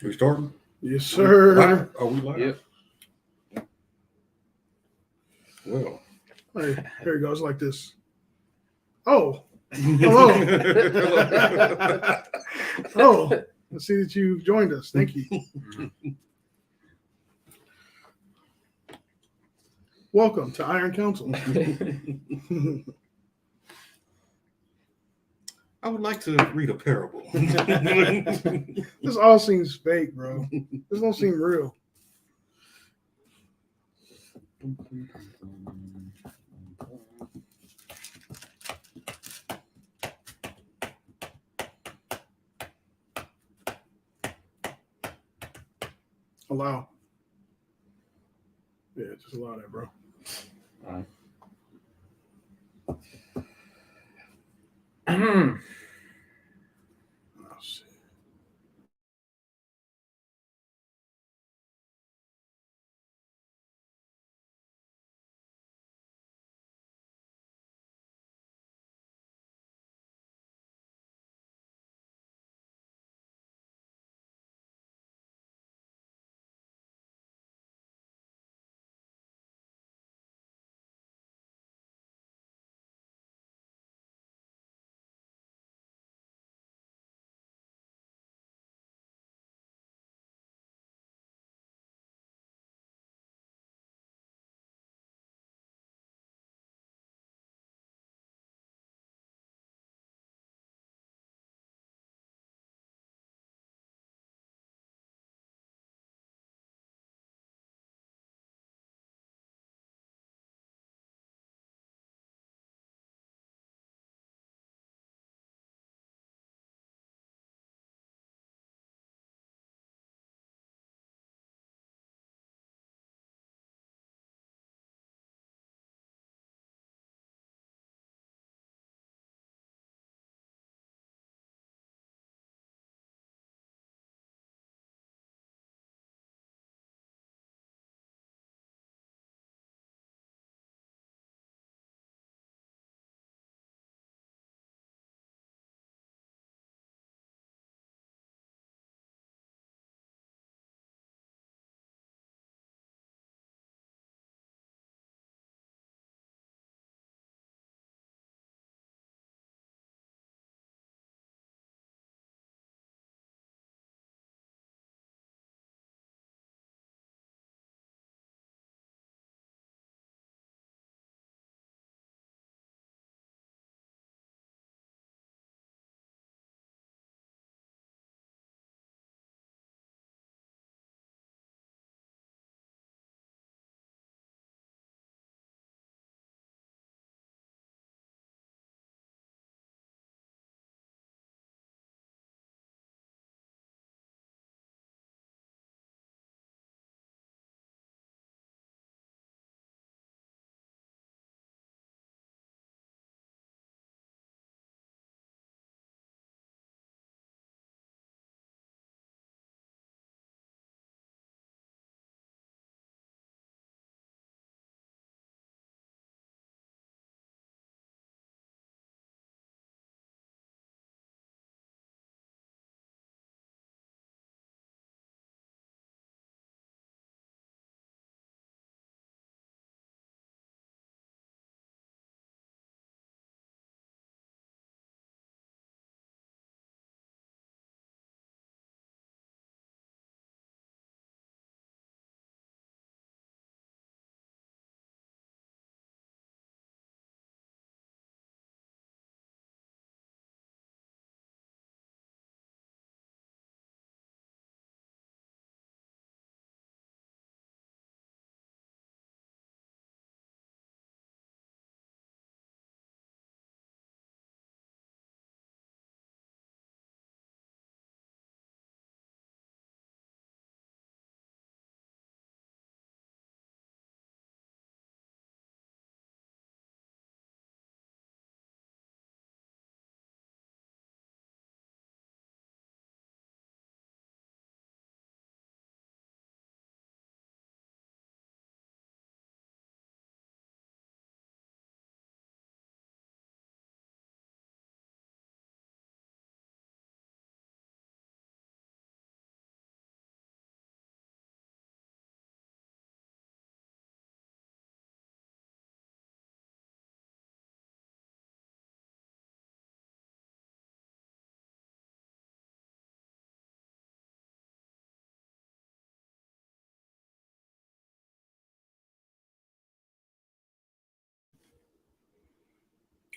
We starting? Yes, sir. Live? Are we live? Yep. Well. Hey, here it goes like this. Oh, hello. Oh, I see that you joined us. Thank you. Welcome to Iron Council. I would like to read a parable. This all seems fake, bro. This don't seem real. Allow. Yeah, just allow that, bro. All right.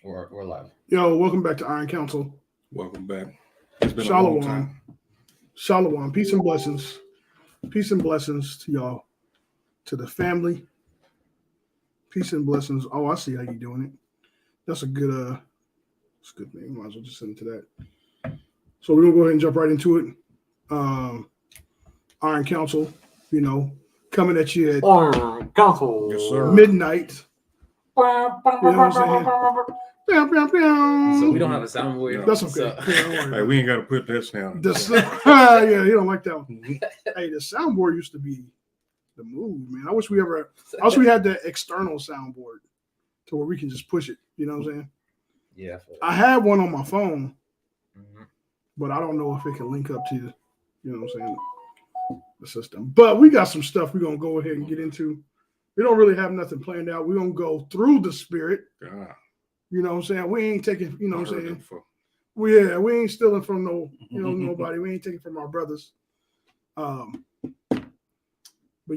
We're live. Yo, welcome back to Iron Council. Welcome back. It's been a long time. Shalom. Peace and blessings. Peace and blessings to y'all, to the family. Peace and blessings. Oh, I see how you're doing it. That's a good that's a good thing. Might as well just send it to that. So we're gonna go ahead and jump right into it. Iron Council, coming at you at Iron Council. Yes, sir. midnight. You know what I'm saying? Pew, pew, pew. So we don't have a soundboard. That's okay. So- Yeah, don't worry Hey, about it. we ain't got to put this down. Yeah, you don't like that one. Hey, the soundboard used to be the move, man. I wish we had the external soundboard to where we can just push it. You know what I'm saying? Yeah. I have one on my phone, Mhm. but I don't know if it can link up to you know what I'm saying, the system. But we got some stuff we're gonna go ahead and get into. We don't really have nothing planned out. We're gonna go through the spirit. God, You know what I'm saying? We ain't taking, you know I what I'm heard saying? that before. We ain't stealing from nobody. We ain't taking from our brothers. But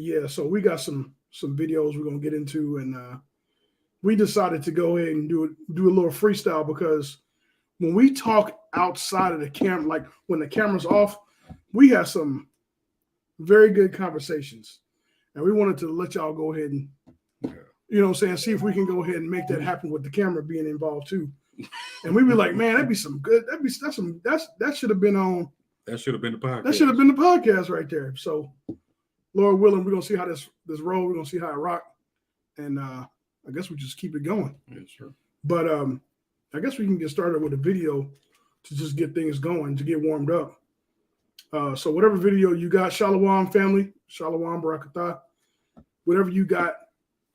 yeah, so we got some videos we're gonna get into, and we decided to go ahead and do a little freestyle because when we talk outside of the camera, like when the camera's off, we have some very good conversations, and we wanted to let y'all go ahead and you know what I'm saying, see if we can go ahead and make that happen with the camera being involved too. And we'd be like, man, that should have been on. That should have been the podcast. That should have been the podcast right there. So, Lord willing, we're gonna see how this roll. We're gonna see how it rock, and I guess we just keep it going. Yes, sir. But I guess we can get started with a video to just get things going, to get warmed up. So whatever video you got, Shalom family, Shalom Barakatah, whatever you got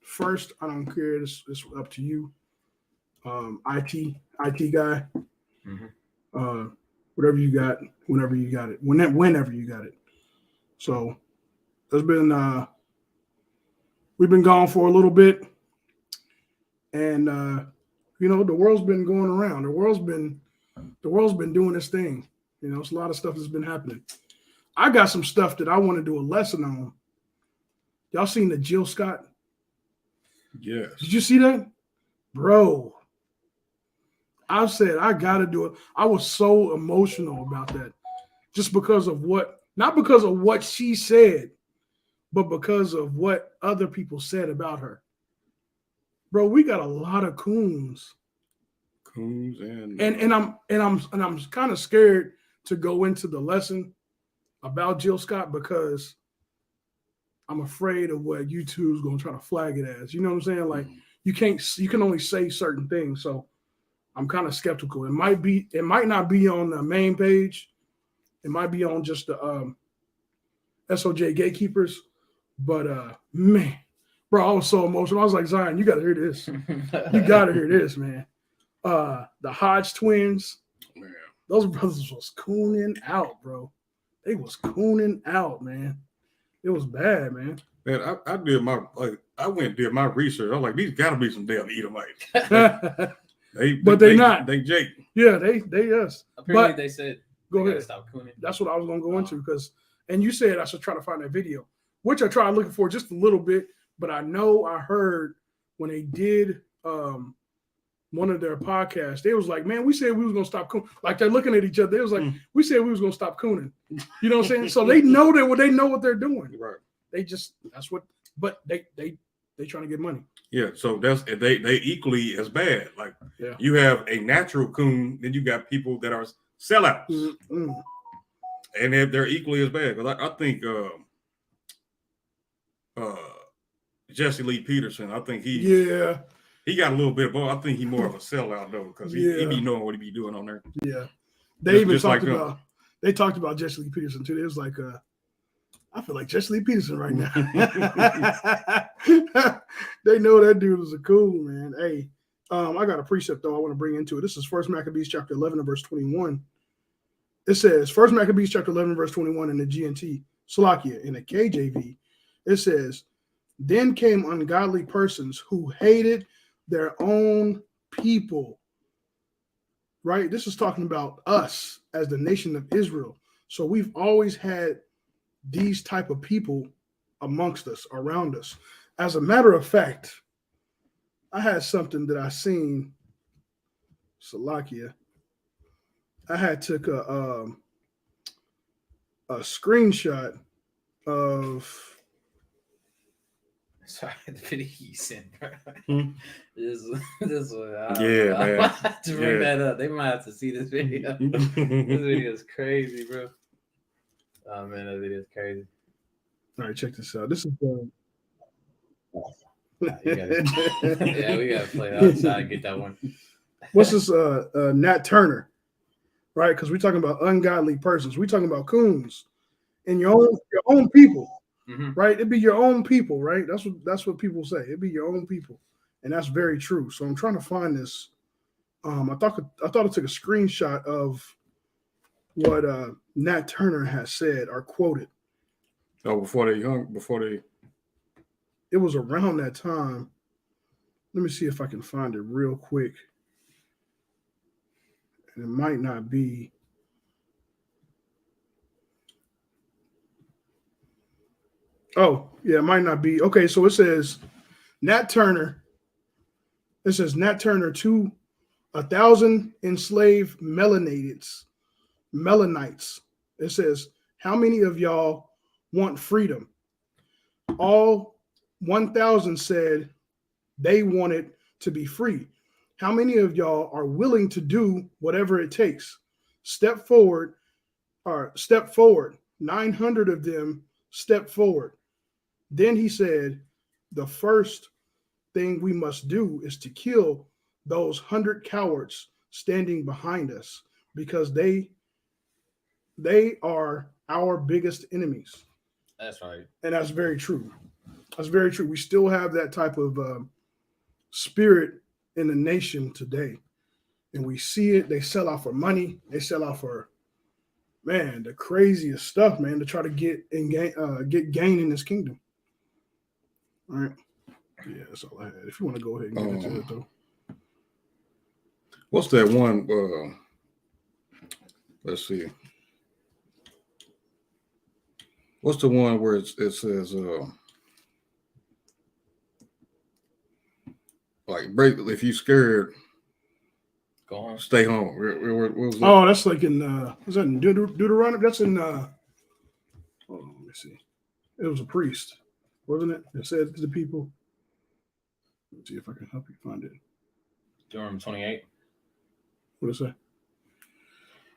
first, I don't care. It's up to you. IT guy, whatever you got, whenever you got it, whenever you got it. So there's been we've been gone for a little bit, and the world's been going around. The world's been doing this thing. It's a lot of stuff that's been happening. I got some stuff that I want to do a lesson on. Y'all seen the Jill Scott? Yes. Did you see that? Bro, I said I got to do it. I was so emotional about that just because of not because of what she said, but because of what other people said about her. Bro, we got a lot of coons. Coons and I'm kind of scared to go into the lesson about Jill Scott because I'm afraid of what YouTube's going to try to flag it as. You know what I'm saying? Like you can only say certain things. So I'm kind of skeptical. It might not be on the main page. It might be on just the SOJ Gatekeepers. But man, bro, I was so emotional. I was like, Zion, you got to hear this. You got to hear this, man. The Hodge twins, man. Those brothers was cooning out, bro. They was cooning out, man. It was bad, man. Man, I went and did my research. I was like, these got to be some damn Edomites. They not. They Jake. Yeah, they us. Apparently, But they said go they ahead. gotta stop cooning. That's what I was gonna go into and you said I should try to find that video, which I tried looking for just a little bit, but I know I heard when they did one of their podcasts, they was like, man, we said we was gonna stop cooning. Like they're looking at each other. They was like, we said we was gonna stop cooning. You know what I'm saying? So they know they know what they're doing. Right. But they trying to get money. Yeah, so they equally as bad. Like you have a natural coon, then you got people that are sellouts, and they're equally as bad. Because I think Jesse Lee Peterson, I think he got a little bit of both. I think he's more of a sellout though, because he be knowing what he be doing on there. Yeah, they even just talked like about they talked about Jesse Lee Peterson too. It was like I feel like Jesse Lee Peterson right now. They know that dude is a cool man. Hey, I got a precept though I want to bring into it. This is 1 Maccabees chapter 11 and verse 21. It says 1 Maccabees chapter 11 verse 21 in the GNT, Salakia in the KJV. It says, then came ungodly persons who hated their own people. Right? This is talking about us as the nation of Israel. So we've always had these type of people amongst us, around us. As a matter of fact, I had something that I seen Salakia. I had took a screenshot of. Sorry, the video you sent, bro. Hmm. This one. Yeah, man. I have to bring Yeah. that up. They might have to see this video. This video is crazy, bro. Oh man, that video is crazy. All right, check this out. This is. Yeah, we gotta play that outside and get that one. What's this? Nat Turner, right? Because we're talking about ungodly persons. We're talking about coons and your own people, right? It'd be your own people, right? That's what people say. It'd be your own people, and that's very true. So I'm trying to find this. I thought I took a screenshot of what Nat Turner has said or quoted. Oh, before they. It was around that time. Let me see if I can find it real quick. And it might not be. Oh, yeah, it might not be. Okay, so it says Nat Turner. It says Nat Turner to 1,000 enslaved Melanites. It says, how many of y'all want freedom? All 1,000 said they wanted to be free. How many of y'all are willing to do whatever it takes? Step forward. 900 of them stepped forward. Then he said, the first thing we must do is to kill those 100 cowards standing behind us, because they are our biggest enemies. That's right. And that's very true. That's very true. We still have that type of spirit in the nation today. And we see it. They sell out for money. They sell out for, man, the craziest stuff, man, to try to get gain in this kingdom. All right. Yeah, that's all I had. If you want to go ahead and get into it, though. What's that one? Let's see. What's the one where it says, like, break, if you scared, go on, stay home. What was that? Oh, that's like in, was that in Deuteronomy? That's in, let me see. It was a priest, wasn't it? It said to the people. Let's see if I can help you find it. Deuteronomy 28. What does it say?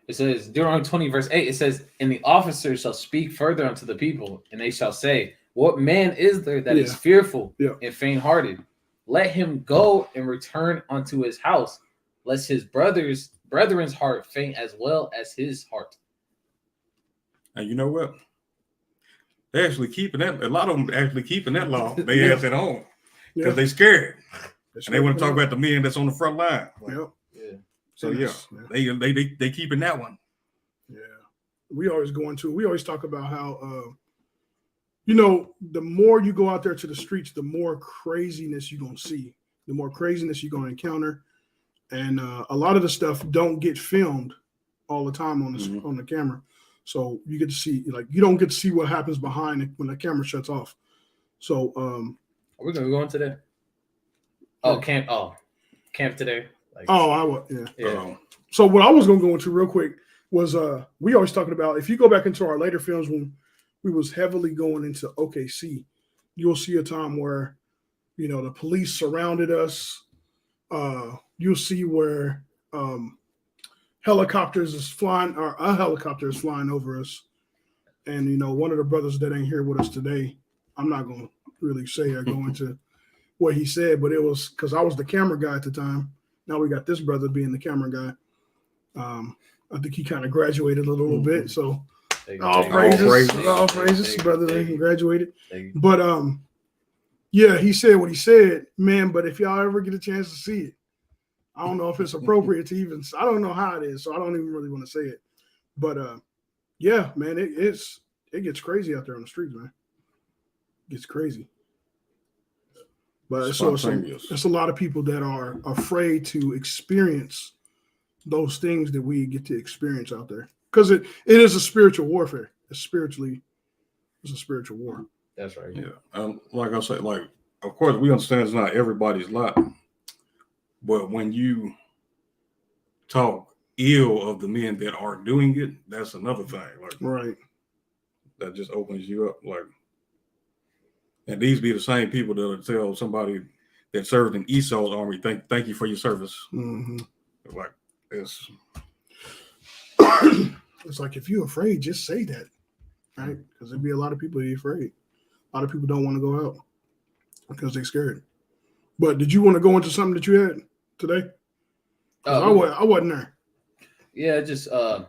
It says, Deuteronomy 20, verse 8, it says, and the officers shall speak further unto the people, and they shall say, what man is there that is fearful and faint-hearted? Let him go and return unto his house, lest his brethren's heart faint as well as his heart. And you know what? They're actually keeping that. A lot of them actually keeping that law. They ass at home because they scared. And they want to talk about the men that's on the front line. Yep. Yeah. So they keeping that one. Yeah. We always talk about how the more you go out there to the streets, the more craziness you're gonna see, the more craziness you're gonna encounter. And a lot of the stuff don't get filmed all the time on the camera. So you get to see, like, you don't get to see what happens behind it when the camera shuts off. So are we gonna go into that? Oh, camp today. Like, So what I was gonna go into real quick was we always talking about, if you go back into our later films when we was heavily going into OKC, you'll see a time where, the police surrounded us. You'll see where helicopters is flying, or a helicopter is flying over us. And, one of the brothers that ain't here with us today, I'm not going to really say or go into what he said, but it was because I was the camera guy at the time. Now we got this brother being the camera guy. I think he kind of graduated a little bit. So all praises, brother, he graduated. But yeah, he said what he said, man. But if y'all ever get a chance to see it, I don't know if it's appropriate to even. I don't know how it is, so I don't even really want to say it. But yeah, man, it gets crazy out there on the streets, man. It gets crazy. But it's a lot of people that are afraid to experience those things that we get to experience out there, because it is a spiritual warfare. It's a spiritual war. That's right. Yeah. Like I said, like, of course we understand it's not everybody's lot, but when you talk ill of the men that are doing it, that's another thing. Like, right. That just opens you up. Like, and these be the same people that'll tell somebody that served in Esau's army, thank you for your service. Mm-hmm. Like, it's it's like, if you're afraid, just say that, right? Because there'd be a lot of people that are afraid. A lot of people don't want to go out because they're scared. But did you want to go into something that you had today? I wasn't there. Yeah, just like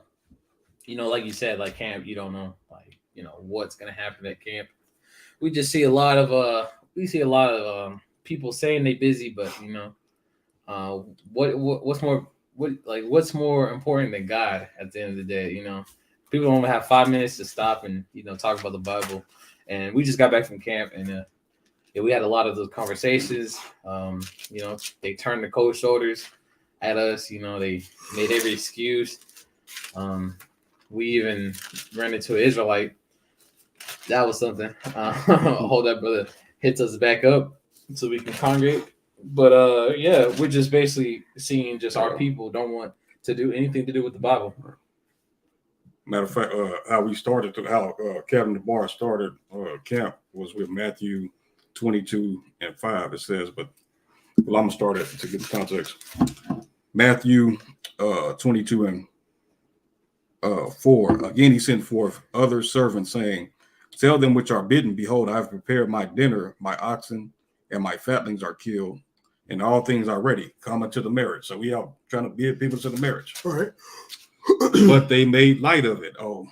you said, like camp, you don't know, like, what's gonna happen at camp. We just see a lot of people saying they busy, but what's more important than God at the end of the day? People don't have 5 minutes to stop and talk about the Bible. And we just got back from camp, and we had a lot of those conversations. They turned the cold shoulders at us. They made every excuse. We even ran into an Israelite. That was something. Hold that brother hits us back up so we can congregate. But we're just basically seeing just our people don't want to do anything to do with the Bible. Matter of fact, how Captain DeBar started camp was with Matthew 22:5. It says, but I'm gonna start it to get the context. Matthew 22:4. Again, he sent forth other servants, saying, tell them which are bidden, behold, I have prepared my dinner, my oxen and my fatlings are killed, and all things are ready. Come unto the marriage. So we are trying to bid people to the marriage. All right. But they made light of it. Oh,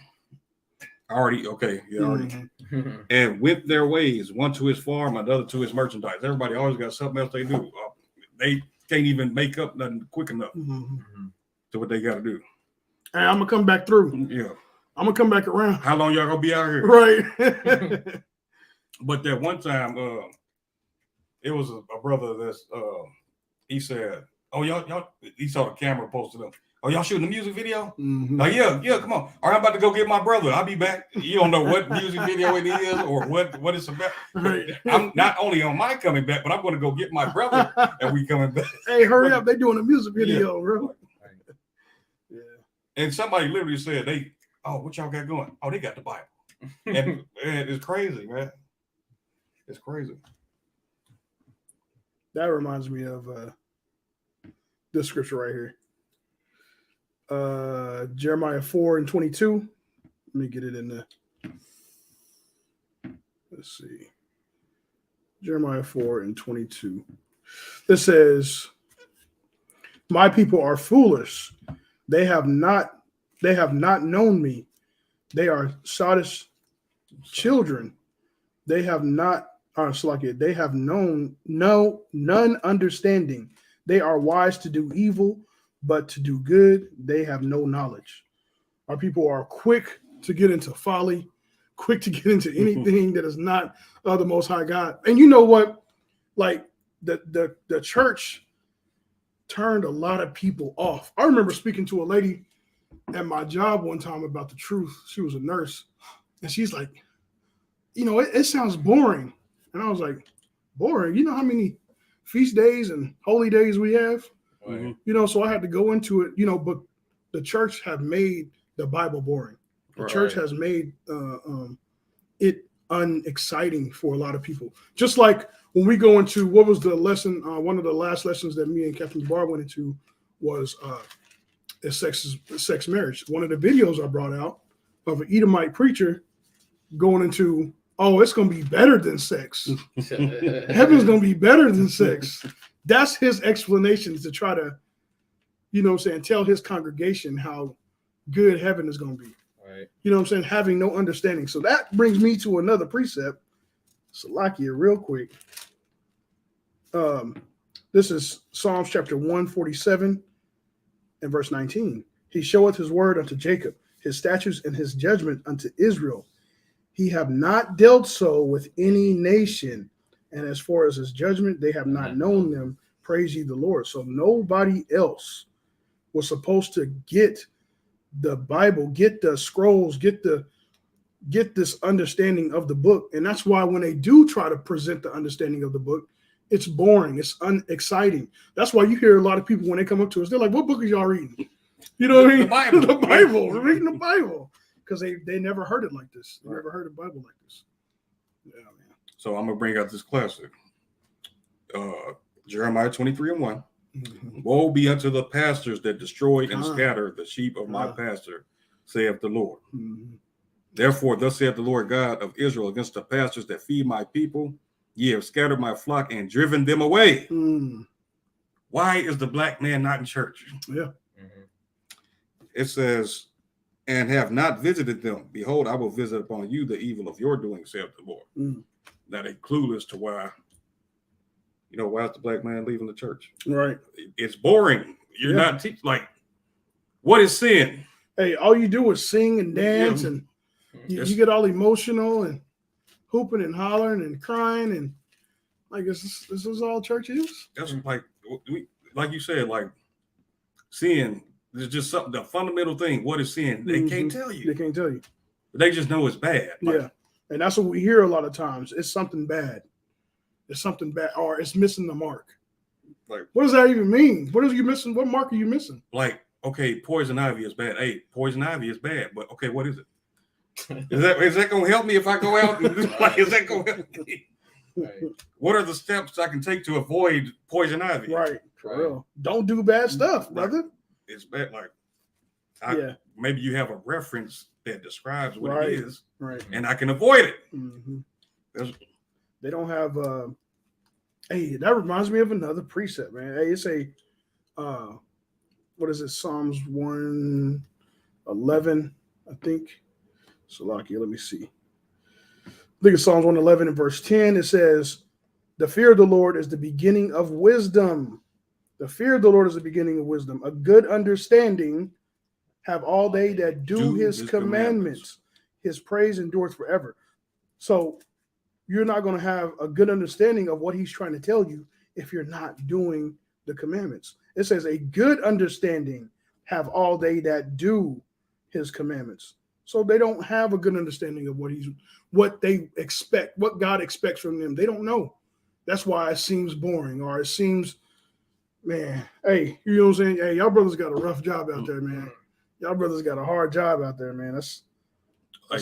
already. Okay. Yeah, already. Mm-hmm. And went their ways, one to his farm, another to his merchandise. Everybody always got something else they do. They can't even make up nothing quick enough to what they got to do. Hey, I'm going to come back through. Yeah. I'm going to come back around. How long y'all going to be out here? Right. But that one time, it was a brother that's, he said, oh, y'all, he saw the camera posted up. Oh, y'all shooting a music video? Mm-hmm. Like, yeah, come on. All right, I'm about to go get my brother. I'll be back. You don't know what music video it is or what it's about. Right. I'm not only on my coming back, but I'm going to go get my brother and we coming back. Hey, hurry up. They doing a music video, bro. Yeah. And somebody literally said, what y'all got going? Oh, they got the Bible. And it's crazy, man. It's crazy. That reminds me of this scripture right here. Jeremiah 4:22. Let me get it in there. Let's see. Jeremiah 4:22. It says, my people are foolish. They have not known me. They are sottish children. They have not, they have none understanding. They are wise to do evil, but to do good, they have no knowledge. Our people are quick to get into folly, quick to get into anything that is not of the Most High God. And you know what? Like the church turned a lot of people off. I remember speaking to a lady at my job one time about the truth. She was a nurse, and she's like, it sounds boring. And I was like, boring? You know how many feast days and holy days we have? Mm-hmm. So I had to go into it, but the church have made the Bible boring. The church has made it unexciting for a lot of people. Just like when we go into, what was the lesson, one of the last lessons that me and Captain Bar went into was sex marriage. One of the videos I brought out of an Edomite preacher going into, it's going to be better than sex. Heaven's going to be better than sex. That's his explanations to try to, tell his congregation how good heaven is going to be. Right. Having no understanding. So that brings me to another precept. Salakia, real quick. This is Psalms chapter 147 and verse 19. He showeth his word unto Jacob, his statutes and his judgment unto Israel. He have not dealt so with any nation. And as far as his judgment, they have not known them. Praise ye the Lord. So nobody else was supposed to get the Bible, get the scrolls, get this understanding of the book. And that's why when they do try to present the understanding of the book, it's boring. It's unexciting. That's why you hear a lot of people when they come up to us, they're like, "What book are y'all reading?" You know what I mean? The Bible. The Bible. We're reading the Bible because they never heard it like this. They never heard a Bible like this. Yeah, man. So I'm gonna bring out this classic. Jeremiah 23:1. Mm-hmm. Woe be unto the pastors that destroy and Ah. scatter the sheep of my Ah. pasture, saith the Lord. Mm-hmm. Therefore, thus saith the Lord God of Israel against the pastors that feed my people, ye have scattered my flock and driven them away. Mm. Why is the black man not in church? Yeah. Mhm. It says, and have not visited them. Behold, I will visit upon you the evil of your doing, saith the Lord. Mm. Now they clueless to why, why is the black man leaving the church? Right. It's boring. You're Yeah. not teaching, like, what is sin? Hey, all you do is sing and dance, and you get all emotional and hooping and hollering and crying, and like this is all church is. That's like you said, like sin is just something, the fundamental thing. What is sin? They can't tell They you. can't tell you. They just know it's bad. Like, Yeah, and that's what we hear a lot of times. It's something bad. It's something bad, or it's missing the mark. Like, what does that even mean? What are you missing? What mark are you missing? like, okay, poison ivy is bad. Hey, poison ivy is bad, but okay, what is it? Is that gonna help me if I go out and like, is that gonna help me? Right. What are the steps I can take to avoid poison ivy? Right, for Right. real. Don't do bad stuff, brother. It's bad. Like, Yeah, maybe you have a reference that describes what Right. it is, right. and I can avoid it. Mhm. That's- They don't have. Hey, that reminds me of another precept, man. Hey, it's what is it? Psalms 111, I think. Salakia, let me see. I think it's Psalms 111 and verse 10. It says, "The fear of the Lord is the beginning of wisdom. The fear of the Lord is the beginning of wisdom. A good understanding have all they that do his commandments. His praise endureth forever." So you're not going to have a good understanding of what he's trying to tell you if you're not doing the commandments. It says a good understanding have all they that do his commandments. So they don't have a good understanding of what they expect, what God expects from them. They don't know. That's why it seems boring, or it seems, man, hey, you know what I'm saying? Hey, y'all brothers got a rough job out there, man. Y'all brothers got a hard job out there, man. That's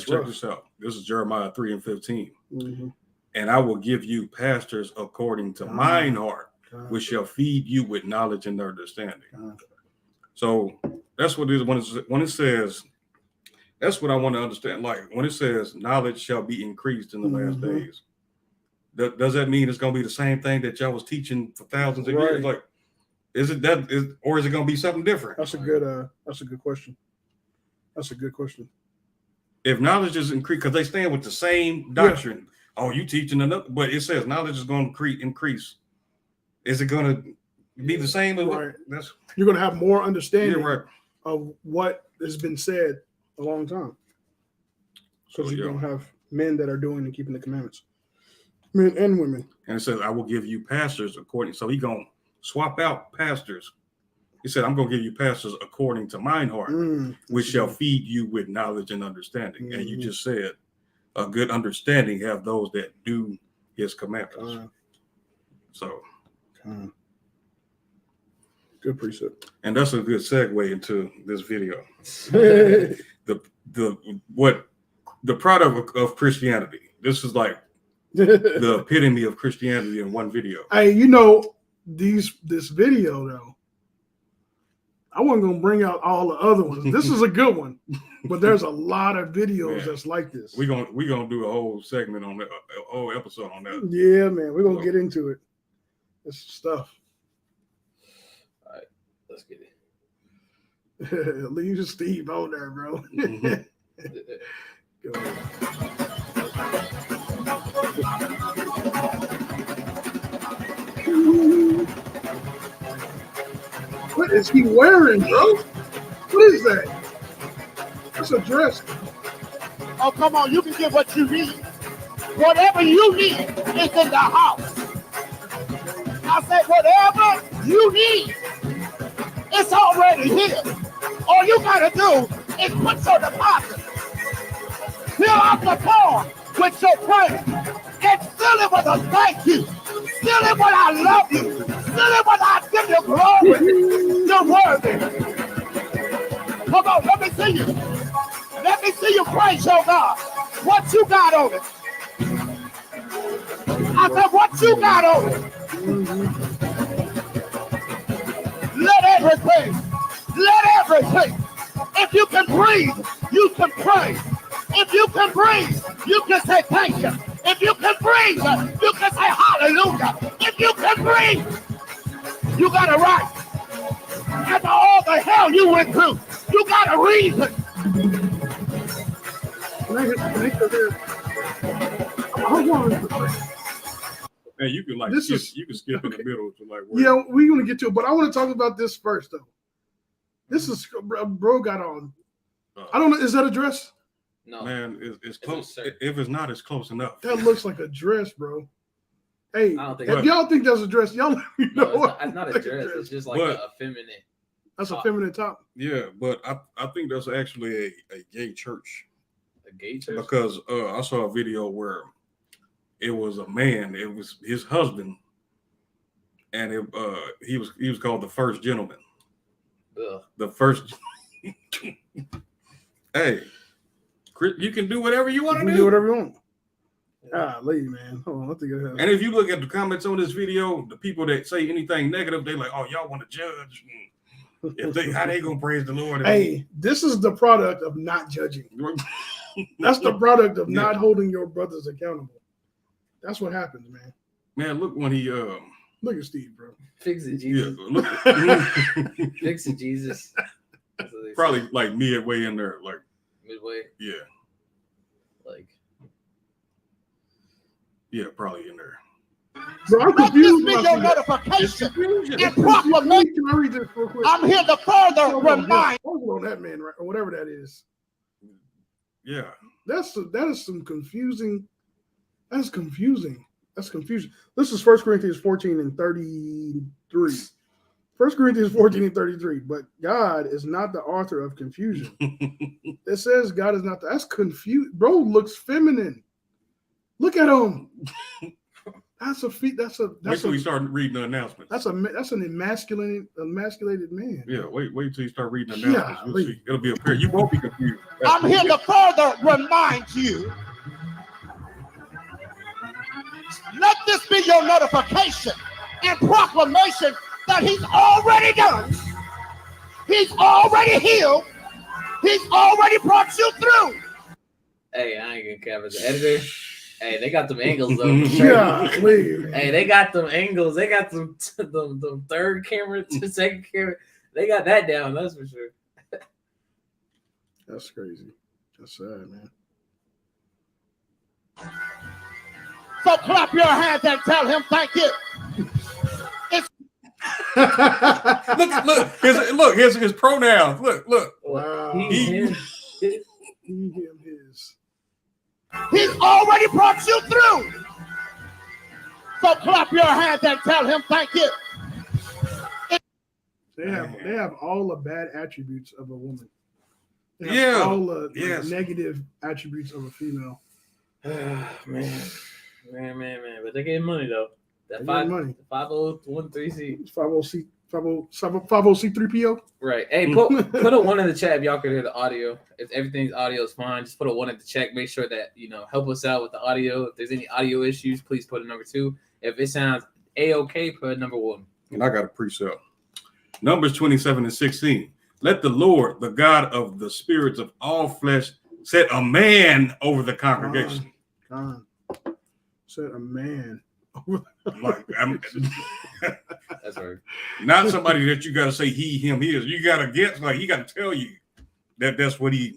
check rough. this out. This is Jeremiah 3:15. Mm-hmm. And I will give you pastors according to mine heart, which shall feed you with knowledge and understanding. So that's what it is when it says. That's what I want to understand. Like when it says knowledge shall be increased in the last days. Does that mean it's going to be the same thing that y'all was teaching for thousands of years? Like, is it or is it going to be something different? That's a good question. That's a good question. If knowledge is increased, because they stand with the same doctrine. Oh, you teaching another, but it says knowledge is going to increase. Is it going to be the same? Right. That's, you're going to have more understanding right. of what has been said a long time. Because you're going to have men that are doing and keeping the commandments, men and women. And it says, I will give you pastors according. So he's going to swap out pastors. He said, I'm going to give you pastors according to mine heart, which shall feed you with knowledge and understanding. And you just said, a good understanding have those that do his commandments. So, good precept. And that's a good segue into this video. the product of Christianity. This is like the epitome of Christianity in one video. Hey, this video though, I wasn't gonna bring out all the other ones. This is a good one, but there's a lot of videos that's like this. We're gonna do a whole segment on that, a whole episode on that. Yeah, man, we're gonna get into it. This stuff. All right, let's get it. Leave Steve on there, bro. Go ahead. What is he wearing, bro? What is that? That's a dress. Oh, come on, you can get what you need. Whatever you need is in the house. I said, whatever you need, it's already here. All you gotta do is put your deposit. Fill out the form with your praise. And fill it with a thank you. Fill it with I love you. Fill it with I give you glory. You're worthy. Come on, let me see you. Let me see you praise your God. What you got on it? I said, what you got on it? Let everything. If you can breathe, you can pray. If you can breathe, you can say thank you. If you can breathe, you can say hallelujah. If you can breathe, you got a right. After all the hell you went through, you got a reason. And you can you can skip in the middle to like. Yeah, we're gonna get to it, but I want to talk about this first though. This is bro got on. I don't know. Is that a dress? No, man, it's close. If it's not, it's close enough. That looks like a dress, bro. Hey, I don't think if y'all think that's a dress, y'all let me know. No, it's not a dress. It's just like a feminine. That's a feminine top. Yeah, but I think that's actually a gay church. A gay church? Because I saw a video where it was a man. It was his husband, and he was called the first gentleman. Ugh. The first. Hey, you can do whatever you want to do. Do whatever you want. Lady, man. Hold on, I think it has. And if you look at the comments on this video, the people that say anything negative, they like, oh, y'all want to judge. How they gonna praise the Lord? Hey, this is the product of not judging. That's the product of not holding your brothers accountable. That's what happens, man. Man, look when he look at Steve, bro. Fix it, Jesus. Yeah, Fix it, Jesus. Probably like midway in there, like midway. Yeah. Like. Yeah, probably in there. So I'm confused. Let this be your notification and proclamation. Can I read this real quick? I'm here to further remind. Hold on, that man, right, or whatever that is. Yeah. That is some confusing. That's confusing. That's confusion. This is 1 Corinthians 14 and 33. 1 Corinthians 14 and 33. But God is not the author of confusion. It says God is not. That's confused. Bro looks feminine. Look at him. That's a feat. That's wait till we start reading the announcements. That's an emasculated man. Yeah, wait till you start reading the announcements. You'll see. It'll be apparent. You won't be confused. I'm here to further remind you. Let this be your notification and proclamation that he's already done. He's already healed. He's already brought you through. Hey, I ain't gonna cover the editor. Hey, they got them angles though. Yeah, hey, they got them angles. They got them third camera to second camera. They got that down. That's for sure. That's crazy. That's sad, man. So clap your hands and tell him thank you. Look, his pronouns. Look. Wow. Him. His. He's already brought you through. So clap your hands and tell him thank you. They have all the bad attributes of a woman. They have Yeah. all the negative attributes of a female. Man. But they're getting money though. That money. 5013C. 50C3PO. Right. Hey, put a 1 in the chat if y'all can hear the audio. If everything's audio is fine, just put a 1 in the chat. Make sure that help us out with the audio. If there's any audio issues, please put a number 2. If it sounds A-OK, put a number 1. And I got a precept. Numbers 27 and 16. Let the Lord, the God of the spirits of all flesh, set a man over the congregation. God. Set a man. Like, That's right. Not somebody that you got to say he, him, his. You got to guess, like he got to tell you that that's what he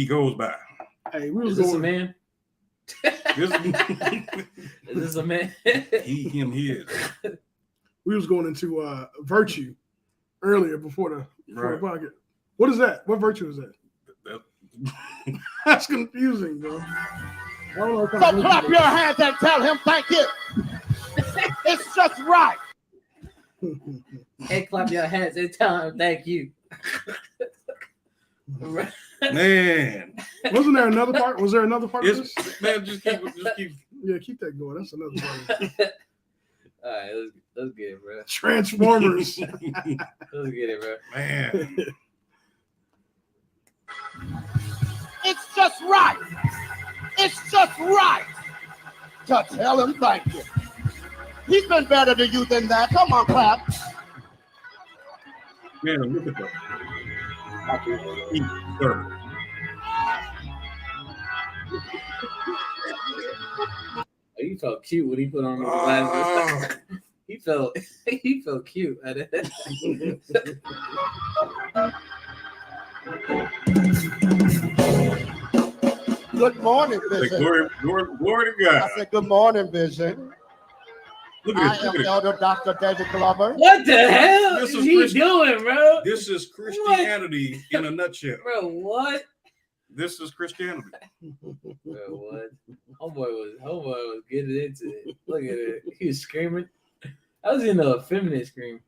goes by. Hey, we was Is this going, a man? Is this a man? He, him, his. We was going into virtue earlier before the podcast. What is that? What virtue is that? That's confusing, bro. So clap your hands and tell him thank you. It's just right. Hey, clap your hands and tell him thank you. Man, Wasn't there another part? Was there another part of this? man, just keep. Yeah, keep that going. That's another part. All right, let's get it, bro. Transformers. Let's get it, bro. Man, It's just right. It's just right to tell him thank you. He's been better to you than that. Come on, clap. man, look at that. Sir. He felt cute when he put on his glasses. He felt cute at it. Good morning, Say, Vision. glory to I God. said, good morning, Vision. Look I at this. am Look at this. Elder Dr. David Glover. What the hell This is is he Christian- doing, bro? This is Christianity in a nutshell. Bro, what? This is Christianity. Bro, what? Homeboy was getting into it. Look at it. He was screaming. I was in a feminine scream.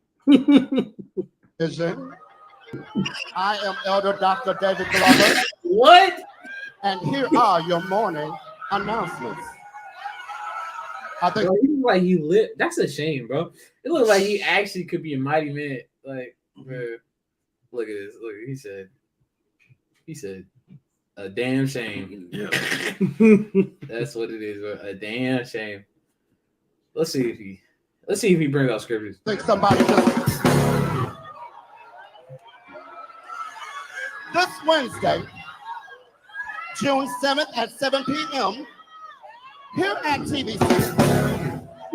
Vision. I am Elder Dr. David Glover. What? And here are your morning announcements. I think Bro, he look like he lit. That's a shame, bro. It looked like he actually could be a mighty man. Like, bro, look at this. Look, he said, a damn shame. Yeah. That's what it is, bro. A damn shame. Let's see if he brings out scriptures. somebody just this Wednesday, June 7th at 7 p.m. here at TVC.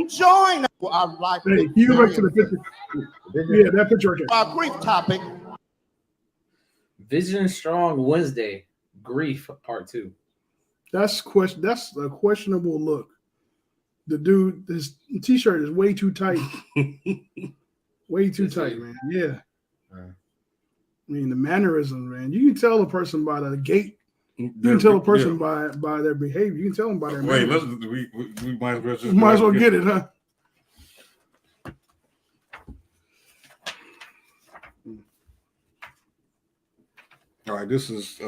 Join our life. Hey, can you go back to the picture? Yeah, that picture right there. Our grief topic. Vision Strong Wednesday, Grief Part 2. That's a questionable look. The dude, his t-shirt is way too tight. Way too tight, man. Yeah. I mean, the mannerisms, man. You can tell a person by the gait. You can tell a person by their behavior. You can tell them by their Wait, mannerisms. we might as well just Might as well get it, huh? All right, this is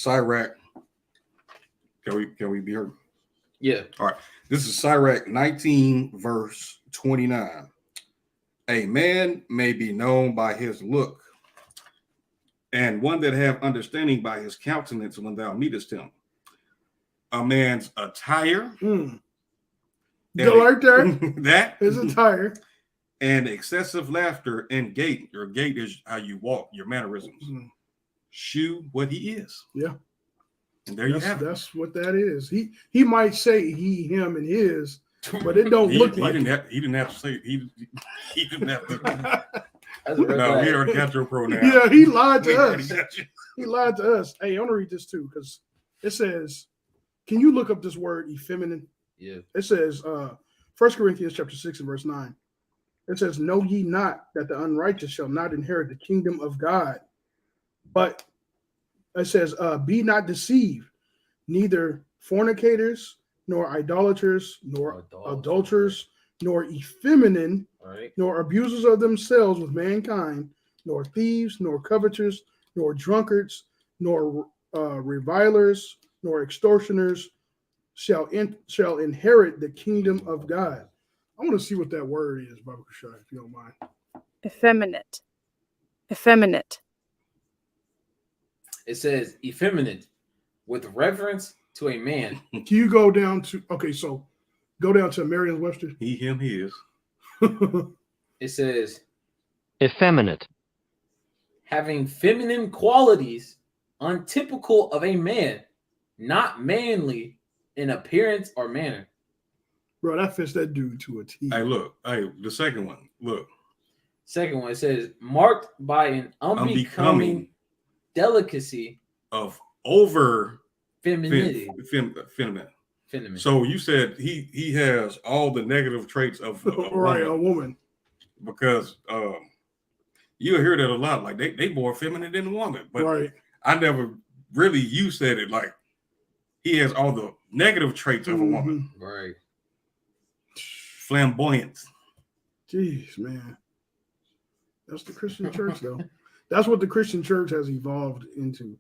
Sirach. Can we be heard? Yeah. All right. This is Sirach 19, verse 29. A man may be known by his look, and one that have understanding by his countenance when thou meetest him. A man's attire. Go right there. That His attire. and excessive laughter and gait. Your gait is how you walk, your mannerisms. Shoe what he is. Yeah. And there you have it. That's what that is. He might say he, him, and his, but it don't look like it. He didn't have to say he didn't have to. That's a red No, flag. we already got your pronoun. Yeah, he lied We to already us. got you. He lied to us. Hey, I want to read this too because it says, can you look up this word effeminate? Yeah. It says 1 Corinthians chapter 6 and verse 9. It says, know ye not that the unrighteous shall not inherit the kingdom of God. But it says, be not deceived, neither fornicators, nor idolaters, nor adulterers, nor effeminate, Right. nor abusers of themselves with mankind, nor thieves, nor covetous, nor drunkards, nor revilers, nor extortioners shall inherit the kingdom of God. I want to see what that word is, Baba Kushai, if you don't mind. Effeminate. Effeminate. It says effeminate with reverence to a man. Can you go down to, so go down to Merriam-Webster. He, him, his. It says Effeminate. having feminine qualities untypical of a man, not manly in appearance or manner. Bro, that fits that dude to a T. Hey, look. Hey, the second one. Look. Second one, it says marked by an unbecoming delicacy of over femininity. feminine. So you said he has all the negative traits of a Right, woman, a woman. because you hear that a lot. Like they more feminine than a woman, but Right. I never really you said it like he has all the negative traits of a woman. Right. Flamboyant. Jeez, man. That's the Christian church, though. That's what the Christian church has evolved into,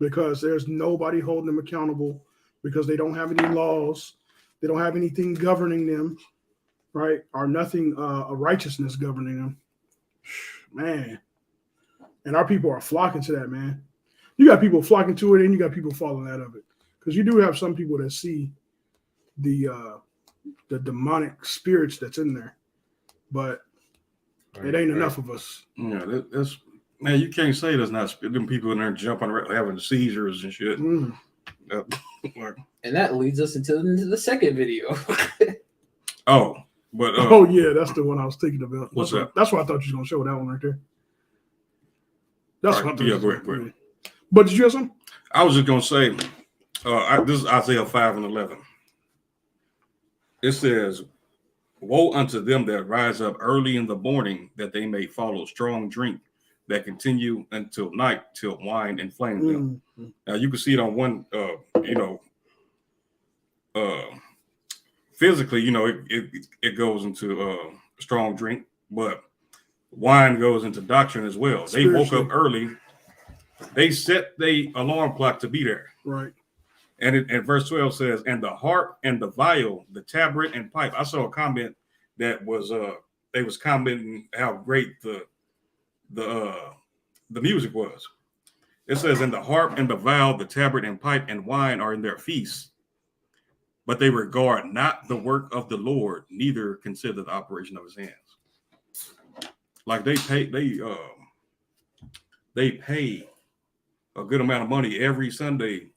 because there's nobody holding them accountable, because they don't have any laws, they don't have anything governing them, right? Or nothing, a righteousness governing them, man. And our people are flocking to that, man. You got people flocking to it, and you got people falling out of it, because you do have some people that see the demonic spirits that's in there, but it ain't enough of us. Yeah, that's man. You can't say there's not them people in there jumping around, having seizures and shit. Like, And that leads us into the second video. oh, but oh yeah, that's the one I was thinking about. What's that? That's why I thought you was gonna show that one right there. That's All right, what I thought. yeah, you go was ahead, gonna go ahead. do. But did you have something? I was just gonna say, this is Isaiah 5:11. It says, "Woe unto them that rise up early in the morning, that they may follow strong drink, that continue until night, till wine inflame them." Mm-hmm. Now you can see it on one, physically, it goes into strong drink, but wine goes into doctrine as well. They woke up early. They set the alarm clock to be there. Right. And verse 12 says, "And the harp and the viol, the tabret and pipe." I saw a comment that was they was commenting how great the music was. It says, "And the harp and the viol, the tabret and pipe and wine are in their feasts, but they regard not the work of the Lord, neither consider the operation of his hands." Like they pay a good amount of money every Sunday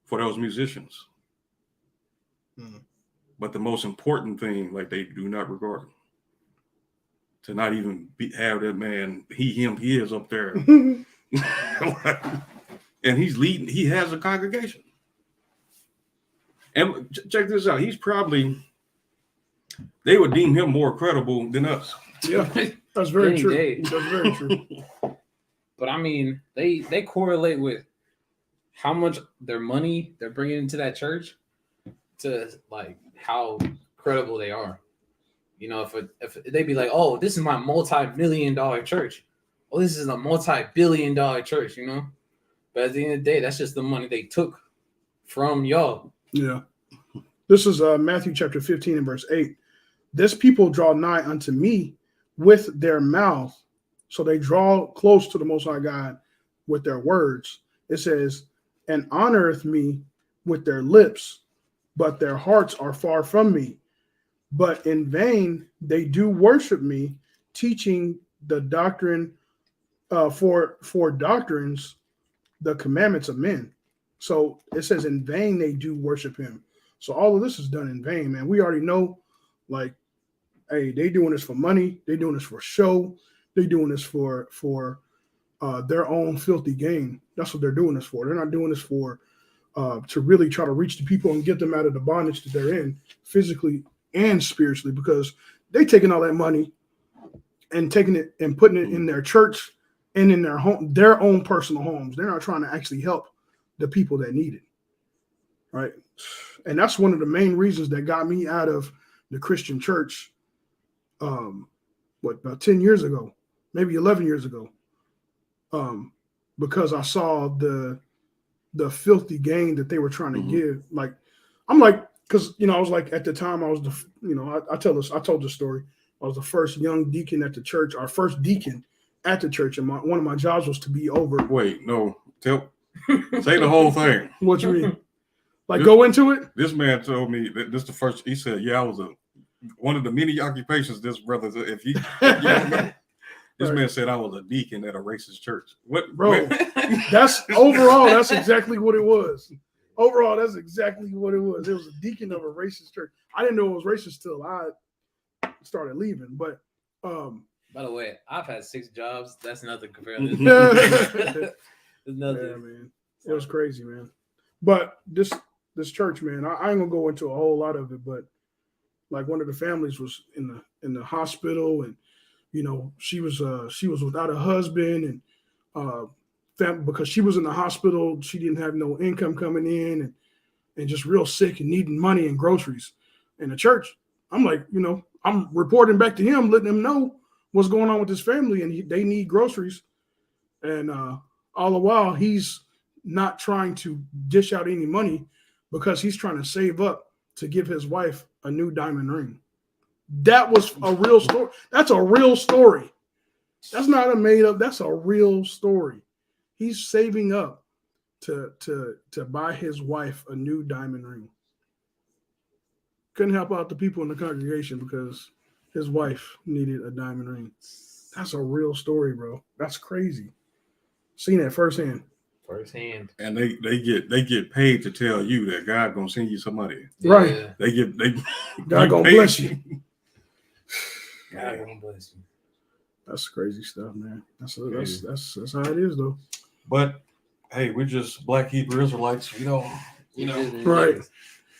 for those musicians. But the most important thing, like, they do not regard him. To not even have that man, he is up there. And he's leading, he has a congregation. And check this out. They would deem him more credible than us. Yeah, that's very Any true. day. That's very true. But I mean, they correlate with how much their money they're bringing into that church to like how credible they are. You know, if they be like, "Oh, this is my multi-million-dollar church," "Oh, this is a multi-billion-dollar church," you know. But at the end of the day, that's just the money they took from y'all. Yeah. This is Matthew chapter 15 and verse 8. "This people draw nigh unto me with their mouth." So they draw close to the Most High God with their words. It says, "And honoreth me with their lips, but their hearts are far from me. But in vain they do worship me, teaching the doctrine for doctrines, the commandments of men." So it says, in vain they do worship him. So all of this is done in vain, man. We already know, like, hey, they doing this for money. They doing this for show. They doing this for their own filthy gain. That's what they're doing this for. They're not doing this for to really try to reach the people and get them out of the bondage that they're in, physically and spiritually, because they taking all that money and taking it and putting it in their church and in their home, their own personal homes. They're not trying to actually help the people that need it, right? And that's one of the main reasons that got me out of the Christian church, about 10 years ago, maybe 11 years ago, because I saw the filthy gain that they were trying to give. Like, I'm like, because, I was like, at the time I was I told this story. I was the first young deacon at the church, our first deacon at the church, and one of my jobs was to be over. Wait, no, say the whole thing. What you mean? Like, go into it? This man told me that this the first. He said, "Yeah, I was one of the many occupations." This brother, if you don't know, this man said I was a deacon at a racist church. What, bro? That's overall. That's exactly what it was. Overall, that's exactly what it was. It was a deacon of a racist church. I didn't know it was racist till I started leaving. But by the way, I've had 6 jobs. That's nothing compared to this. It's nothing. Yeah, man. It was crazy, man. But this church, man, I ain't gonna go into a whole lot of it, but like, one of the families was in the hospital, and she was without a husband, and because she was in the hospital, she didn't have no income coming in, and just real sick and needing money and groceries. And the church, I'm like, I'm reporting back to him, letting him know what's going on with this family, and they need groceries. And all the while, he's not trying to dish out any money because he's trying to save up to give his wife a new diamond ring. That was a real story. That's a real story. That's not a made up. That's a real story. He's saving up to buy his wife a new diamond ring. Couldn't help out the people in the congregation because his wife needed a diamond ring. That's a real story, bro. That's crazy. Seen that firsthand. Firsthand. And they get paid to tell you that God gonna send you somebody. Right. Yeah. God gonna paid. bless you. God gonna bless you. That's crazy stuff, man. That's how it is, though. But hey, we're just Black Hebrew Israelites. You know. Right.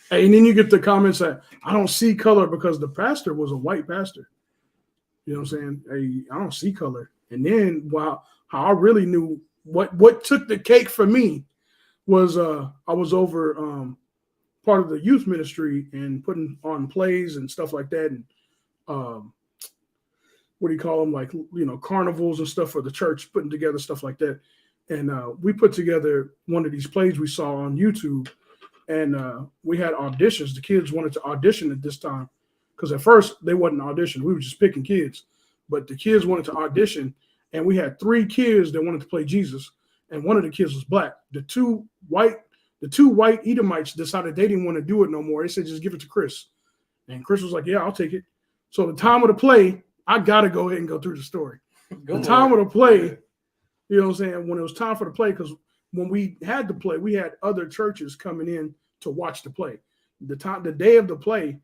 Hey, and then you get the comments that I don't see color because the pastor was a white pastor. You know what I'm saying? Hey, I don't see color. And then how I really knew what took the cake for me was I was over part of the youth ministry and putting on plays and stuff like that, and what do you call them, like, you know, carnivals and stuff for the church, putting together stuff like that. And we put together one of these plays we saw on YouTube, and we had auditions. The kids wanted to audition at this time because at first they wasn't auditioning. We were just picking kids, but the kids wanted to audition, and we had 3 kids that wanted to play Jesus, and one of the kids was black. The two white Edomites decided they didn't want to do it no more. They said, just give it to Chris. And Chris was like, yeah, I'll take it. So the time of the play, I got to go ahead and go through the story. The time of the play, you know what I'm saying, when it was time for the play, because when we had the play, we had other churches coming in to watch the play. The day of the play,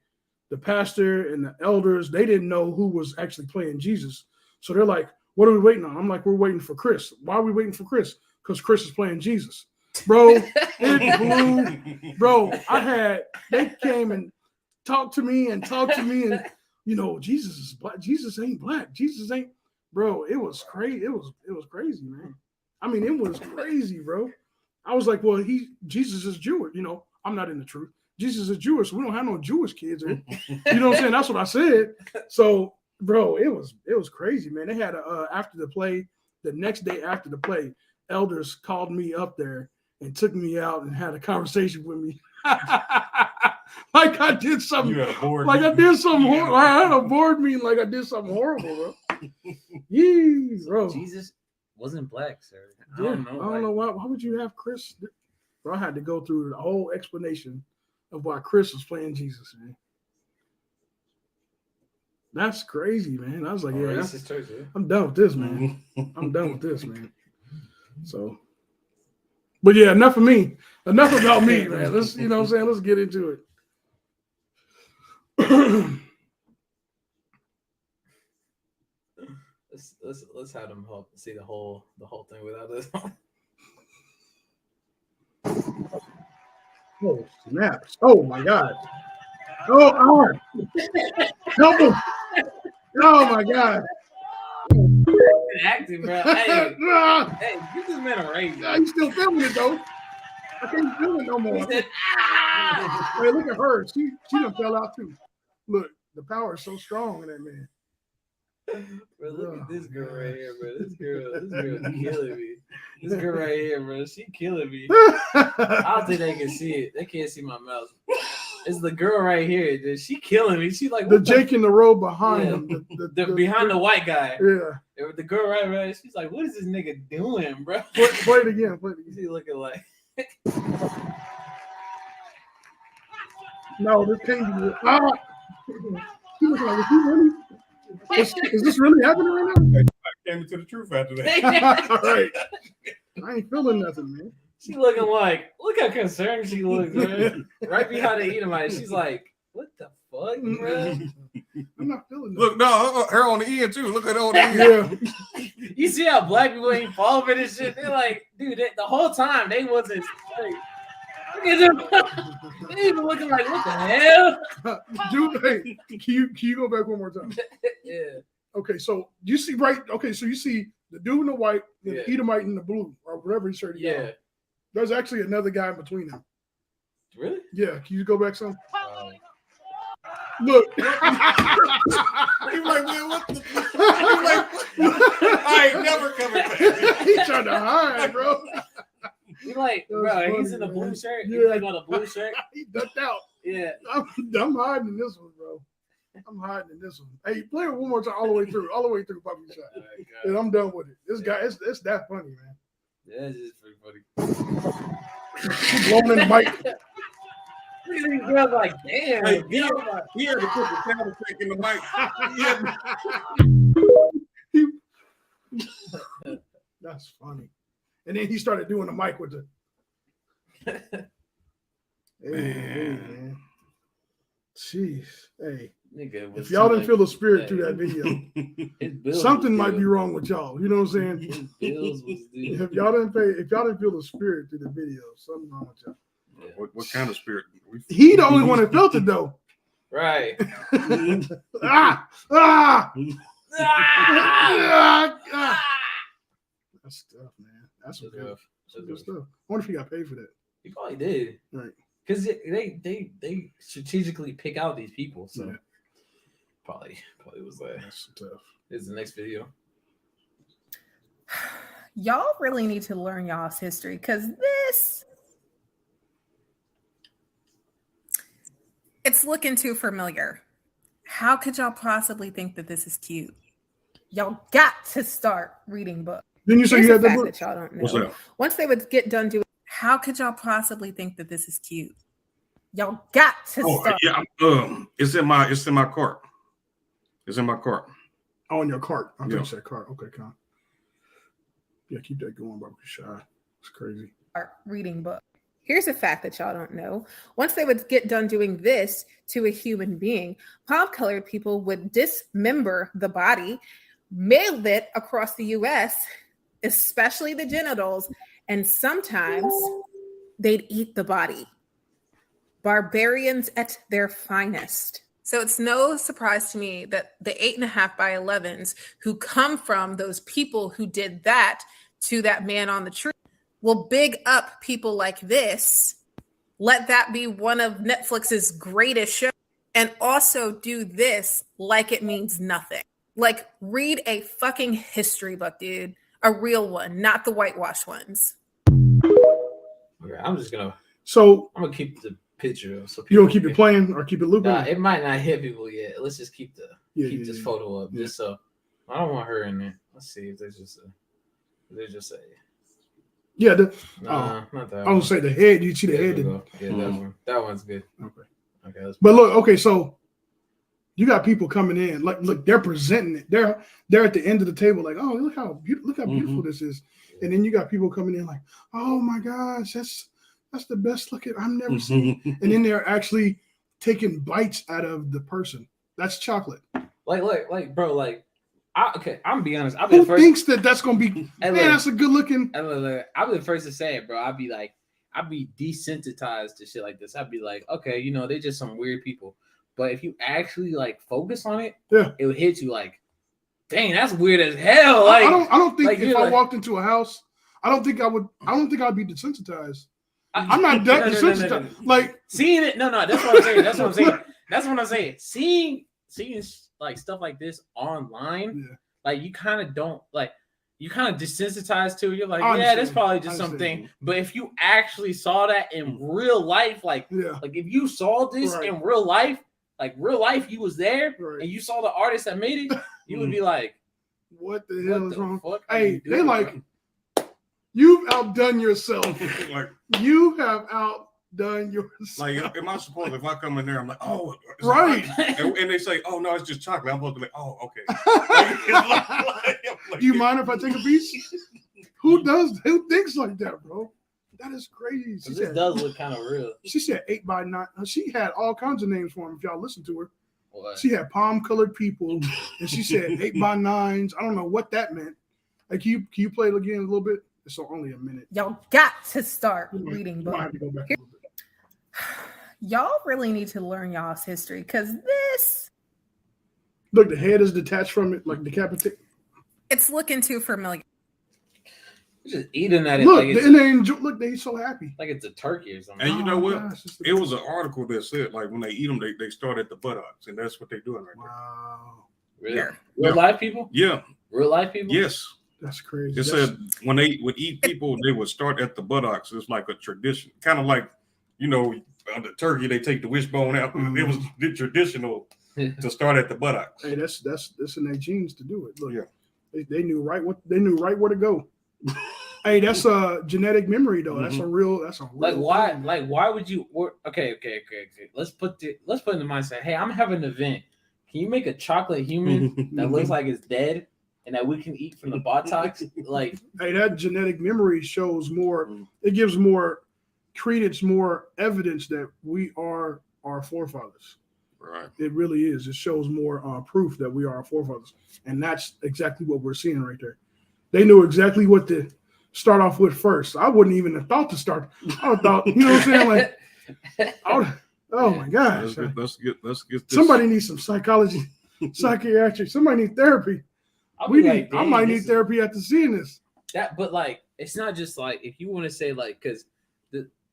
the pastor and the elders, they didn't know who was actually playing Jesus. So they're like, what are we waiting on? I'm like, we're waiting for Chris. Why are we waiting for Chris? Because Chris is playing Jesus. Bro, it blew. Bro, they came and talked to me and, you know, Jesus is black. Jesus ain't black. Jesus ain't, bro, it was crazy. It was crazy, man. I mean, it was crazy, bro. I was like, well, Jesus is Jewish. You know, I'm not in the truth. Jesus is Jewish. So we don't have no Jewish kids. You know what I'm saying? That's what I said. So, bro, it was crazy, man. They had after the play, the next day after the play, elders called me up there and took me out and had a conversation with me. Like I did something. You had a board. Like I did something horrible. I had a board meeting like I did something horrible, bro. Yeez, bro. Jesus wasn't black, sir. I Yeah, don't know. I don't know why would you have Chris? Bro, I had to go through the whole explanation of why Chris was playing Jesus, man. That's crazy, man. I was like, I'm done with this, man. I'm done with this, man. So, but yeah, enough of me. Enough about me, man. Let's, you know what I'm saying? Let's get into it. Let's have them see the whole thing without us. Oh, snaps. Oh my God. Oh, help him. Oh my God. Acting, bro. Hey, give this man a raise. He's still filming it though. I can't film it no more. He said, Hey, look at her. She done fell out too. Look, the power is so strong in that man. bro, look at this girl right here, bro. This girl killing me. This girl right here, bro. She killing me. I don't think they can see it. They can't see my mouth. It's the girl right here, dude. She killing me. She like the Jake in the row behind him. The behind the white guy. Yeah. The girl right. She's like, what is this nigga doing, bro? Play it again. She looking like. No, this can't be. She looking like, is this really happening right now? I came into the truth after that. All right. I ain't feeling nothing, man. She looking like, look how concerned she looks, man. Right behind the Edomite. She's like, what the fuck, bro? I'm not feeling nothing. Look, no, her on the end too. Look at her on the end. Yeah. You see how black people ain't falling for this shit? They're like, dude, the whole time they wasn't like, look at them. They even looking like, what the hell? Dude, hey, can you go back one more time? Yeah. Okay, so you see so you see the dude in the white, the Edomite in the blue, or whatever his shirt is. Yeah. There's actually another guy in between them. Really? Yeah, can you go back some? Look. He like, man, what the? He like, I ain't never coming back. He trying to hide, bro. He like, That's bro, funny, he's in a man. blue shirt. Yeah. He's like on a blue shirt. He ducked out. Yeah. I'm hiding in this one, bro. I'm hiding in this one. Hey, play it one more time, all the way through, Puppy Shot. Oh my God. And I'm done with it. This guy, it's that funny, man. Yeah, it's just pretty funny. He's blowing in the mic. Look at these girls like, damn. Hey, you know, like, He had to put the sound effect in the mic. He had- That's funny. And then he started doing the mic with the. Hey, man. Jeez. Hey, nigga, if y'all didn't feel the spirit Hey. through that video, his bills something was might due. be wrong with y'all. You know what I'm saying? His bills was due. If y'all didn't feel the spirit through the video, something wrong with y'all. Yeah. What kind of spirit? He the only one that felt it though. Right. ah, ah, ah. That's tough, man. That's some good, some good stuff. I wonder if he got paid for that. He probably did. Right. Because they strategically pick out these people. So Yeah. probably was that. That's tough. This is the next video. Y'all really need to learn y'all's history because it's looking too familiar. How could y'all possibly think that this is cute? Y'all got to start reading books. Didn't you say Here's you a had that fact book? that y'all don't know. What's that? Once they would get done doing, how could y'all possibly think that this is cute? Y'all got to Oh start. yeah, it's in my cart. It's in my cart. Oh, in your cart. I think Yeah. you said cart. Okay, Con. Yeah, keep that going, Barbara Shy. It's crazy. Start reading books. Here's a fact that y'all don't know. Once they would get done doing this to a human being, palm-colored people would dismember the body, mail it across the U.S., especially the genitals, and sometimes they'd eat the body. Barbarians at their finest. So it's no surprise to me that the 8.5 by 11s who come from those people who did that to that man on the tree will big up people like this. Let that be one of Netflix's greatest shows, and also do this like it means nothing. Like, read a fucking history book, dude. A real one, not the whitewashed ones. Okay, I'm gonna keep the picture so You don't people keep it can- playing or keep it looping? Nah, it might not hit people yet. Let's just keep Yeah, this yeah. photo up Yeah. just so I don't want her in there. Let's see if there's just a Yeah, nah, not that I one. was gonna say the head. You see the There head. we and- go. Yeah, that one. That one's good. Okay. Okay, let's But look, okay, so you got people coming in, like, look, they're presenting it. They're at the end of the table, like, oh, look how beautiful this is. And then you got people coming in like, oh my gosh, that's the best looking I've never seen. And then they're actually taking bites out of the person. That's chocolate. like bro, like I'm gonna be honest. I'll be Who the first. thinks that that's gonna be? Hey, Man, look, that's a good looking. I'll be the first to say it, bro. I'd be desensitized to shit like this. I'd be like, okay, you know, they're just some weird people. But if you actually like focus on it, Yeah. it would hit you like, dang, that's weird as hell. Like, I don't think like, if you're I like- walked into a house, I don't think I'd be desensitized. I- I'm not that No, no, desensitized. no. Like, Seeing it, no, that's what I'm saying. That's what I'm saying. That's what I'm saying. Seeing like stuff like this online, yeah. like you kind of don't like. You kind of desensitized to it. You're like, I yeah, that's understand. probably I just understand. something. But if you actually saw that in real life, like Yeah. if you saw this Right. in real life, like real life, you was there Right. and you saw the artist that made it, you would be like, What the hell what is the wrong? fuck? are Hey, you they doing, like, bro? you've outdone yourself. like, You have outdone yourself. like, am I supposed if I come in there, I'm like, oh, it's Right. and they say, oh no, it's just chocolate. I'm supposed to be like, oh, okay. Like, Do you mind if I take a piece? Who thinks like that, bro? That is crazy. She This said, does look kind of real. she said 8 by 9. She had all kinds of names for them if y'all listen to her. What? She had palm colored people, and she said 8 by 9s. I don't know what that meant. Like, can you play it again a little bit? It's only a minute. Y'all got to start You might- reading you might books. have to go back a little bit. Y'all really need to learn y'all's history because Look, the head is detached from it, like decapitated. it's looking too familiar. just eating at it Look, like it's, and they enjoy. Look, they so happy. like it's a turkey or something. And you know Oh, what? gosh, it's the- It was an article that said like when they eat them, they start at the buttocks, and that's what they're doing right Wow, Really? Yeah. Real life people? there. Yeah. Real life people? Yes. that's crazy. It That's- said when they would eat people, they would start at the buttocks. It's like a tradition, kind of like, you know, on the turkey they take the wishbone out. It was the traditional to start at the buttocks. Hey, that's in their genes to do it. Look, Yeah. they knew right where to go. Hey, that's a genetic memory though. That's a real. Like why? thing. Like why would you? Okay. Let's put in the mindset. Hey, I'm having an event. Can you make a chocolate human that looks like it's dead and that we can eat from the buttocks? Like, Hey, that genetic memory shows more. It gives more credence, more evidence that we are our forefathers. Right. It really is. It shows more proof that we are our forefathers, and that's exactly what we're seeing right there. They knew exactly what to start off with first. I wouldn't even have thought to start. I would have thought, you know what I'm saying? Like, oh my gosh, Let's get this. somebody needs some psychology, psychiatric. Somebody need therapy. I'll We be need. like, I dang, might this need is- therapy after seeing this. That, but like, it's not just like if you want to say like, because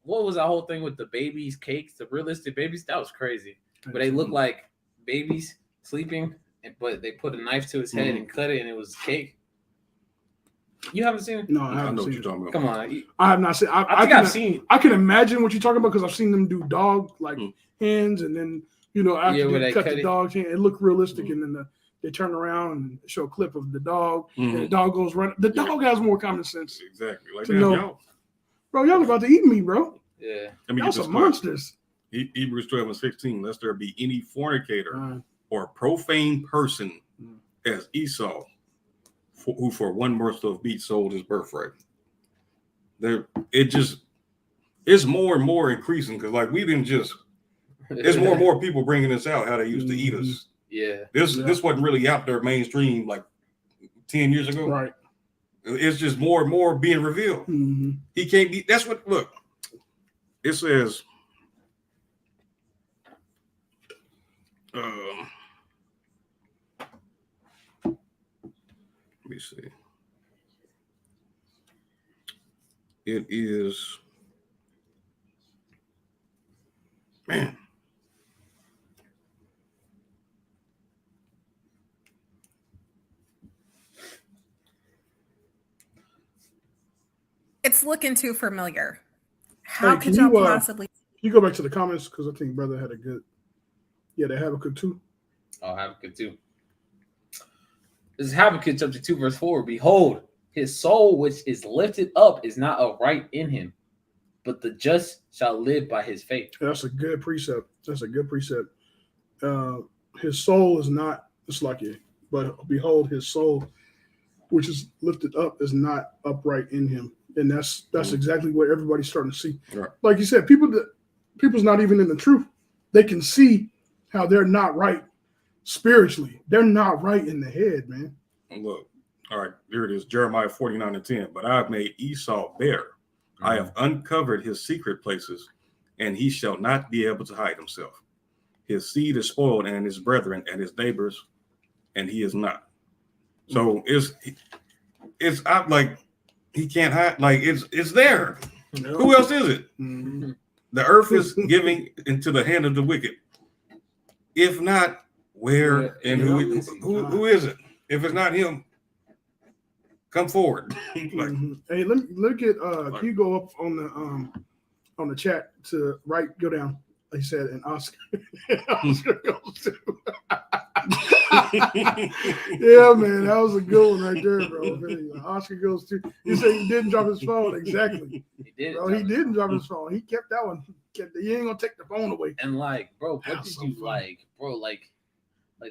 what was that whole thing with the babies' cakes, the realistic babies? That was crazy. But they look like babies sleeping, but they put a knife to his head and cut it, and it was cake. You haven't seen it? No, I I haven't know what seen you're it. talking about. Come on. I have not seen. I think I've seen. I can imagine what you're talking about because I've seen them do dog like hands, and then after where they they cut cut the it. dog's hand, it looked realistic, and then they turn around and show a clip of the dog, and the dog goes running. The dog has more common sense, Exactly. Like To damn, know- y'all. bro. Y'all about to eat me, bro. Yeah. Let me Y'all get this some clear. monsters. Hebrews 12:16. Lest there be any fornicator or profane person as Esau, who for one morsel of meat sold his birthright. It's more and more increasing because like we didn't just. There's more and more people bringing this out how they used to eat us. Yeah. This wasn't really out there mainstream like 10 years ago. Right. It's just more and more being revealed. Mm-hmm. He can't be. That's what. Look, it says. Let me see. It is. Man. It's looking too familiar. How Hey, could can y'all you, possibly? You go back to the comments because I think brother had a good. Yeah, they have a good too. Oh, Habakkuk 2. This is Habakkuk chapter 2, verse 4. Behold, his soul which is lifted up is not upright in him, but the just shall live by his faith. That's a good precept. That's a good precept. His soul is not it's like it, but behold, his soul, which is lifted up, is not upright in him, and that's exactly what everybody's starting to see. Right. Like you said, people's not even in the truth. They can see how they're not right spiritually. They're not right in the head, man. Look, all right, there it is. Jeremiah 49:10. But I have made Esau bare. I have uncovered his secret places, and he shall not be able to hide himself. His seed is spoiled, and his brethren and his neighbors, and he is not. So it's out like he can't hide. Like it's there. Who else is it? Mm-hmm. The earth is giving into the hand of the wicked. If not, where and who is it? If it's not him, come forward. Like, Hey, let me get can you go up on the chat to go down, like you said, and Oscar. Oscar goes to. Yeah, man, that was a good one right there, bro. Man, Oscar goes to. You say he didn't drop his phone, exactly. He did. Bro, he didn't drop his phone. He kept that one. He ain't gonna take the phone away. And like, bro, what That's did so you funny. like, bro? Like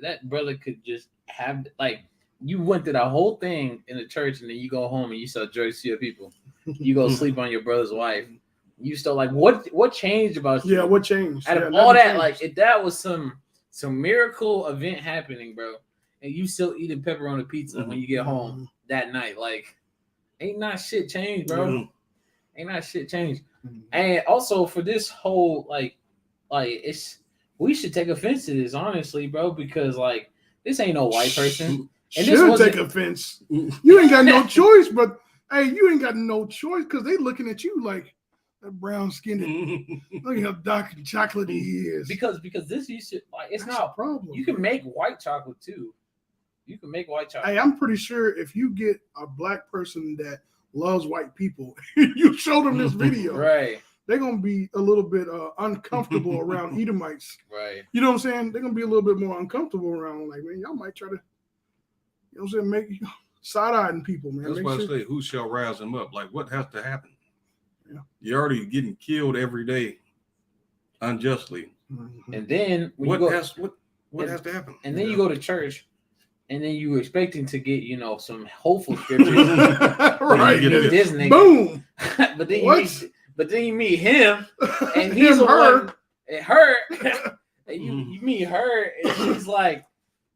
that brother could just have like you went through that whole thing in the church, and then you go home and you saw Joyce to your people. You go sleep on your brother's wife. You still like what changed about you? Yeah, what changed? Out Yeah, of all nothing that, changed. like if that was some miracle event happening, bro, and you still eating pepperoni pizza when you get home that night, like ain't not shit changed, bro. Ain't not shit changed. And also for this whole like it's we should take offense to this, honestly, bro, because like this ain't no white person. And this should wasn't take offense. You ain't got no choice but Hey, you ain't got no choice because they looking at you like that brown skinned. Look at how dark and chocolatey he is. Because this used to like it's That's not a problem. you can make white chocolate too. You can make white chocolate. Hey, I'm pretty sure if you get a black person that loves white people, you show them this video, Right. they're gonna be a little bit uncomfortable around Edomites. Right. You know what I'm saying? They're gonna be a little bit more uncomfortable around. Like, man, y'all might try to, you know what I'm saying, make side-eyeing people, man. That's Make why I sure- say, who shall rise them up? Like, what has to happen? Yeah. You're already getting killed every day unjustly. Mhm. And then when What you go, has has to happen? and then you go to church, and then you were expecting to get some hopeful scriptures. Right. You get This nigga. Boom. but then you meet him, and Him, he's the her. one. It hurt. And you meet her, and she's like,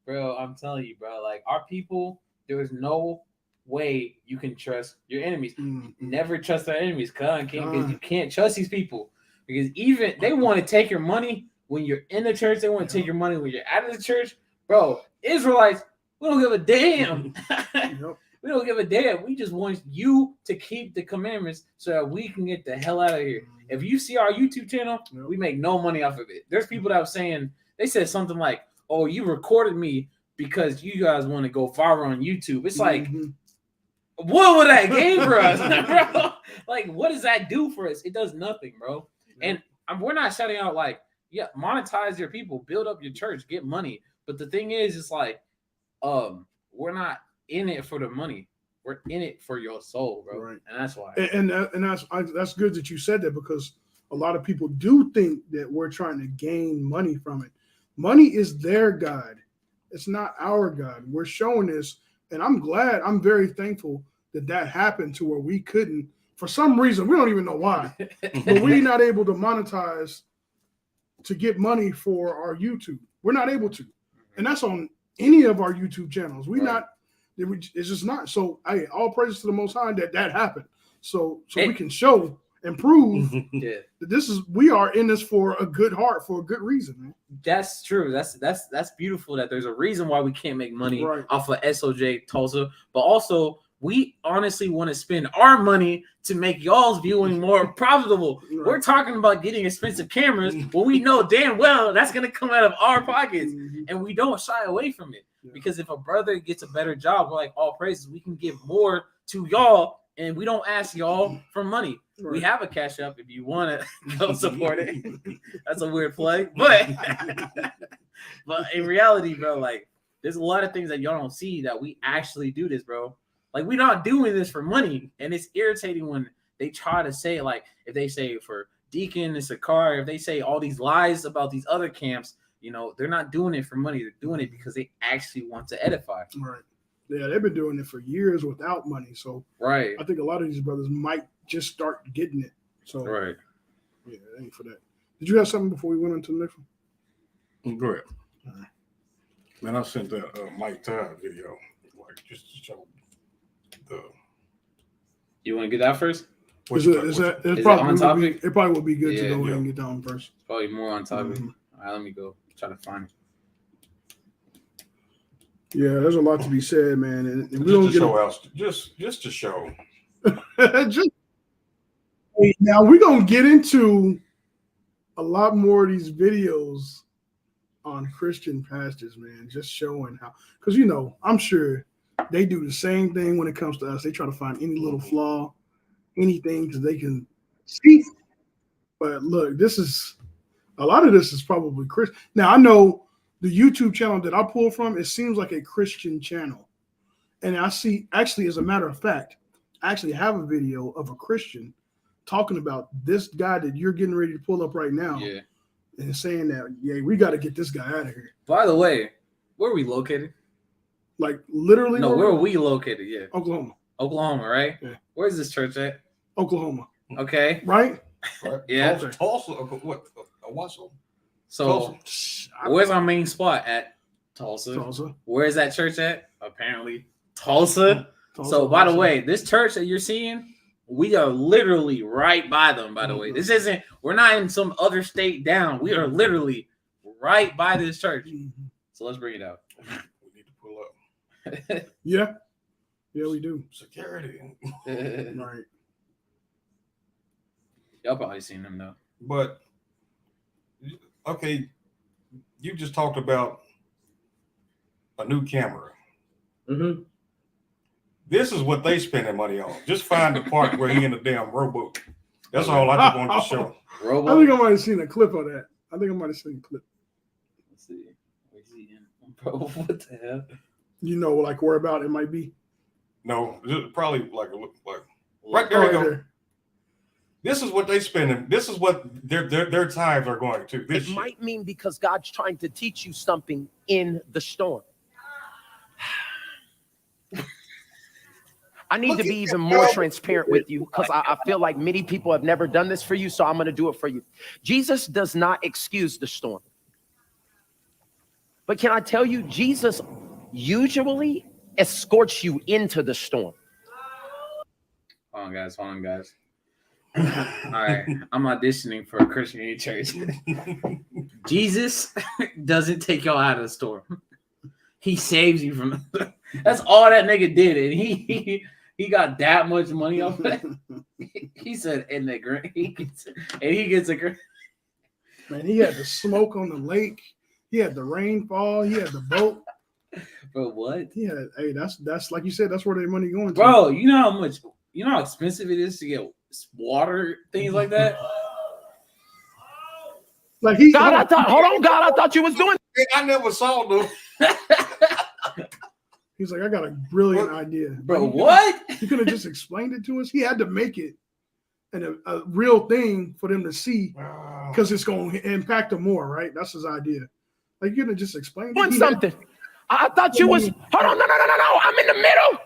"Bro, I'm telling you, bro. Like our people, there is no way you can trust your enemies. Mhm. Never trust our enemies, because you can't trust these people because even they want to take your money when you're in the church. They want to take your money when you're out of the church, bro. Israelites, we don't give a damn. Yep. We don't give a damn. We just want you to keep the commandments so that we can get the hell out of here. If you see our YouTube channel, Yep. we make no money off of it. There's people that were saying, they said something like, "Oh, you recorded me because you guys want to go viral on YouTube." It's like, Mhm. what would that gain for us, bro? Like, what does that do for us? It does nothing, bro. And we're not shouting out like, yeah, monetize your people, build up your church, get money. But the thing is, it's like, we're not in it for the money. We're in it for your soul, bro. Right. And that's why. And that's good that you said that, because a lot of people do think that we're trying to gain money from it. Money is their God. It's not our God. We're showing this, and I'm very thankful that happened to where we couldn't, for some reason, we don't even know why, but we're not able to monetize to get money for our YouTube. We're not able to. And that's on any of our YouTube channels. It's just not. So, hey, all praises to the Most High that happened. So we can show and prove Yeah, that we are in this for a good heart, for a good reason, man. that's true. That's beautiful that there's a reason why we can't make money Right. off of SOJ Tulsa, but also we honestly want to spend our money to make y'all's viewing more profitable. Right. We're talking about getting expensive cameras when we know damn well that's going to come out of our pockets, Mhm. and we don't shy away from it. Yeah. Because if a brother gets a better job, we're like, all praises, we can give more to y'all, and we don't ask y'all for money. We Right. have a cash up if you want to go support it. That's a weird play, but but in reality, bro, like there's a lot of things that y'all don't see that we actually do this, bro. Like we're not doing this for money, and it's irritating when they try to say, like, if they say for Deacon, it's a car, if they say all these lies about these other camps, they're not doing it for money. They're doing it because they actually want to edify. Right. Yeah, they've been doing it for years without money. So Right. I think a lot of these brothers might just start getting it. So Right. yeah, it ain't for that. Did you have something before we went on to the next one? Go ahead. All right. Man, I sent that Mike Todd video, like just to show the. You want to get that first? It it probably on topic? it probably would be good to Yeah, go ahead yeah. and get that one first. Probably more on topic. Mhm. All right, let me go try to find it. Yeah, there's a lot to be said, man, and we Just don't to get show out, just to show. just now we're gonna get into a lot more of these videos on Christian pastors, man, just showing how, because I'm sure they do the same thing when it comes to us. They try to find any little flaw, anything, because they can see. But look, a lot of this is probably Christian. Now I know the YouTube channel that I pull from, it seems like a Christian channel. And I see, actually, as a matter of fact, I actually have a video of a Christian talking about this guy that you're getting ready to pull up right now, Yeah. and saying that, yeah, we got to get this guy out of here. By the way, where are we located? Like literally, No, where are we located? Yeah. Oklahoma. Oklahoma, right? Yeah. Where's this church at? Oklahoma, Okay. right? Right? Yeah. Tulsa, what? Wausau? So where's our main spot at? Tulsa. Tulsa. Where's that church at? Apparently Tulsa. Tulsa, So by the Tulsa. way, this church that you're seeing, we are literally right by them, by the way. We're not in some other state down. We are literally right by this church. Mhm. So let's bring it out. We need to pull up. Yeah, Yeah, we do. Security. Right. Y'all probably seen them though. But okay, you just talked about a new camera. Mm-hmm. This is what they spending money on. Just find the part where he in the damn rowboat. That's all I just wanted to show. Robo. I think I might have seen a clip of that. I think I might have seen a clip. Let's see. Where's he in? Bro, what the hell? You know, like where about it might be. No, just probably like right there. You go. This is what they spending. This is what their tithes are going to. This It shit. might mean because God's trying to teach you something in the storm. I need to be even more transparent with you because I feel like many people have never done this for you, so I'm going to do it for you. Jesus does not excuse the storm. But can I tell you, Jesus usually escorts you into the storm. Hold on, guys. All right, I'm auditioning for a Christian church. Jesus doesn't take y'all out of the storm. He saves you from. That's all that nigga did, and he got that much money off of that. He said, "In the green," he gets a green. Man, he had the smoke on the lake. He had the rainfall. He had the boat. Bro, what? He had. Hey, that's like you said. That's where their money going to. Bro, you know how expensive it is to get water, things like that. Like he. God, I thought you was doing. I never saw them. He's like, I got a brilliant idea, Bro, Like, what? He could have just explained it to us. He had to make it a real thing for them to see because it's going to impact them more, right? That's his idea. Like, you could have just explained Doing it. something. I thought you was. Hold on, no. I'm in the middle.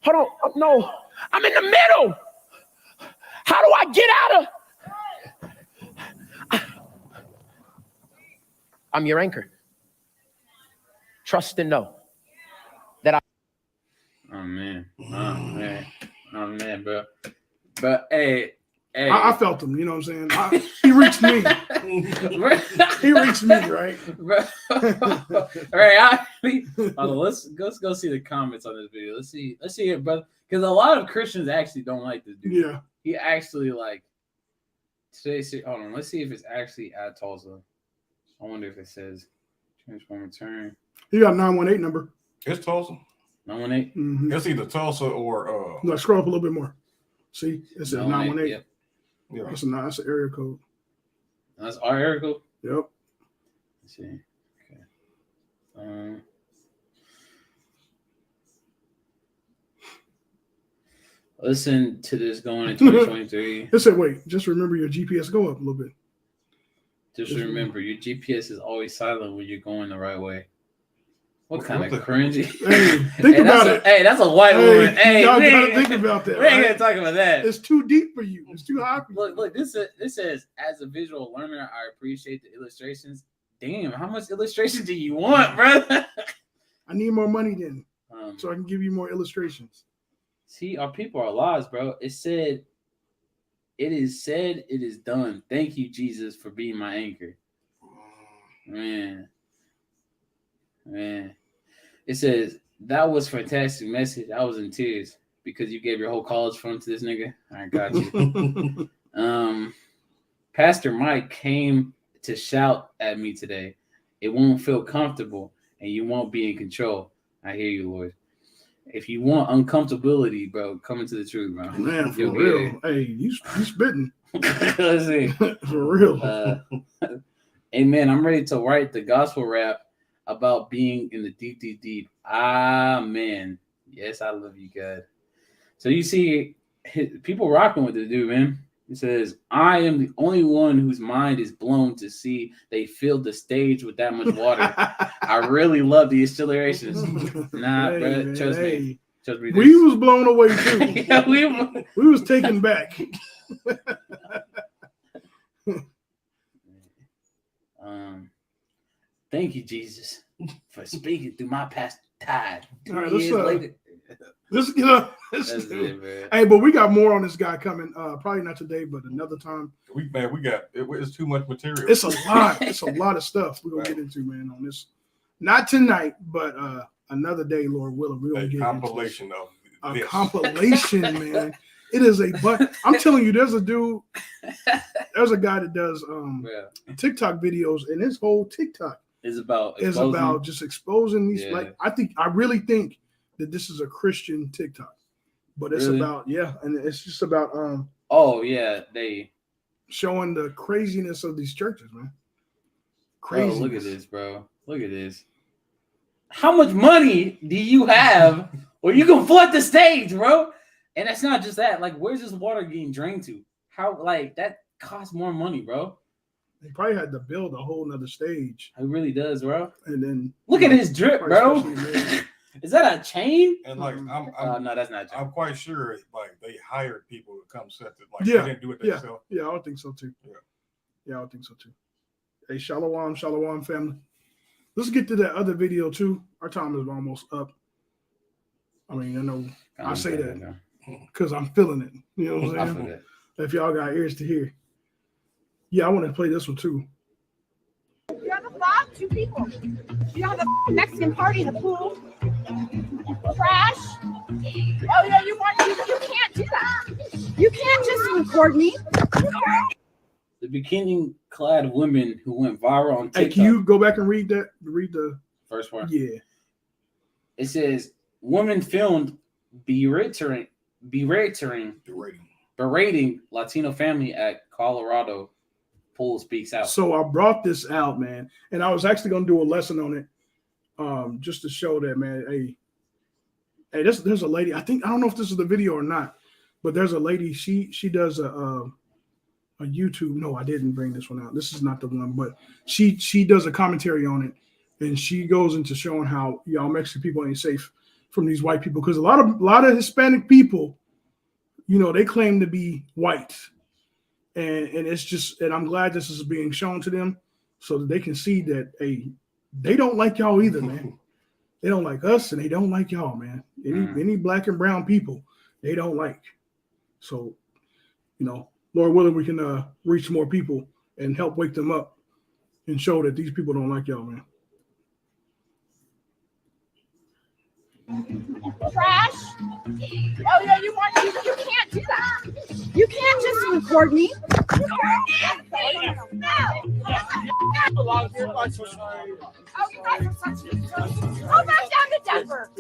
Hold on, no. I'm in the middle. How do I get out of? I'm your anchor. Trust and know that I. Oh man, bro. But hey. I felt him, you know what I'm saying? He reached me. He reached me, right? Right. Let's go see the comments on this video. Let's see it, brother. Because a lot of Christians actually don't like this dude. Yeah. He actually like today. Hold on. Let's see if it's actually at Tulsa. I wonder if it says transform return. He got a 918 number. It's Tulsa. 918. Mm-hmm. It's either Tulsa or No, scroll up a little bit more. See, it says 918. Yep. yeah. That's an area code. That's our area code. Yep. Let's see. Okay. Listen to this going in 2023. It said, wait, just remember your GPS go up a little bit. Just remember, your GPS is always silent when you're going the right way. What kind of the- cringy? Hey, think about it. Hey, that's a white woman. Hey, y'all we gotta ain't- think about that. We ain't Right? gonna talk about that. It's too deep for you. It's too high for you. Look, this says, as a visual learner, I appreciate the illustrations. Damn, how much illustration do you want, brother? I need more money then, so I can give you more illustrations. See, our people are lies, bro. It said, it is done. Thank you, Jesus, for being my anchor. Man. It says, that was a fantastic message. I was in tears because you gave your whole college fund to this nigga. I got you. Pastor Mike came to shout at me today. It won't feel comfortable and you won't be in control. I hear you, Lord. If you want uncomfortability, bro, come into the truth, bro. Man, for You'll get real. Hey, you spitting. it. Let's see. For real. Amen. I'm ready to write the gospel rap about being in the deep, deep, deep. Amen. Yes, I love you, God. So you see, people rocking with this dude, man. It says, I am the only one whose mind is blown to see they filled the stage with that much water. I really love the exhilarations. Nah, Hey, bro, man, trust hey. me. Trust me. We was blown away too. Yeah, we was taken back. Thank you, Jesus, for speaking through my past tide. All right, 3 years later. Let's get up. That's it, man. Hey, but we got more on this guy coming. Probably not today, but another time. We got it's too much material. It's a lot. It's a lot of stuff we're gonna get into, man, on this. Not tonight, but another day, Lord willing. We're gonna a get compilation of a this. compilation, man. It is but I'm telling you, there's a guy that does TikTok videos, and his whole TikTok is about just exposing these. Like, I really think that this is a Christian TikTok, but it's about and it's just about they showing the craziness of these churches, man. Crazy. Look at this, bro. Look at this. How much money do you have where you can flood the stage, bro? And that's not just that. Like, where's this water getting drained to? How, like, that costs more money, bro. They probably had to build a whole nother stage. It really does, bro. And then look at his drip, bro. Is that a chain? And like, no, that's not a chain. I'm quite sure like they hired people to come set it. Like, they didn't do it themselves. Yeah, I don't think so too. Yeah, I don't think so too. Hey, shalom family. Let's get to that other video too. Our time is almost up. I mean, I know I say that because I'm feeling it. You know what I'm saying? If y'all got ears to hear. Yeah, I want to play this one too. You're on the block, 2 people. You're on the Mexican party in the pool. Crash. Oh yeah, you can't do that. You can't just record me. The bikini-clad women who went viral on TikTok. Hey, can you go back and read that? Read the first one. Yeah. It says, woman filmed berating Latino family at Colorado pool speaks out. So I brought this out, man, and I was actually going to do a lesson on it, just to show that, man. Hey, there's a lady. I don't know if this is the video or not, but there's a lady. She does a YouTube. No, I didn't bring this one out. This is not the one, but she does a commentary on it, and she goes into showing how y'all Mexican people ain't safe from these white people, because a lot of Hispanic people, you know, they claim to be white. And it's just, and I'm glad this is being shown to them so that they can see that, hey, they don't like y'all either, man. They don't like us, and they don't like y'all, man. Any black and brown people, they don't like. So, you know, Lord willing, we can reach more people and help wake them up and show that these people don't like y'all, man. Crash. Oh yeah, you can't do that. You can't just record me. Go back down to Denver.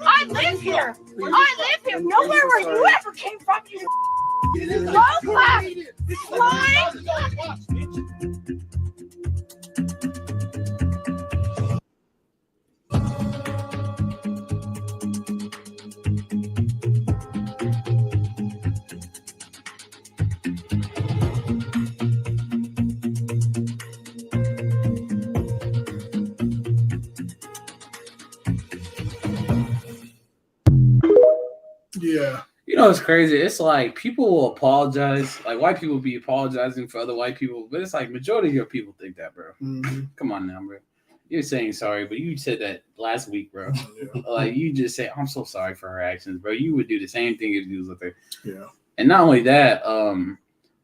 I live here. Nowhere where you ever came from. Go back. Fly. Yeah. You know, it's crazy. It's like people will apologize. Like white people be apologizing for other white people, but it's like majority of your people think that, bro. Mm-hmm. Come on now, bro. You're saying sorry, but you said that last week, bro. Yeah. Like you just say, I'm so sorry for her actions, bro. You would do the same thing if you was with her. Yeah. And not only that,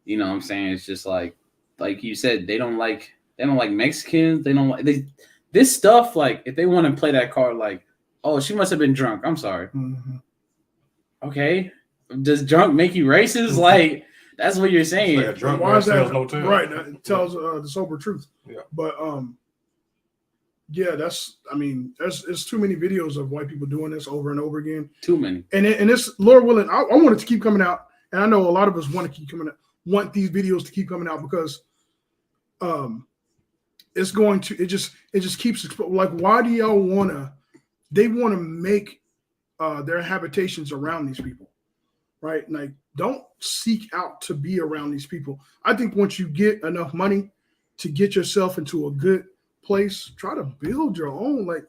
you know what I'm saying? It's just like you said, they don't like Mexicans. They don't like this stuff. Like if they want to play that card, like, oh, she must have been drunk. I'm sorry. Mm-hmm. Okay. Does drunk make you racist? Like that's what you're saying. Like drunk man tells no tale. Right. It tells the sober truth. Yeah. But yeah, it's too many videos of white people doing this over and over again. Too many. And it's Lord willing, I want it to keep coming out. And I know a lot of us want these videos to keep coming out because it's going to it just keeps like, why do y'all they want to make their habitations around these people, right? Like, don't seek out to be around these people. I think once you get enough money to get yourself into a good place, try to build your own, like,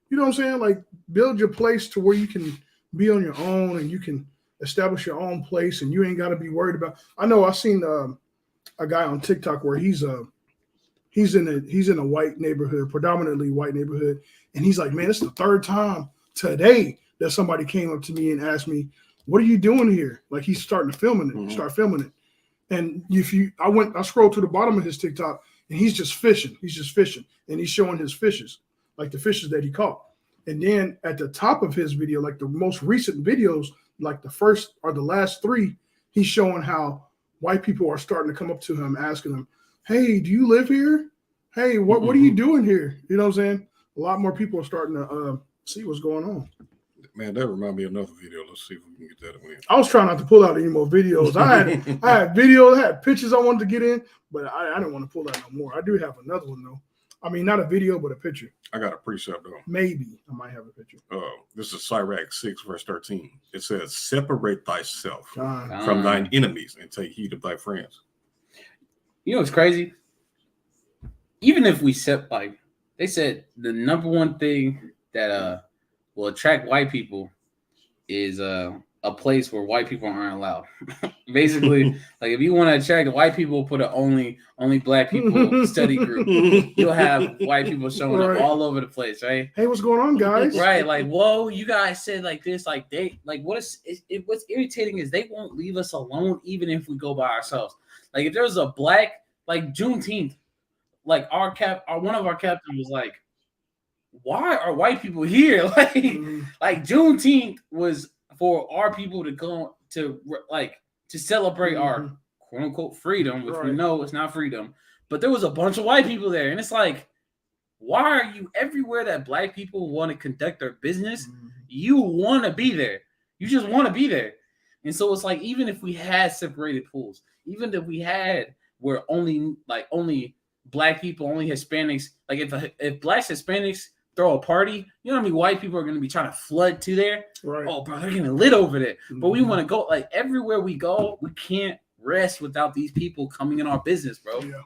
you know what I'm saying? Like, build your place to where you can be on your own and you can establish your own place and you ain't got to be worried about. I know I've seen a guy on TikTok where he's in a white neighborhood, predominantly white neighborhood, and he's like, man, it's the third time today that somebody came up to me and asked me, what are you doing here? Like, he's starting to start filming it. And I scrolled to the bottom of his TikTok and he's just fishing. And he's showing his fishes, like the fishes that he caught. And then at the top of his video, like the most recent videos, like the first or the last 3, he's showing how white people are starting to come up to him, asking him, "Hey, do you live here? Hey, what are you doing here?" You know what I'm saying? A lot more people are starting to see what's going on. Man, that reminds me of another video. Let's see if we can get that in. I was trying not to pull out any more videos. I had videos, I had pictures I wanted to get in, but I didn't want to pull out no more. I do have another one though. I mean, not a video, but a picture. I got a precept though. Maybe I might have a picture. This is Sirach 6, verse 13. It says, "Separate thyself God. from thine enemies and take heed of thy friends." You know what's crazy? Even if we set like they said, the number one thing that will attract white people is a place where white people aren't allowed. Basically, like if you want to attract white people, put an only black people study group. You'll have white people showing up all over the place, right? Hey, what's going on, guys? Right, like, whoa, you guys said like this, like they, like what's irritating is they won't leave us alone even if we go by ourselves. Like if there's a black, like Juneteenth, like one of our captains was like, why are white people here? Like Juneteenth was for our people to go to celebrate our quote unquote freedom, which we know it's not freedom. But there was a bunch of white people there, and it's like, why are you everywhere that black people want to conduct their business? You want to be there. You just want to be there. And so it's like, even if we had separated pools, even if we had where only black people, only Hispanics, like if blacks, Hispanics throw a party, you know how many white people are going to be trying to flood to there? Right. Oh, bro, they're getting lit over there. But we want to go, like everywhere we go, we can't rest without these people coming in our business, bro. Yeah.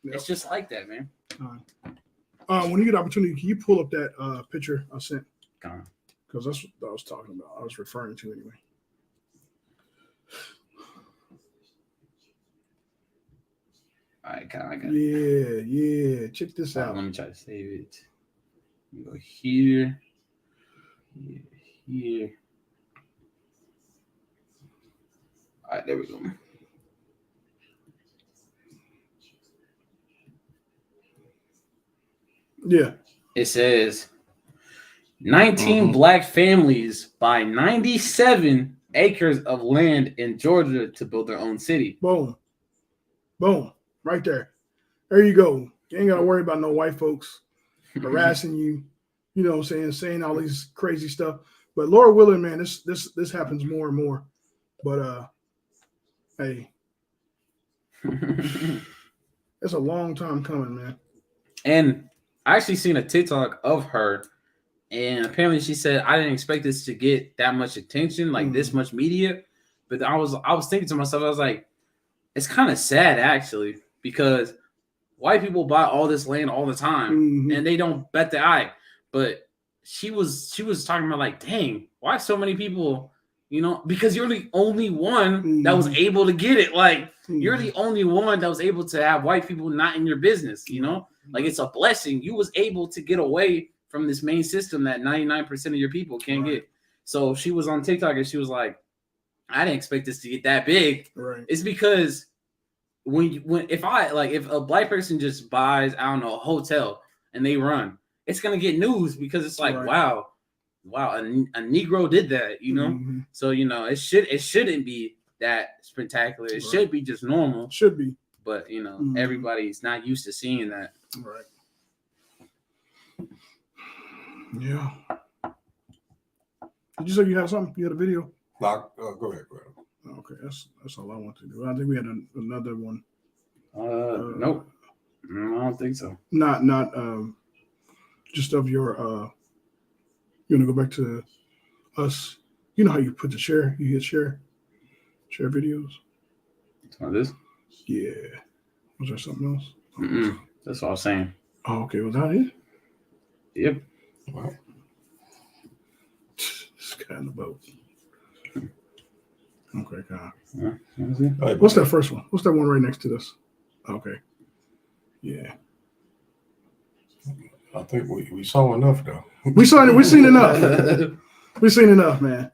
It's just like that, man. When you get the opportunity, can you pull up that picture I sent? Because that's what I was talking about. I was referring to anyway. All right, I got it. Yeah. Check this out. Let me try to save it. You go here. Here. All right, there we go. Yeah. It says 19 black families buy 97 acres of land in Georgia to build their own city. Boom. Right there. There you go. You ain't got to worry about no white folks harassing you, you know what I'm saying all these crazy stuff. But Lord willing, man, this happens more and more. But hey, it's a long time coming, man. And I actually seen a TikTok of her, and apparently she said, I didn't expect this to get that much attention, like this much media. But I was thinking to myself, I was like, it's kind of sad actually, because white people buy all this land all the time and they don't bat the eye. But she was talking about like, dang, why so many people, you know, because you're the only one that was able to get it. Like you're the only one that was able to have white people not in your business, you know? Like it's a blessing. You was able to get away from this main system that 99% of your people can't get. So she was on TikTok and she was like, I didn't expect this to get that big. Right. It's because if a black person just buys, I don't know, a hotel and they run, it's gonna get news because it's like, wow, a Negro did that, you know. So you know, it shouldn't be that spectacular. It should be just normal. Should be, but you know, everybody's not used to seeing that. Right. Yeah. Did you say you had something? You had a video? Go ahead. Okay, that's all I want to do. I think we had another one. Nope. No, I don't think so. Not just of your you want to go back to us. You know how you put the share, you hit share videos. Like this? Yeah. Was there something else? That's what I was saying. Oh, okay. Was that it? Yep. Wow. This guy in the boat. Okay, God. What's that first one? What's that one right next to this? Okay. Yeah. I think we saw enough though. We've seen enough. We've seen enough, man.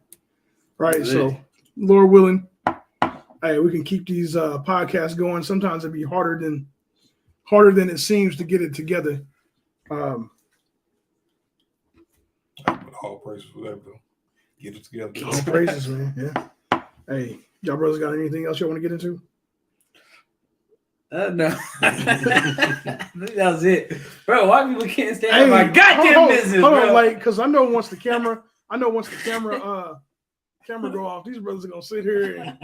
Right. So, Lord willing, hey, we can keep these podcasts going. Sometimes it'd be harder than it seems to get it together. All praises for that, bro. Get it together. All praises, man. Yeah. Hey, y'all brothers got anything else y'all want to get into? No. I think that was it. Bro, why people can't stand my goddamn business, hold bro? on, like, because I know once the camera go off, these brothers are gonna sit here and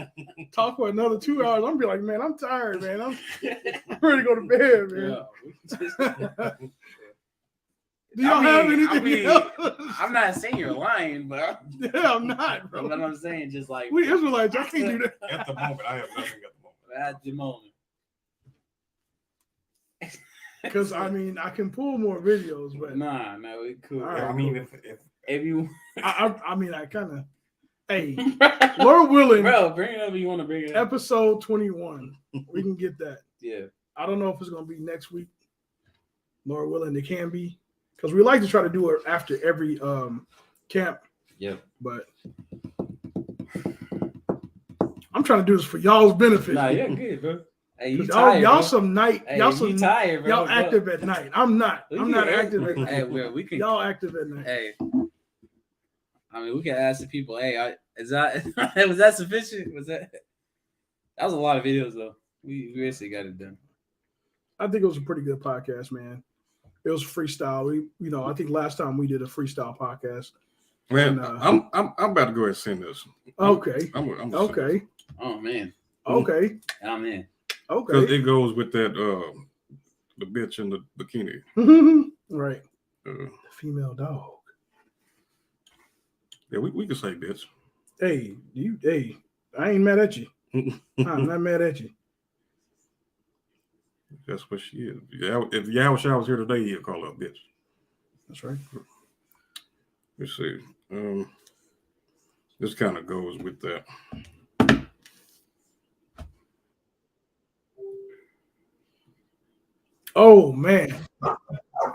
talk for another 2 hours. I'm gonna be like, man, I'm tired, man. I'm ready to go to bed, man. Yeah. Do y'all have anything else? I'm not saying you're lying, but Yeah, I'm not, bro. what I'm saying, just like We Israelites, y'all can't do that. At the moment, I have nothing at the moment. at the moment. Because I mean, I can pull more videos, but Nah, we cool. All right. I mean, if you, I mean, I kind of. Hey, Lord willing, bro, bring it up if you want to bring it up. episode 21, we can get that. Yeah. I don't know if it's gonna be next week. Lord willing, it can be, because we like to try to do it after every camp. Yep. But I'm trying to do this for y'all's benefit. Nah, you're good, bro. Hey, you 'Cause tired, y'all bro. some night. Hey, y'all you some tired, bro. Y'all active at night. I'm not. I'm not active at night. Hey, well, we can. Y'all active at night. Hey, I mean, we can ask the people. Hey, is that was that sufficient? Was that was a lot of videos though. We basically got it done. I think it was a pretty good podcast, man. It was freestyle. I think last time we did a freestyle podcast. man, And, I'm about to go ahead and send this. Okay. I'm Okay. Oh man. Okay. I'm in. Because Okay. it goes with that the bitch in the bikini. Right. Uh, The female dog. yeah, we can say bitch. Hey, I ain't mad at you. I'm not mad at you. That's what she is. Yeah, if Yahweh was here today, he'd call her a bitch. That's right. Let's see. This kind of goes with that. Oh man.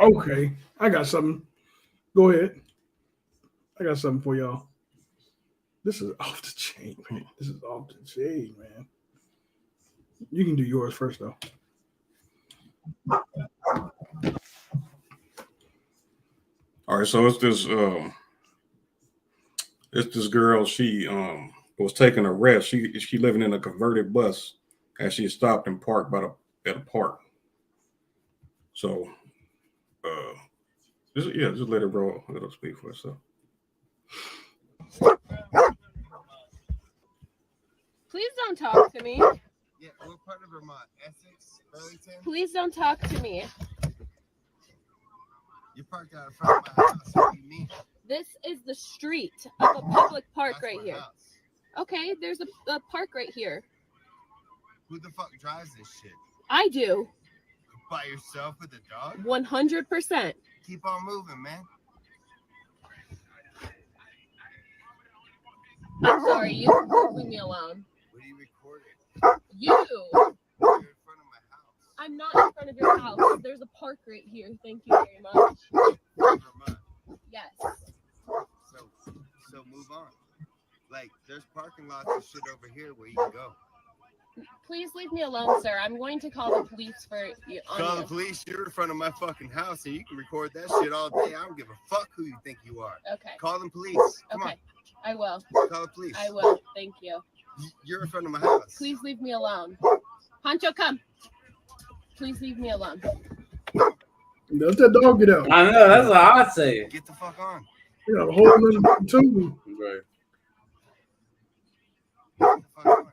Okay. I got something. Go ahead. I got something for y'all. This is off the chain, man. This is off the chain, man. You can do yours first, though. All right, so it's this girl. She was taking a rest. She living in a converted bus, and she stopped and parked at a park. So, just let it roll. Let it speak for itself. Please don't talk to me. Yeah, what part of Vermont? Essex? Burlington? Please don't talk to me. You parked out in front of my house. What do you mean? This is the street of a public park That's right my here. house. Okay, there's a park right here. Who the fuck drives this shit? I do. By yourself with a dog? 100%. Keep on moving, man. I'm sorry, you leave me alone. What are you recording? You. You're in front of my house. I'm not in front of your house. There's a park right here. Thank you very much. Vermont. Yes. So move on. Like, there's parking lots and shit over here where you can go. Please leave me alone, sir. I'm going to call the police for you. Call the police. You're in front of my fucking house and you can record that shit all day. I don't give a fuck who you think you are. Okay. Call them police. Come Okay. I will. on. Call the police. I will. Thank you. You're in front of my house. Please leave me alone. Pancho, come. Please leave me alone. Let that dog get out. I know that's what I'd say. Get the fuck on. You got a whole other tune. Right. Get the fuck on.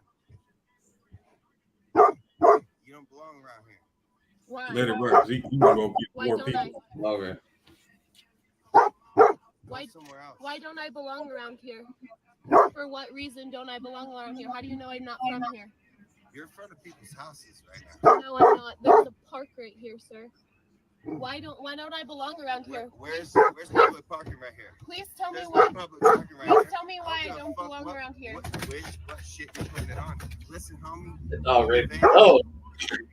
You don't belong around here. Why? Let it rock. You can go get Why more don't I? people. Okay. Why? Go somewhere else. Why don't I belong around here? For what reason don't I belong around here? How do you know I'm not from here? You're in front of people's houses right now. No, I'm not. There's a park right here, sir. Why don't I belong around here? Where's public parking right here? Please tell me There's why. no public parking right Please here. tell me why I What the don't fuck? belong What- around here. What shit you putting it on? Listen, homie. Oh, right. Oh,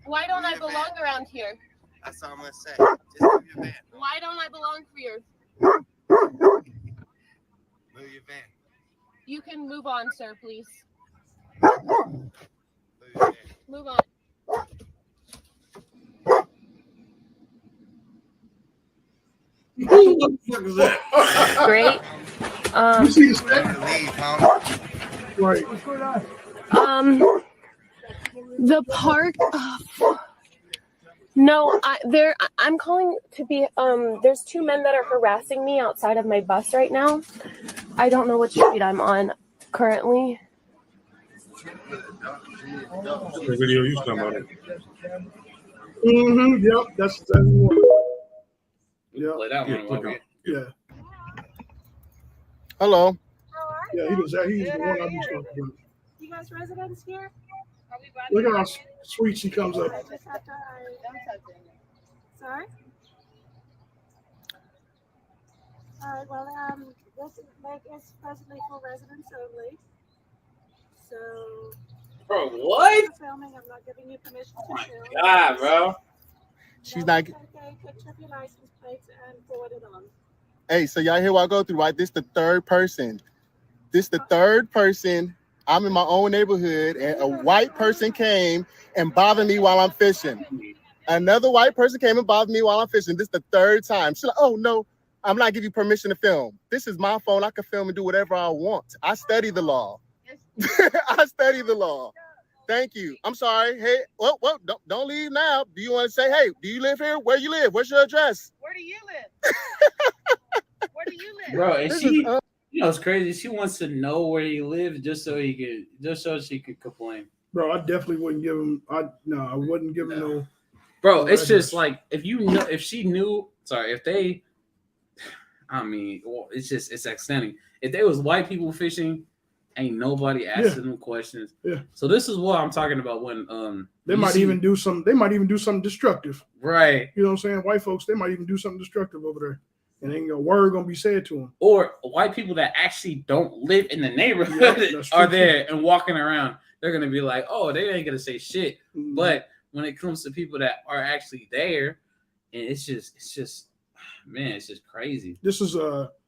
Why don't I belong around here? That's all I'm gonna say. Just move your van. Why don't I belong here? Move your van. You can move on, sir, please. Move your van. Move on. What the fuck is that? Great. You see the stick? Right. The park. No, I'm calling to be. There's two men that are harassing me outside of my bus right now. I don't know which street I'm on currently. The video you talking about? Yep. That's one. Yep. Play that one. while we- Yeah. Hello. Yeah. He's the one I'm talking about. You guys residents here? Look at how sweet she comes up. I just have to Sorry? All right, well, this lake is presently for residents only. So. Bro, what? Filming, I'm not giving you permission Oh to my film. God, bro. She's not. Okay, picture of your license plates and forward it on. Hey, so y'all hear what I go through, right? This the third person. I'm in my own neighborhood, and a white person came and bothered me while I'm fishing. Another white person came and bothered me while I'm fishing. This is the third time. She's like, oh, no, I'm not giving you permission to film. This is my phone. I can film and do whatever I want. I study the law. I study the law. Thank you. I'm sorry. Hey, well, don't leave now. Do you want to say, hey, do you live here? Where you live? What's your address? Where do you live? Where do you live? Bro, and This she, is, you know, it's crazy. She wants to know where he lives just so she could complain. Bro, I definitely wouldn't give him. I wouldn't give him no. Bro, no it's just address. like if she knew. Sorry, if they. I mean, well, it's extending. If there was white people fishing, ain't nobody asking them questions. Yeah. So this is what I'm talking about when They you might see- even do some. They might even do something destructive. right. You know what I'm saying? White folks, they might even do something destructive over there, and ain't a word gonna be said to them. Or white people that actually don't live in the neighborhood Yeah, that's are true. there and walking around. They're gonna be like, oh, they ain't gonna say shit. Mhm. But when it comes to people that are actually there, and it's just, man, it's just crazy. This is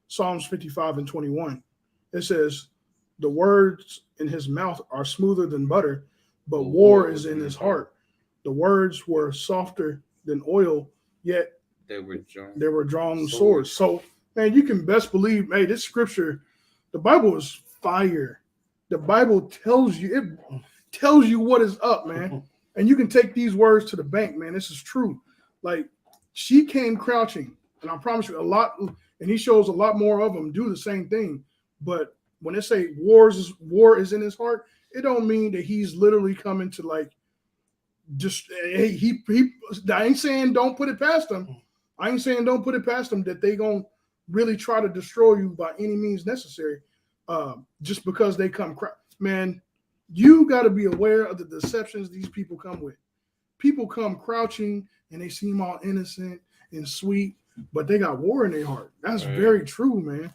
Psalms 55:21. It says, "The words in his mouth are smoother than butter, but war is in his heart. The words were softer than oil, yet They were drunk. they were drawn swords." So, man, you can best believe, hey, this scripture, the Bible is fire. The Bible tells you what is up, man. And you can take these words to the bank, man. This is true. Like, she came crouching, and I promise you a lot, and he shows a lot more of them do the same thing. But when they say war is in his heart, it don't mean that he's literally coming to like just he I ain't saying don't put it past them. I ain't saying don't put it past them that they gonna really try to destroy you by any means necessary. Just because they come man, you got to be aware of the deceptions these people come with. People come crouching and they seem all innocent and sweet, but they got war in their heart. That's very true, man.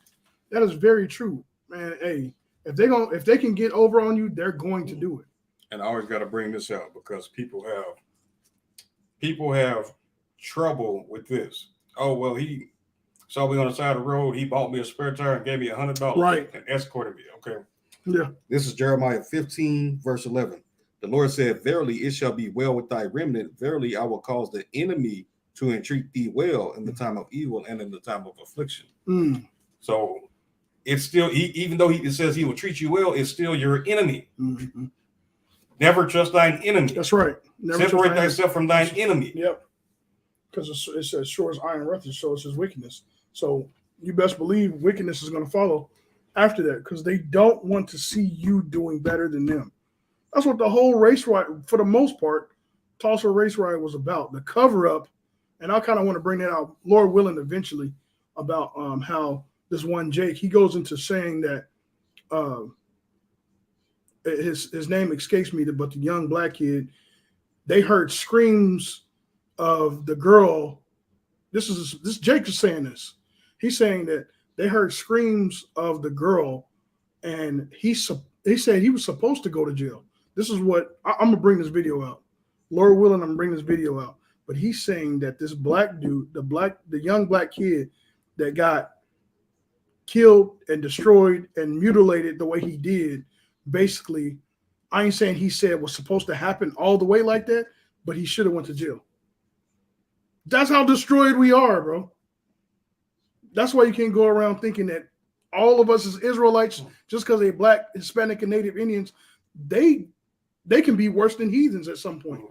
That is very true, man. Hey, if they can get over on you, they're going to do it. And I always got to bring this out because people have trouble with this. Oh, well, he saw me on the side of the road. He bought me a spare tire and gave me $100. Right. And escorted me. Okay. Yeah. This is Jeremiah 15, verse 11. The Lord said, verily, it shall be well with thy remnant. Verily, I will cause the enemy to entreat thee well in the time of evil and in the time of affliction. Mm. So it's still, even though it says he will treat you well, it's still your enemy. Mm-hmm. Never trust thine enemy. That's right. Never Separate trust thyself from thine enemy. Yep. Because it says, sure as iron rough, so it's his wickedness. So you best believe wickedness is going to follow after that because they don't want to see you doing better than them. That's what the whole race riot, for the most part, Tulsa race riot was about. The cover up, and I kind of want to bring that out, Lord willing, eventually, about how this one Jake, he goes into saying that his name escapes me, but the young black kid, they heard screams of the girl. This Jake is saying this. He's saying that they heard screams of the girl, and he said he was supposed to go to jail. This is what I'm gonna bring this video out. Lord willing, I'm gonna bring this video out. But he's saying that this black dude, the young black kid that got killed and destroyed and mutilated the way he did, basically, I ain't saying he said was supposed to happen all the way like that, but he should have went to jail. That's how destroyed we are, bro. That's why you can't go around thinking that all of us as Israelites, just because they're Black, Hispanic, and Native Indians, they can be worse than heathens at some point.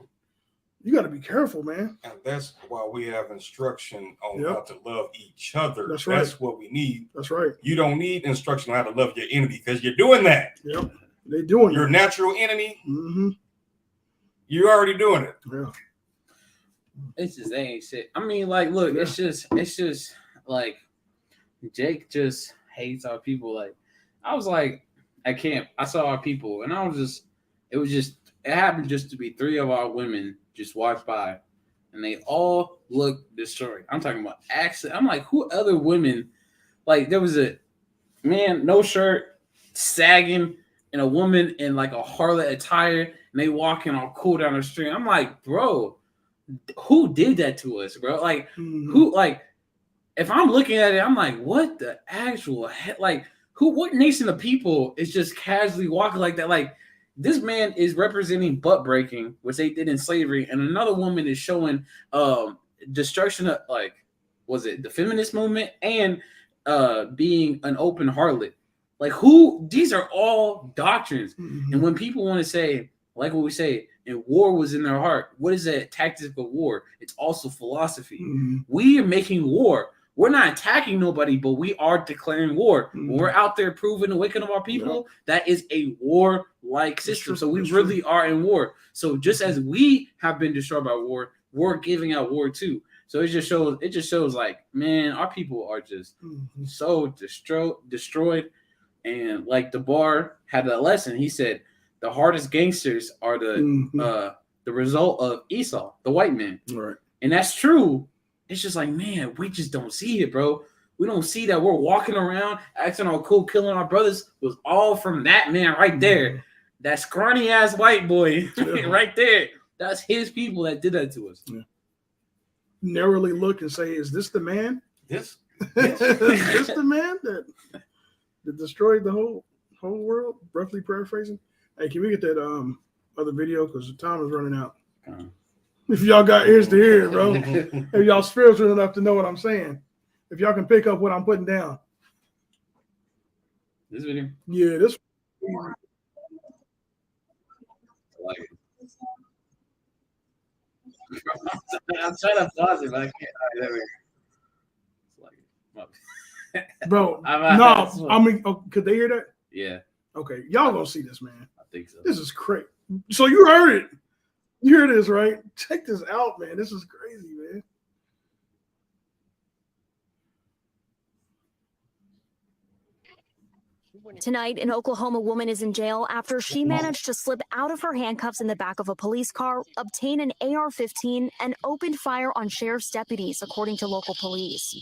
You got to be careful, man. And that's why we have instruction on Yep. how to love each other. That's right. That's what we need. That's right. You don't need instruction on how to love your enemy because you're doing that. Yep. They're doing Your it. natural enemy, Mm-hmm. you're already doing it. Yeah. It's just they ain't shit. I mean, like, look, it's just like Jake just hates our people. Like, I was like at camp, I saw our people, and it happened just to be 3 of our women just walked by, and they all looked destroyed. I'm talking about accident. I'm like, who other women? Like, there was a man, no shirt, sagging, and a woman in like a harlot attire, and they walking all cool down the street. I'm like, bro, who did that to us, bro? Like, who? Like, if I'm looking at it, I'm like, what the actual heck? Like, what nation of people is just casually walking like that? Like, this man is representing butt breaking, which they did in slavery, and another woman is showing destruction of, like, was it the feminist movement and being an open harlot? Like, who? These are all doctrines. And when people want to say, like what we say, and war was in their heart, what is that tactic of war? It's also philosophy. We are making war. We're not attacking nobody, but we are declaring war. When we're out there proving the wicked of our people, that is a war-like system. So we really are in war. So just as we have been destroyed by war, we're giving out war too. So it just shows like, man, our people are just so destroyed. And like the bar had a lesson. He said the hardest gangsters are the result of Esau, the white man. Right. And that's true. It's just like, man, we just don't see it, bro. We don't see that we're walking around acting all cool, killing our brothers was all from that man right there. That scrawny ass white boy right there. That's his people that did that to us. Yeah. Narrowly look and say, is this the man? This is this the man that destroyed the whole world? Roughly paraphrasing. Hey, can we get that other video? Because the time is running out. If y'all got ears to hear, bro. If y'all spiritual enough to know what I'm saying. If y'all can pick up what I'm putting down. This video? Yeah, this. I like it. I'm trying to pause it, but I can't. All right, there we go. Bro, no, I mean, could they hear that? Yeah. Okay, y'all gonna see this, man. I think so. This is crazy. So you heard it. You hear this, right? Check this out, man. This is crazy, man. Tonight, an Oklahoma woman is in jail after she managed to slip out of her handcuffs in the back of a police car, obtain an AR-15, and opened fire on sheriff's deputies, according to local police.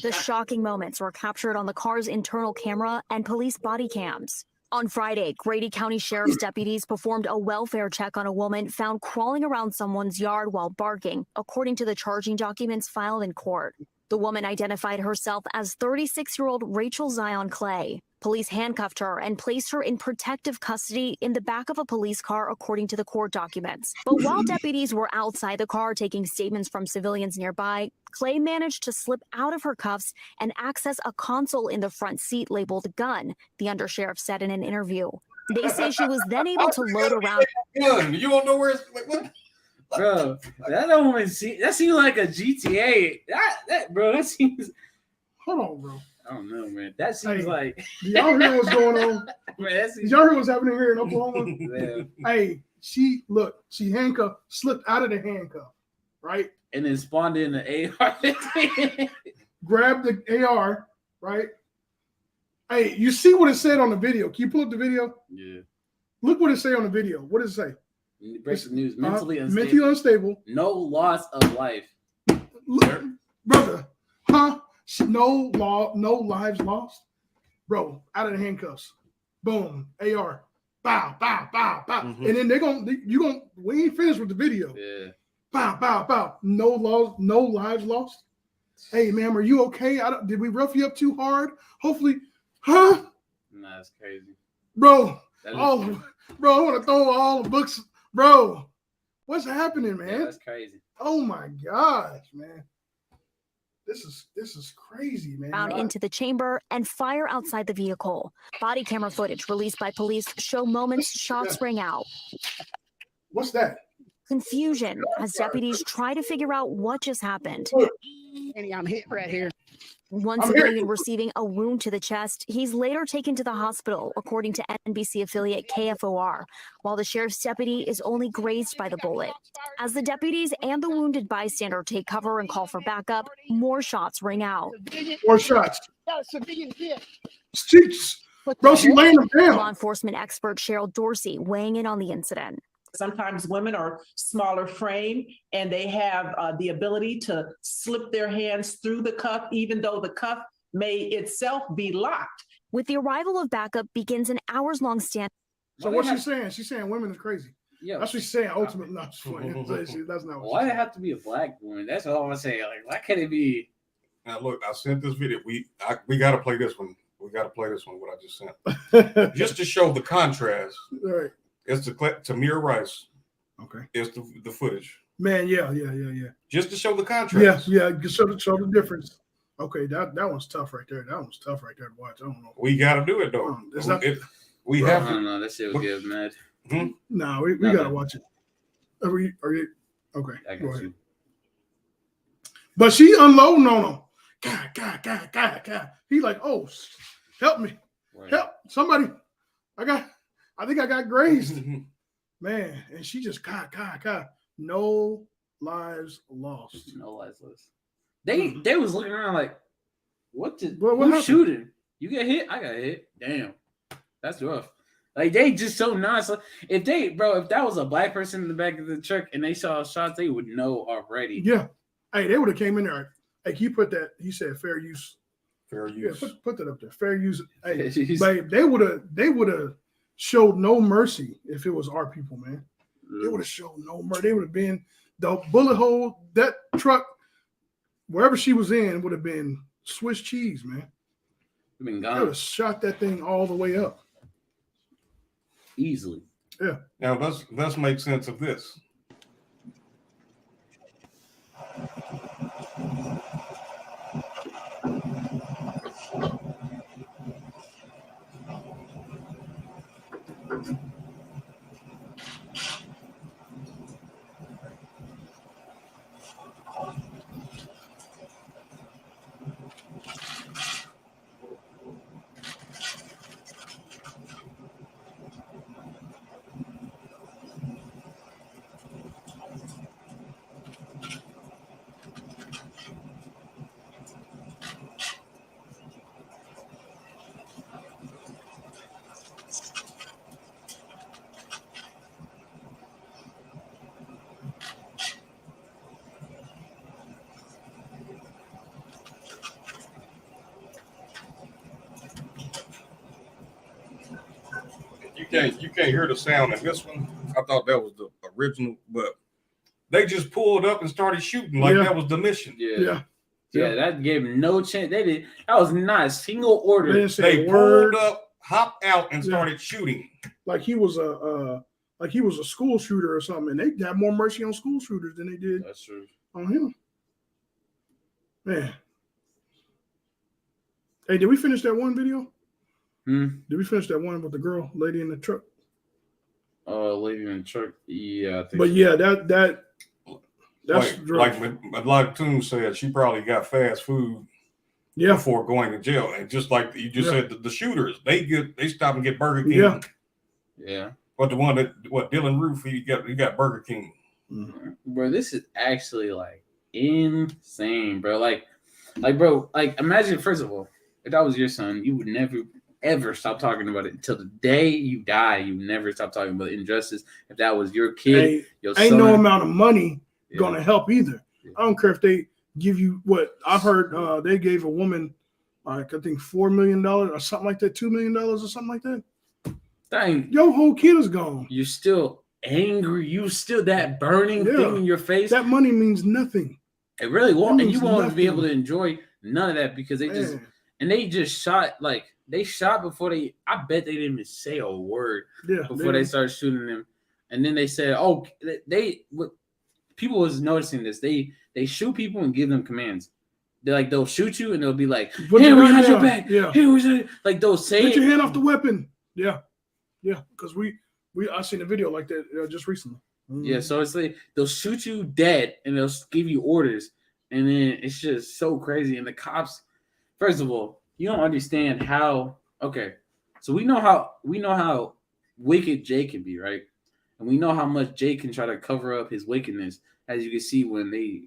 The shocking moments were captured on the car's internal camera and police body cams. On Friday, Grady County Sheriff's deputies performed a welfare check on a woman found crawling around someone's yard while barking, according to the charging documents filed in court. The woman identified herself as 36-year-old Rachel Zion Clay. Police handcuffed her and placed her in protective custody in the back of a police car, according to the court documents. But while deputies were outside the car taking statements from civilians nearby, Clay managed to slip out of her cuffs and access a console in the front seat labeled gun, the undersheriff said in an interview. They say she was then able to load around. Gun. You don't know where it's what? Bro, that don't even seem, that seems like a GTA. That seems. Hold on, bro. I don't know, man. That seems like. Do y'all hear what's going on? Man, Did y'all hear what's happening here in Oklahoma? Yeah. Hey, she handcuffed, slipped out of the handcuff, right? And then spawned in the AR. Grabbed the AR, right? Hey, you see what it said on the video? Can you pull up the video? Yeah. Look what it say on the video. What does it say? Breaking news: mentally unstable. Mentally unstable. No loss of life. Look, brother, huh? No lives lost, bro. Out of the handcuffs, boom, AR, bow, bow, bow, bow, and then we ain't finished with the video. Yeah, bow, bow, bow. No lives lost. Hey, ma'am, are you okay? Did we rough you up too hard? Hopefully, huh? Nah, that's crazy, bro. That Bro, I want to throw all the books, bro. What's happening, man? Yeah, that's crazy. Oh my gosh, man. This is crazy, man. Down into the chamber and fire outside the vehicle. Body camera footage released by police show moments shots ring out. What's that? Confusion as deputies try to figure out what just happened. I'm hit right here. One civilian receiving a wound to the chest. He's later taken to the hospital, according to NBC affiliate KFOR, while the sheriff's deputy is only grazed by the bullet. As the deputies and the wounded bystander take cover and call for backup, more shots ring out. More shots. Got a civilian hit. Bro, she laying him down. Law enforcement expert Cheryl Dorsey weighing in on the incident. Sometimes women are smaller frame and they have the ability to slip their hands through the cuff, even though the cuff may itself be locked. With the arrival of backup begins an hours-long stand. So what's she saying? She's saying women are crazy. Yeah, that's what she's saying. Ultimately, not that's not. Why it have to be a black woman? That's all I'm saying. Like, why can't it be? Now look, I sent this video. We got to play this one. We got to play this one. What I just sent, just to show the contrast. Right. It's the Tamir Rice. Okay. It's the footage. Man, yeah. Just to show the contrast. Yeah. Show the difference. Okay, that one's tough right there. That one's tough right there to watch. I don't know. We got to do it though. We have to. I don't know. That shit will get mad. No, we got to watch it. Are you okay? I got you. But she unloading on him. God. He like, oh, help me, help somebody. I think I got grazed, man. And she just no lives lost. No lives lost. They was looking around like, what happened? Shooting? You get hit? I got hit. Damn, that's rough. Like they just so nice. If that was a black person in the back of the truck and they saw shots, they would know already. Yeah. Hey, they would have came in there. Hey, can you put that? He said fair use. Fair use. Yeah, put that up there. Fair use. Hey, babe, they would have showed no mercy if it was our people, man. They would have showed no mercy. They would have been the bullet hole. That truck, wherever she was in, would have been Swiss cheese, man. Been They gone. would have shot that thing all the way up easily. Yeah. Now let's make sense of this. You can't hear the sound in this one. I thought that was the original, but they just pulled up and started shooting like that was the mission. Yeah, that gave them no chance. They did. That was not a single order. They pulled up, hopped out, and started shooting. Like he was a school shooter or something. And they got more mercy on school shooters than they did That's true. on him. Man. Hey, did we finish that one video? Did we finish that one with the lady in the truck? Lady in the truck. Yeah, I think. But yeah, that's like Toon said, she probably got fast food before going to jail. And just like you just said, the shooters, they stop and get Burger King. Yeah. But the one Dylan Roof, he got Burger King. Bro, this is actually like insane, bro. Like bro, imagine, first of all, if that was your son, you would never ever stop talking about it until the day you die. You never stop talking about injustice. If that was your kid, your son, ain't no amount of money gonna help either. I don't care if they give you what I've heard. They gave a woman, like I think $4 million or something like that, $2 million or something like that. Dang, your whole kid is gone. You're still angry. You still that burning thing in your face. That money means nothing. It really won't, and you won't nothing. be able to enjoy none of that because they just shot they shot before they. I bet they didn't even say a word before they started shooting them, and then they said, "Oh, people was noticing this. They shoot people and give them commands. they'll shoot you and they'll be like, Put "Here, your we gun got your down. back. Yeah. Here, we like they'll say Put it. your hand off the weapon. Yeah. Because I seen a video like that just recently. Yeah, so it's like they'll shoot you dead and they'll give you orders, and then it's just so crazy. And the cops, first of all, you don't understand how. Okay, so we know how wicked Jay can be, right? And we know how much Jay can try to cover up his wickedness, as you can see when they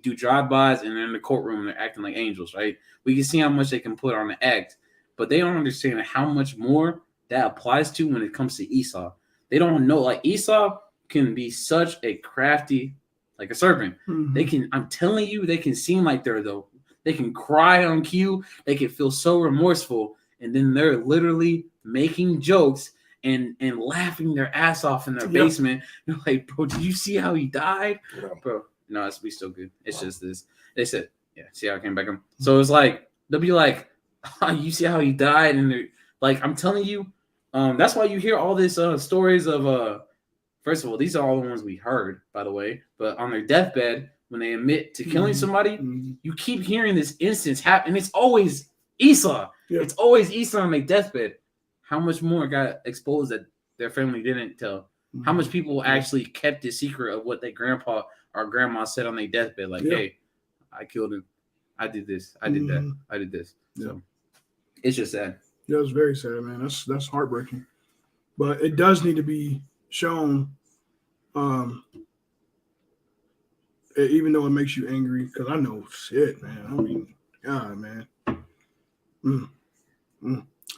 do drive-bys and they're in the courtroom and they're acting like angels, right? We can see how much they can put on the act, but they don't understand how much more that applies to when it comes to Esau. They don't know, like Esau can be such a crafty, like a serpent. Mhm. They can, I'm telling you, they can seem like they can cry on cue. They can feel so remorseful. And then they're literally making jokes and laughing their ass off in their basement. They're like, bro, did you see how he died? Yeah. Bro, no, we still good. It's just this. They said, yeah, see how I came back on. So it's like, they'll be like, oh, you see how he died? And they're like, I'm telling you, that's why you hear all this stories of first of all, these are all the ones we heard, by the way, but on their deathbed, when they admit to killing somebody, you keep hearing this instance happen, and it's always Esau. Yeah. It's always Esau on their deathbed. How much more got exposed that their family didn't tell? How much people actually kept the secret of what their grandpa or grandma said on their deathbed? Like, hey, I killed him. I did this. I did that. I did this. So it's just sad. Yeah, it's very sad, man. That's heartbreaking. But it does need to be shown, even though it makes you angry, because I know shit, man. I mean, God, man.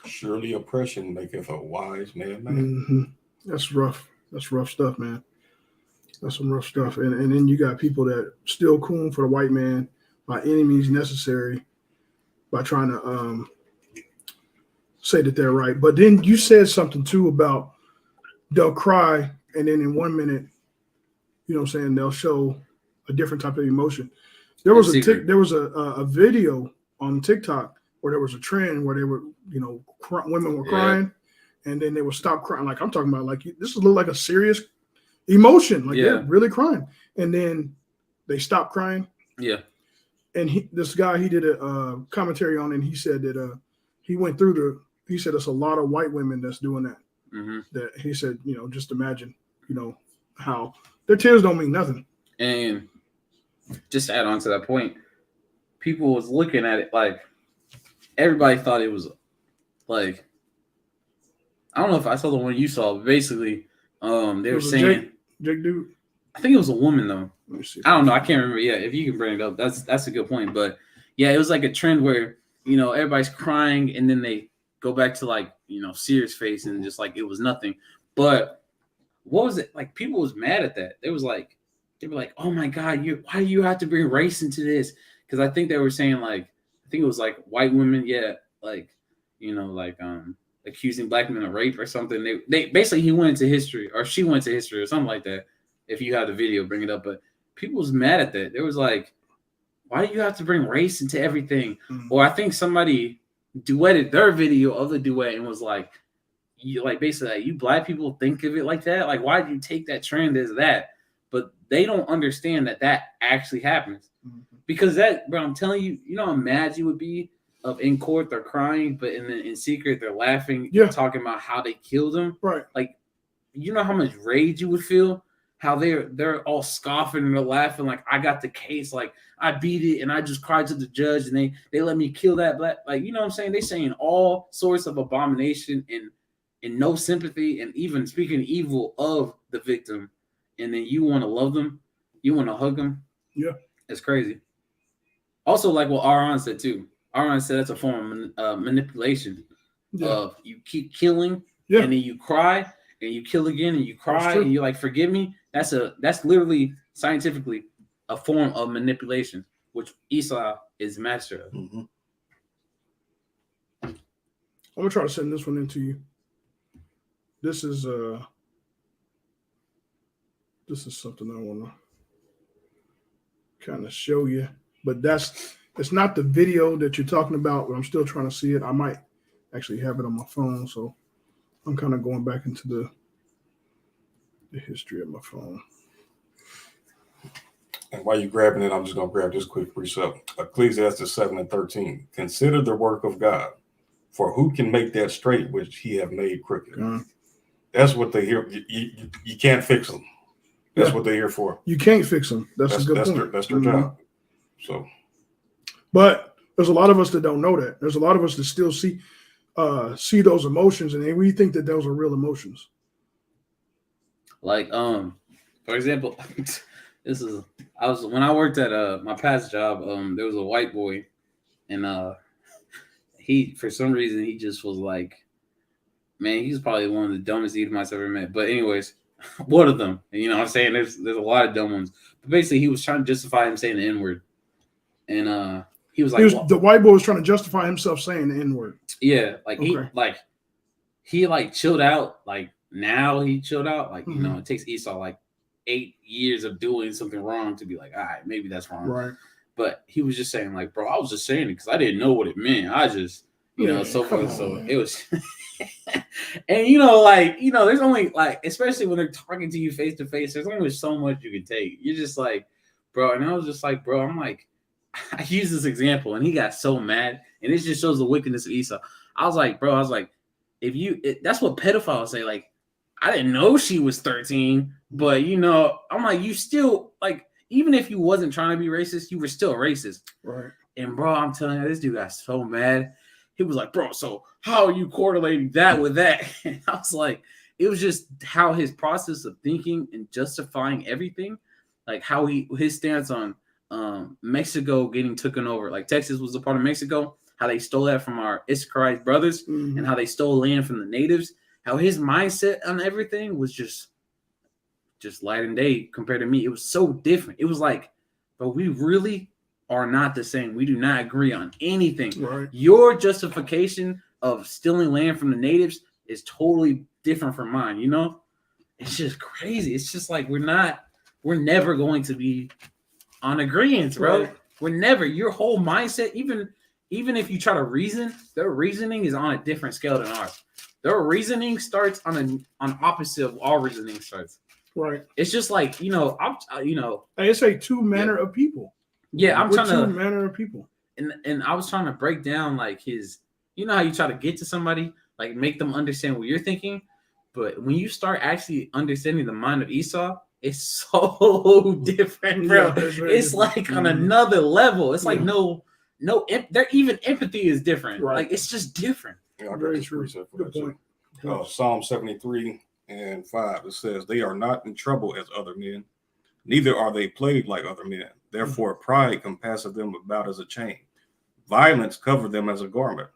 Surely oppression maketh a wise man. That's rough. That's rough stuff, man. That's some rough stuff. And then you got people that still coon for the white man by any means necessary, by trying to say that they're right. But then you said something too about they'll cry, and then in 1 minute, you know what I'm saying, they'll show a different type of emotion. There was a video on TikTok where there was a trend where they were, women were crying, and then they would stop crying. Like I'm talking about, like this look like a serious emotion, like they're really crying, and then they stop crying. Yeah. And this guy, he did a commentary on it, and he said that he went through he said it's a lot of white women that's doing that. That he said, just imagine, how their tears don't mean nothing. And just to add on to that point, people was looking at it like everybody thought it was like, I don't know if I saw the one you saw, but basically they were saying Jake dude. I think it was a woman though. Let me see. I don't know. I can't remember. Yeah, if you can bring it up, that's a good point. But yeah, it was like a trend where everybody's crying and then they go back to like serious face and just like it was nothing. But what was it like? People was mad at that. They were like, oh my God, why do you have to bring race into this? Because I think they were saying like, I think it was like white women, accusing black men of rape or something. They basically he went into history or she went to history or something like that. If you have the video, bring it up. But people was mad at that. There was like, why do you have to bring race into everything? Or I think somebody duetted their video of the duet and was like, you black people think of it like that. Like, why do you take that trend as that? But they don't understand that actually happens. Because bro, I'm telling you, how mad you would be of in court they're crying, but in secret they're laughing, talking about how they killed him. Right. Like, you know how much rage you would feel? How they're all scoffing and they're laughing like I got the case, like I beat it and I just cried to the judge and they let me kill that black, like what I'm saying? They saying all sorts of abomination and no sympathy and even speaking evil of the victim, and then you want to love them, you want to hug them. Yeah, it's crazy. Also, like what Aaron said too. Aaron said that's a form of manipulation. Of you keep killing, and then you cry. And you kill again, and you cry, and you're like, "Forgive me." That's literally scientifically a form of manipulation, which Esau is master of. I'm gonna try to send this one into you. This is something I want to kind of show you, but it's not the video that you're talking about. But I'm still trying to see it. I might actually have it on my phone, so. I'm kind of going back into the history of my phone. And while you're grabbing it, I'm just going to grab this quick precept. Ecclesiastes 7:13. Consider the work of God, for who can make that straight which he have made crooked? That's what they hear. You can't fix them. That's what they're here for. You can't fix them. That's a good point. That's their job. So, but there's a lot of us that don't know that. There's a lot of us that still see those emotions, and we think that those are real emotions. Like, for example, when I worked at my past job, there was a white boy, and he, for some reason, he just was like, man, he's probably one of the dumbest Edomites I've ever met. But anyways, one of them, you know what I'm saying? There's a lot of dumb ones. But basically, he was trying to justify him saying the N-word. And he was like, the white boy was trying to justify himself saying the N-word. Yeah, like he chilled out. Like now he chilled out. Like, you know, it takes Esau like 8 years of doing something wrong to be like, all right, maybe that's wrong. Right. But he was just saying, like, bro, I was just saying it because I didn't know what it meant. I just, you know, so forth. So it was and there's only like, especially when they're talking to you face to face, there's only so much you can take. You're just like, bro, and I was just like, bro, I'm like, I used this example and he got so mad, and it just shows the wickedness of Esau. I was like, bro, that's what pedophiles say. Like, I didn't know she was 13, but you know, I'm like, you still, like, even if you wasn't trying to be racist, you were still racist. Right. And bro, I'm telling you, this dude got so mad. He was like, bro, so how are you correlating that with that? And I was like, it was just how his process of thinking and justifying everything, like how his stance on Mexico getting taken over, like Texas was a part of Mexico, how they stole that from our Issacharite brothers, and how they stole land from the natives, how his mindset on everything was just light and day compared to me. It was so different. It was like, but we really are not the same. We do not agree on anything. Right. Your justification of stealing land from the natives is totally different from mine. You know, it's just crazy. It's just like we're never going to be on agreement, bro. Right. We're never. Your whole mindset, even if you try to reason, their reasoning is on a different scale than ours. Their reasoning starts on opposite of our reasoning starts. Right. It's just like, it's a two manner of people. Yeah, two manner of people. And I was trying to break down like his, you know how you try to get to somebody, like make them understand what you're thinking, but when you start actually understanding the mind of Esau, it's so different, bro. Yeah, it's like on another level. It's like there even empathy is different. Right. Like it's just different. Yeah, very true. Good point. Psalm 73:5, it says, they are not in trouble as other men, neither are they plagued like other men. Therefore, pride compasseth them about as a chain. Violence covered them as a garment.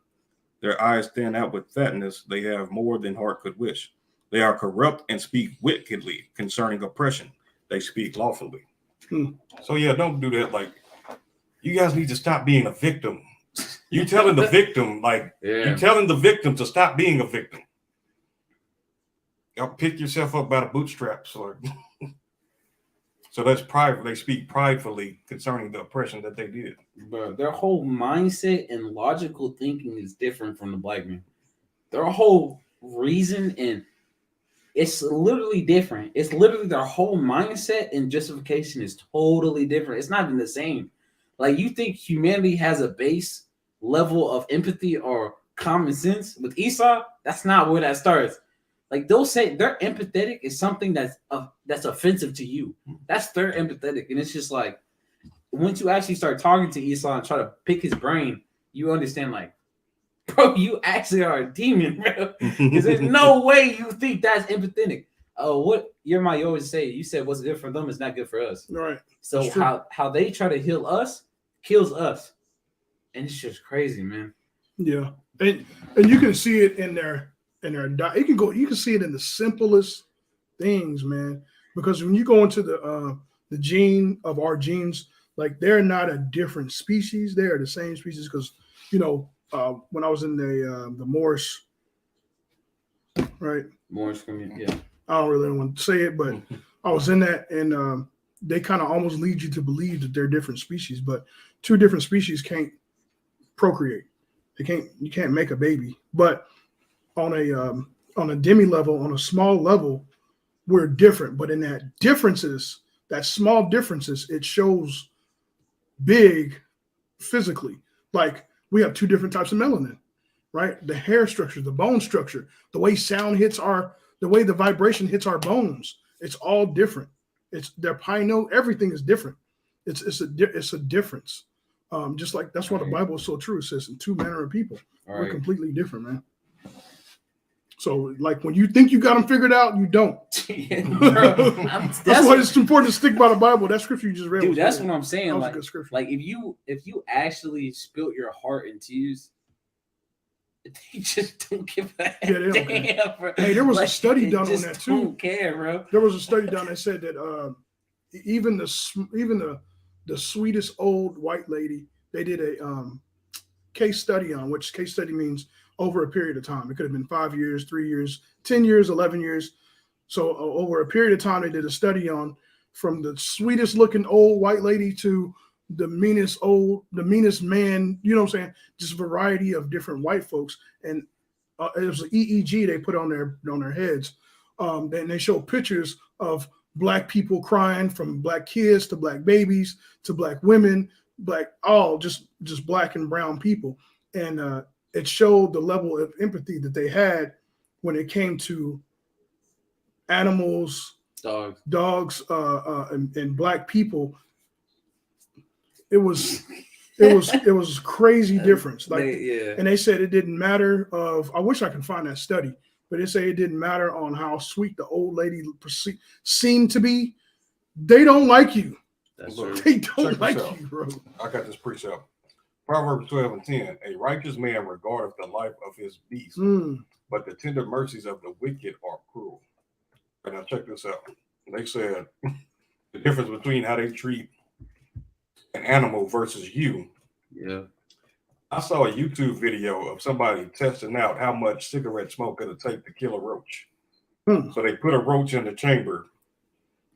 Their eyes stand out with fatness. They have more than heart could wish. They are corrupt and speak wickedly concerning oppression. They speak lawfully. So yeah, don't do that. Like, you guys need to stop being a victim. You telling the victim, you telling the victim to stop being a victim. Y'all pick yourself up by the bootstraps. So that's pride. They speak pridefully concerning the oppression that they did. But their whole mindset and logical thinking is different from the black man. Their whole reason and it's literally different. It's literally their whole mindset and justification is totally different. It's not even the same. Like, you think humanity has a base level of empathy or common sense with Esau? That's not where that starts. Like, they'll say they're empathetic is something that's offensive to you. That's their empathetic. And it's just like, once you actually start talking to Esau and try to pick his brain, you understand, like, bro, you actually are a demon, bro. Because there's no way you think that's empathetic. What Jeremiah, you always say, you said what's good for them is not good for us. Right. So how they try to heal us kills us. And it's just crazy, man. Yeah. And you can see it in their you can see it in the simplest things, man. Because when you go into the gene of our genes, like, they're not a different species, they are the same species. Because, you know, when I was in the Moorish, right? Moorish community, yeah. I don't really want to say it, but I was in that, and they kind of almost lead you to believe that they're different species, but two different species can't procreate. You can't make a baby. But on a demi level, on a small level, we're different. But in that differences, that small differences, it shows big physically. Like we have two different types of melanin, right? The hair structure, the bone structure, the way sound hits the way the vibration hits our bones. It's all different. It's their pineal. Everything is different. It's a difference. Just like that's why the Bible is so true. It says in two manner of people, we're completely different, man. So like when you think you got them figured out, you don't. That's why it's important to stick by the Bible. That scripture you just read, dude. That's what I'm saying. That was like, a good scripture. Like if you actually spilt your heart in tears, they just don't give a damn, bro. Hey, there was like, a study done on that too. Don't care, bro. There was a study done that said that even the sweetest old white lady, they did a case study on, which case study means over a period of time. It could have been 5 years, 3 years, 10 years, 11 years. So over a period of time, they did a study on from the sweetest looking old white lady to the meanest man, you know what I'm saying? Just a variety of different white folks. And it was an EEG they put on their heads. Then they show pictures of Black people crying, from Black kids to Black babies to Black women, just Black and brown people. And it showed the level of empathy that they had when it came to animals, dogs, and Black people. It was crazy difference. Like, and they said it didn't matter I wish I could find that study, but they say it didn't matter on how sweet the old lady seemed to be. They don't like you. That's true. They don't like you, bro. I got this precept. Proverbs 12:10. A righteous man regardeth the life of his beast, but the tender mercies of the wicked are cruel. And now check this out. They said the difference between how they treat an animal versus you. Yeah. I saw a YouTube video of somebody testing out how much cigarette smoke it'll take to kill a roach. So they put a roach in the chamber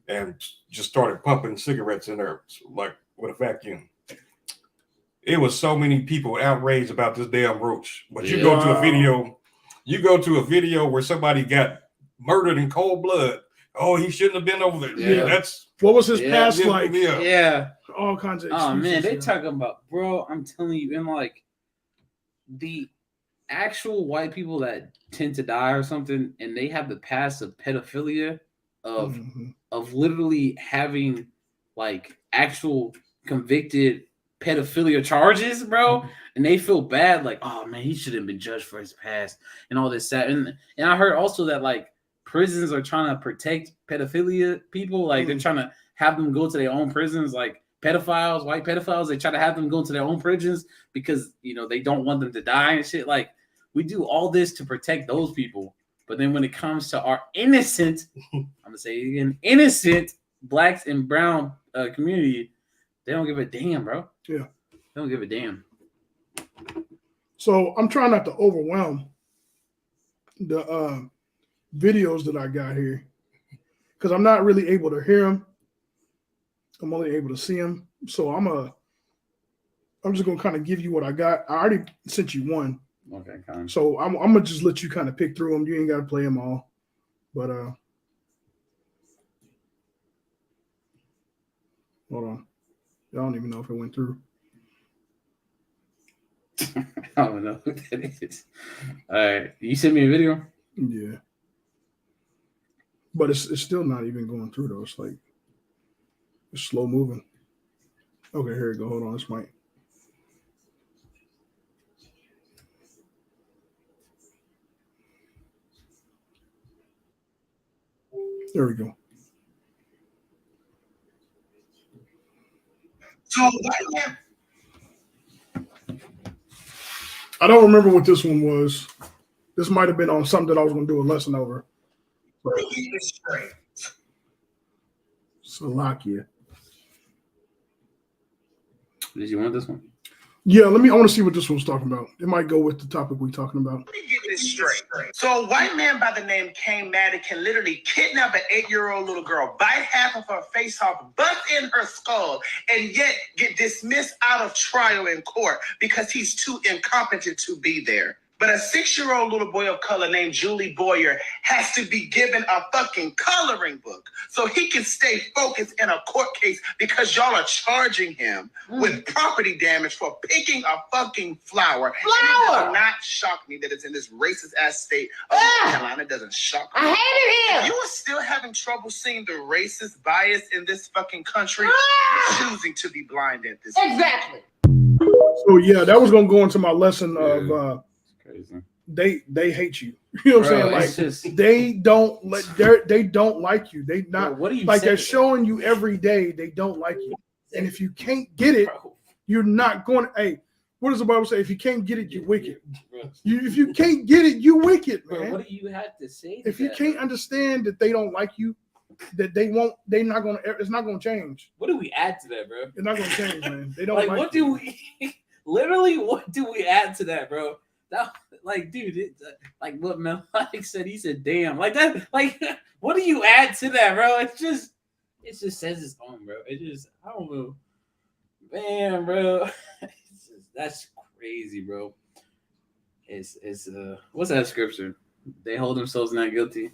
and just started pumping cigarettes in there, like with a vacuum. It was so many people outraged about this damn roach. But you go to a video where somebody got murdered in cold blood. Oh, he shouldn't have been over there. Yeah. That's what was his past like? Yeah. All kinds of excuses. Oh man, they yeah. talking about, bro, I'm telling you, and like the actual white people that tend to die or something, and they have the past of pedophilia, of literally having like actual convicted pedophilia charges, bro, and they feel bad, like, oh man, he shouldn't have been judged for his past and all this. And I heard also that like prisons are trying to protect pedophilia people, like they're trying to have them go to their own prisons, like pedophiles, white pedophiles. They try to have them go to their own prisons because they don't want them to die and shit. Like we do all this to protect those people, but then when it comes to our innocent, I'm gonna say it again, innocent Blacks and brown community, they don't give a damn, bro. Yeah, they don't give a damn. So I'm trying not to overwhelm the videos that I got here because I'm not really able to hear them. I'm only able to see them. So I'm just gonna kind of give you what I got. I already sent you one. Okay, kind of. So I'm gonna just let you kind of pick through them. You ain't gotta play them all, but hold on. I don't even know if it went through. I don't know who that is. All right, you sent me a video. Yeah, but it's still not even going through though. It's like it's slow moving. Okay, here we go. Hold on, this might. There we go. So I don't remember what this one was. This might have been on something that I was going to do a lesson over. Slovakia. Did you want this one? Yeah, I want to see what this one's talking about. It might go with the topic we're talking about. Let me get this straight. So a white man by the name Kane Maddox can literally kidnap an 8-year-old little girl, bite half of her face off, bust in her skull, and yet get dismissed out of trial in court because he's too incompetent to be there. But a 6-year-old little boy of color named Julie Boyer has to be given a fucking coloring book so he can stay focused in a court case because y'all are charging him with property damage for picking a fucking flower. And it does not shock me that it's in this racist ass state of North Carolina. It doesn't shock me. I hated him. If you are still having trouble seeing the racist bias in this fucking country, you're choosing to be blind at this point. Exactly. So yeah, that was gonna go into my lesson of they hate you. You know what I'm saying? Like they don't like you. They not what do you like say? they're showing you every day they don't like you. And if you can't get it, you're not going to. Hey, what does the Bible say? If you can't get it, you wicked. If you can't get it, you wicked, man. Bro, what do you have to say? If you can't understand that they don't like you, that they're not gonna. It's not gonna change. What do we add to that, bro? It's not gonna change, man. They don't like. like What you. do we? Literally, what do we add to that, bro? That, like, dude, like what Malik said. He said, "Damn," like that. Like, what do you add to that, bro? It just says its own, bro. It just, I don't know, man, bro. That's crazy, bro. It's what's that scripture? They hold themselves not guilty.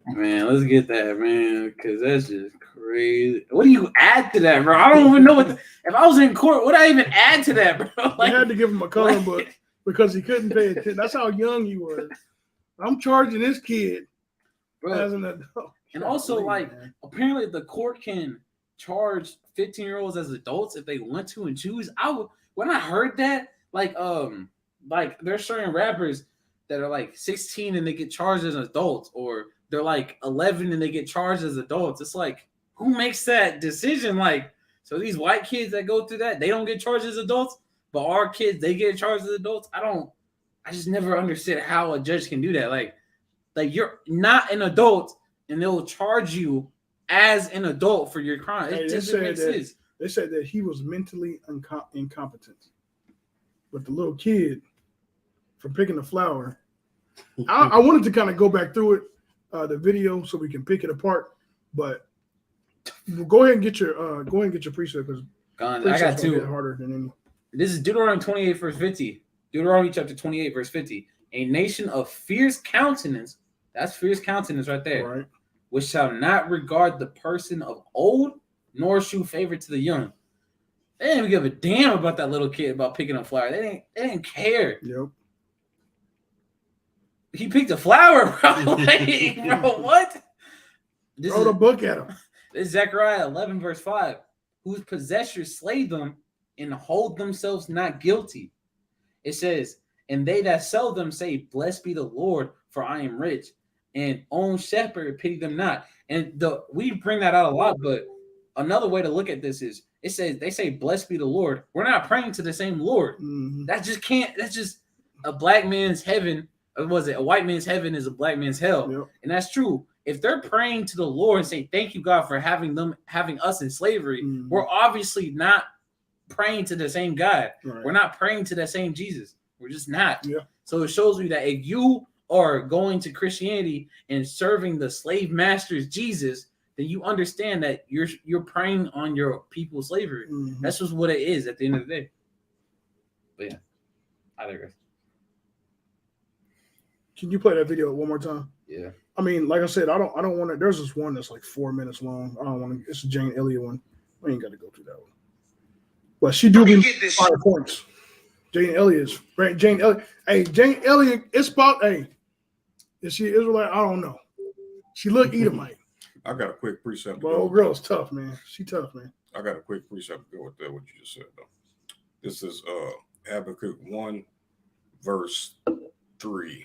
Man, let's get that, man, because that's just crazy. What do you add to that, bro? I don't even know what. If I was in court, what would I even add to that, bro? Like, they had to give him a coloring book because he couldn't pay attention. That's how young he was. I'm charging this kid as an adult. And also, like, apparently the court can charge 15-year-olds as adults if they want to and choose. When I heard that, like there's certain rappers that are like 16 and they get charged as adults, or they're like 11 and they get charged as adults. It's like, who makes that decision? Like, so these white kids that go through that, they don't get charged as adults, but our kids, they get charged as adults. I just never understood how a judge can do that. Like you're not an adult and they'll charge you as an adult for your crime. It doesn't make sense. They said that he was mentally incompetent. But the little kid, for picking the flower, I wanted to kind of go back through it, the video, so we can pick it apart. But go ahead and get your precept, because I got two. Harder than any. This is Deuteronomy 28 verse 50. Deuteronomy chapter 28 verse 50. A nation of fierce countenance, that's fierce countenance right there, right, which shall not regard the person of old, nor shew favor to the young. They didn't even give a damn about that little kid about picking a flower. They didn't care. Yep. He picked a flower, bro. Like, bro, what? Throw the book at him. This is Zechariah 11 verse 5. Whose possessors slay them and hold themselves not guilty. It says, and they that sell them say, blessed be the Lord, for I am rich, and own shepherd pity them not. And we bring that out a lot, but another way to look at this is, it says, they say, blessed be the Lord. We're not praying to the same Lord. Mm-hmm. That's just a black man's heaven. Or was it a white man's heaven is a black man's hell? Yep. And that's true. If they're praying to the Lord and say, thank you, God, for having us in slavery, we're obviously not praying to the same God. Right. We're not praying to the same Jesus. We're just not. Yeah. So it shows you that if you are going to Christianity and serving the slave master's Jesus, then you understand that you're preying on your people's slavery. Mm-hmm. That's just what it is at the end of the day. But yeah, I digress. Can you play that video one more time? Yeah. I mean, like I said, I don't want to. There's this one that's like 4 minutes long. I don't want to. It's a Jane Elliott one. We ain't got to go through that one. But she do be 5 points. Jane Elliott. Hey, Jane Elliott. It's about. Hey, is she Israelite? I don't know. She look Edomite. I got a quick precept. But old girl's tough, man. She tough, man. I got a quick precept to go with that. What you just said, though. This is Habakkuk 1, verse 3.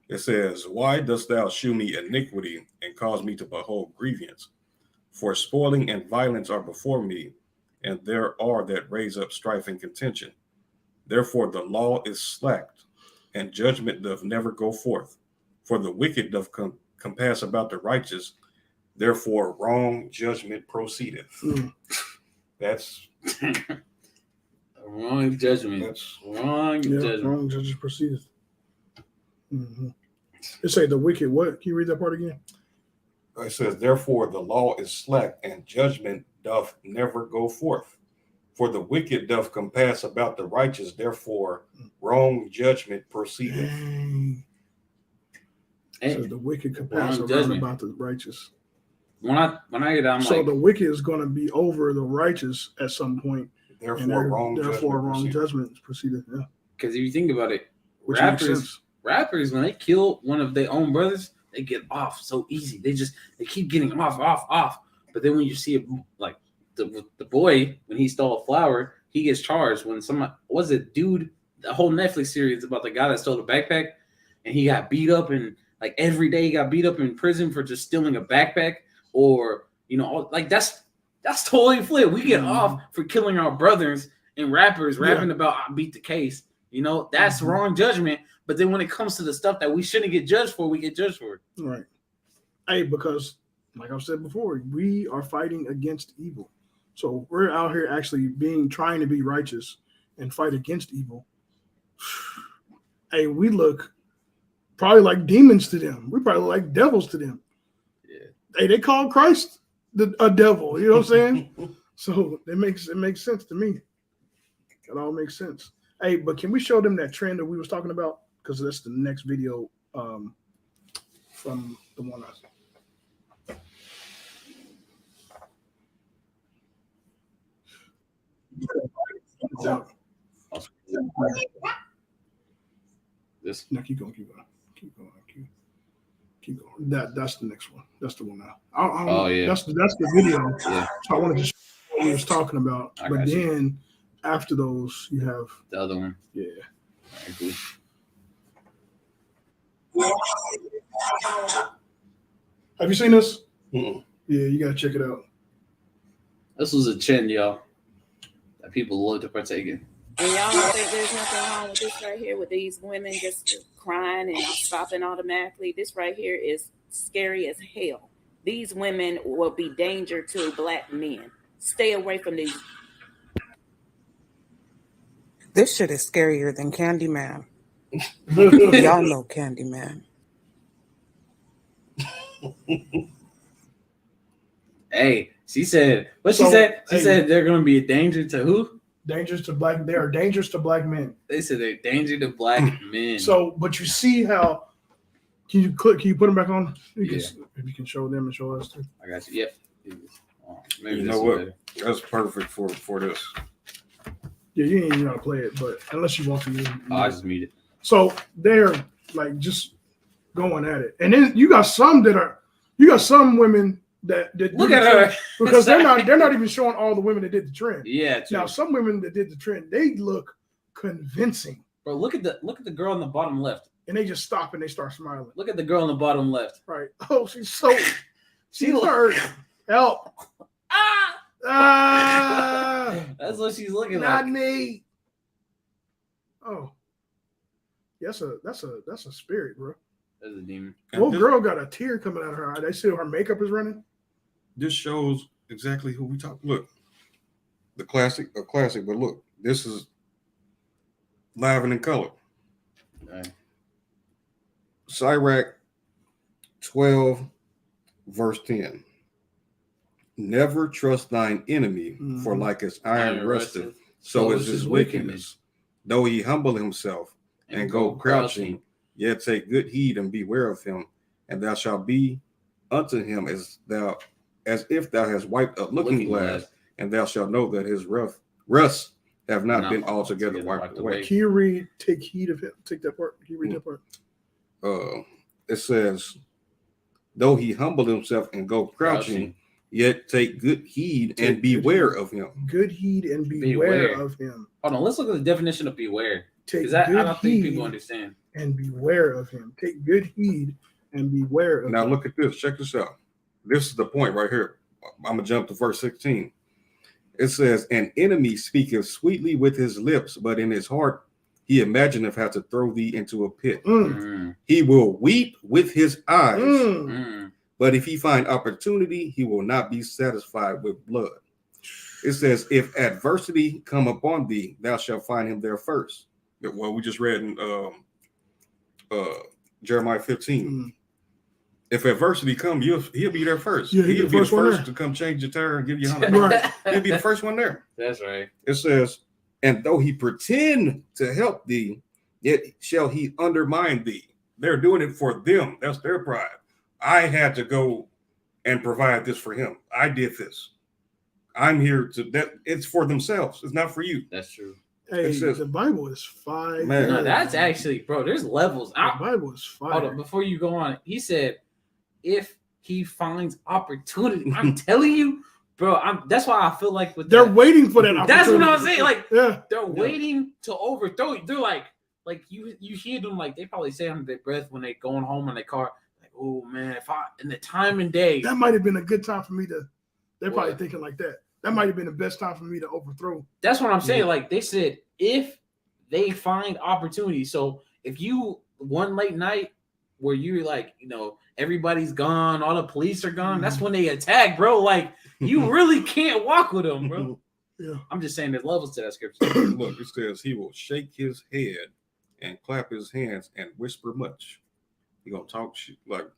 It says, why dost thou shew me iniquity and cause me to behold grievance? For spoiling and violence are before me, and there are that raise up strife and contention. Therefore the law is slacked, and judgment doth never go forth. For the wicked doth compass about the righteous, therefore wrong judgment proceedeth. That's wrong judgment. That's wrong judgment. Wrong judgment proceedeth. Mm-hmm. It say the wicked. What? Can you read that part again? It says, therefore the law is slack, and judgment doth never go forth. For the wicked doth compass about the righteous, therefore wrong judgment proceedeth. So the wicked compass around judgment. about the righteous. When I hear that, I'm So like, the wicked is going to be over the righteous at some point. Therefore, wrong judgment proceedeth. Yeah. because if you think about it, Which makes rappers, sense. when they kill one of their own brothers, they get off so easy. They keep getting off. But then when you see it, like the boy, when he stole a flower, he gets charged. When someone the whole Netflix series about the guy that stole the backpack, and he got beat up, and like every day he got beat up in prison for just stealing a backpack, or like that's totally flip. We get off for killing our brothers, and rappers rapping about I beat the case. That's wrong judgment. But then when it comes to the stuff that we shouldn't get judged for, we get judged for it. Right. Hey, because like I've said before, we are fighting against evil. So we're out here actually trying to be righteous and fight against evil. Hey, we look probably like demons to them. We probably look like devils to them. Yeah. Hey, they call Christ a devil. You know what I'm saying? So it makes sense to me. It all makes sense. Hey, but can we show them that trend that we was talking about? Because that's the next video from the one I saw. This. No, keep going. That's the next one. That's the one now. Yeah. That's the video. Yeah. So I wanted to show what we was talking about. I But got you. then after those, you have The other one. Yeah. I agree. Have you seen this? Mm-mm. Yeah, you gotta check it out. This was a trend, y'all, that people love to partake in. And y'all don't think there's nothing wrong with this right here with these women just crying and stopping automatically. This right here is scary as hell. These women will be danger to black men. Stay away from these. This shit is scarier than Candyman. Y'all know Candyman. Hey, she said, what she said? She said they're going to be a danger to who? They are dangerous to black men. They said they're danger to black men. So, but you see how? Can you put them back on? If you can show them and show us too. I got you. Yep. Maybe You this know is what? better. That's perfect for this. Yeah, you ain't even gotta play it, but unless you want to. I just mute it. So they're like just going at it, and then you got some women that Look at her. because they're not even showing all the women that did the trend. Yeah. True. Now some women that did the trend, they look convincing. Bro, look at the girl on the bottom left. And they just stop and they start smiling. Look at the girl on the bottom left. Right. Oh, she's hurt. Help. That's what she's looking Not like. me. Oh. That's a spirit, bro. That's a demon. Little girl got a tear coming out of her eye. They see her makeup is running. This shows exactly who we talk. Look, a classic, but look, this is live and in color. Right. Sirach 12, verse 10. Never trust thine enemy, for like as iron rusteth, so is his wickedness. Though he humble himself and go crouching, yet take good heed and beware of him, and thou shalt be unto him as if thou hast wiped a looking glass, and thou shalt know that his rust have not been altogether wiped away. Can you read, take heed of him? Take that part. Can you read that part? It says, though he humble himself and go crouching, yet take good heed and beware of him. Good heed and beware of him. Hold on, let's look at the definition of beware. Take Because I good don't think people heed understand. and beware of him. Take good heed and beware of Now him. look at this. Check this out. This is the point right here. I'm gonna jump to verse 16. It says, "An enemy speaketh sweetly with his lips, but in his heart he imagineth how to throw thee into a pit. He will weep with his eyes, but if he find opportunity, he will not be satisfied with blood." It says, "If adversity come upon thee, thou shalt find him there first." Well, we just read in Jeremiah 15. if adversity comes, he'll be there first. Yeah, he'll be the first to come change your tire and give you $100. Right. He'll be the first one there. That's right. It says, and though he pretend to help thee, yet shall he undermine thee. They're doing it for them. That's their pride. I had to go and provide this for him. I did this. I'm here to that. It's for themselves. It's not for you. That's true. Hey, It says- the Bible is fire. Man. No, that's actually, bro. There's levels. The Bible is fire. Hold on, before you go on, he said, if he finds opportunity, I'm telling you, bro. That's why I feel like with They're that, waiting for that opportunity. that's what I'm saying. Like, yeah, they're waiting to overthrow you. They're like you hear them like they probably say under their breath when they going home in their car, like, oh man, if I in the time and day, that might have been a good time for me to. They're probably What? thinking like that. That might have been the best time for me to overthrow. that's what I'm saying. Like they said, if they find opportunity. So if you one late night where you're like, everybody's gone, all the police are gone, that's when they attack, bro. Like you really can't walk with them, bro. Yeah. I'm just saying there's levels to that scripture. Look, it says he will shake his head and clap his hands and whisper much. He gonna talk shit like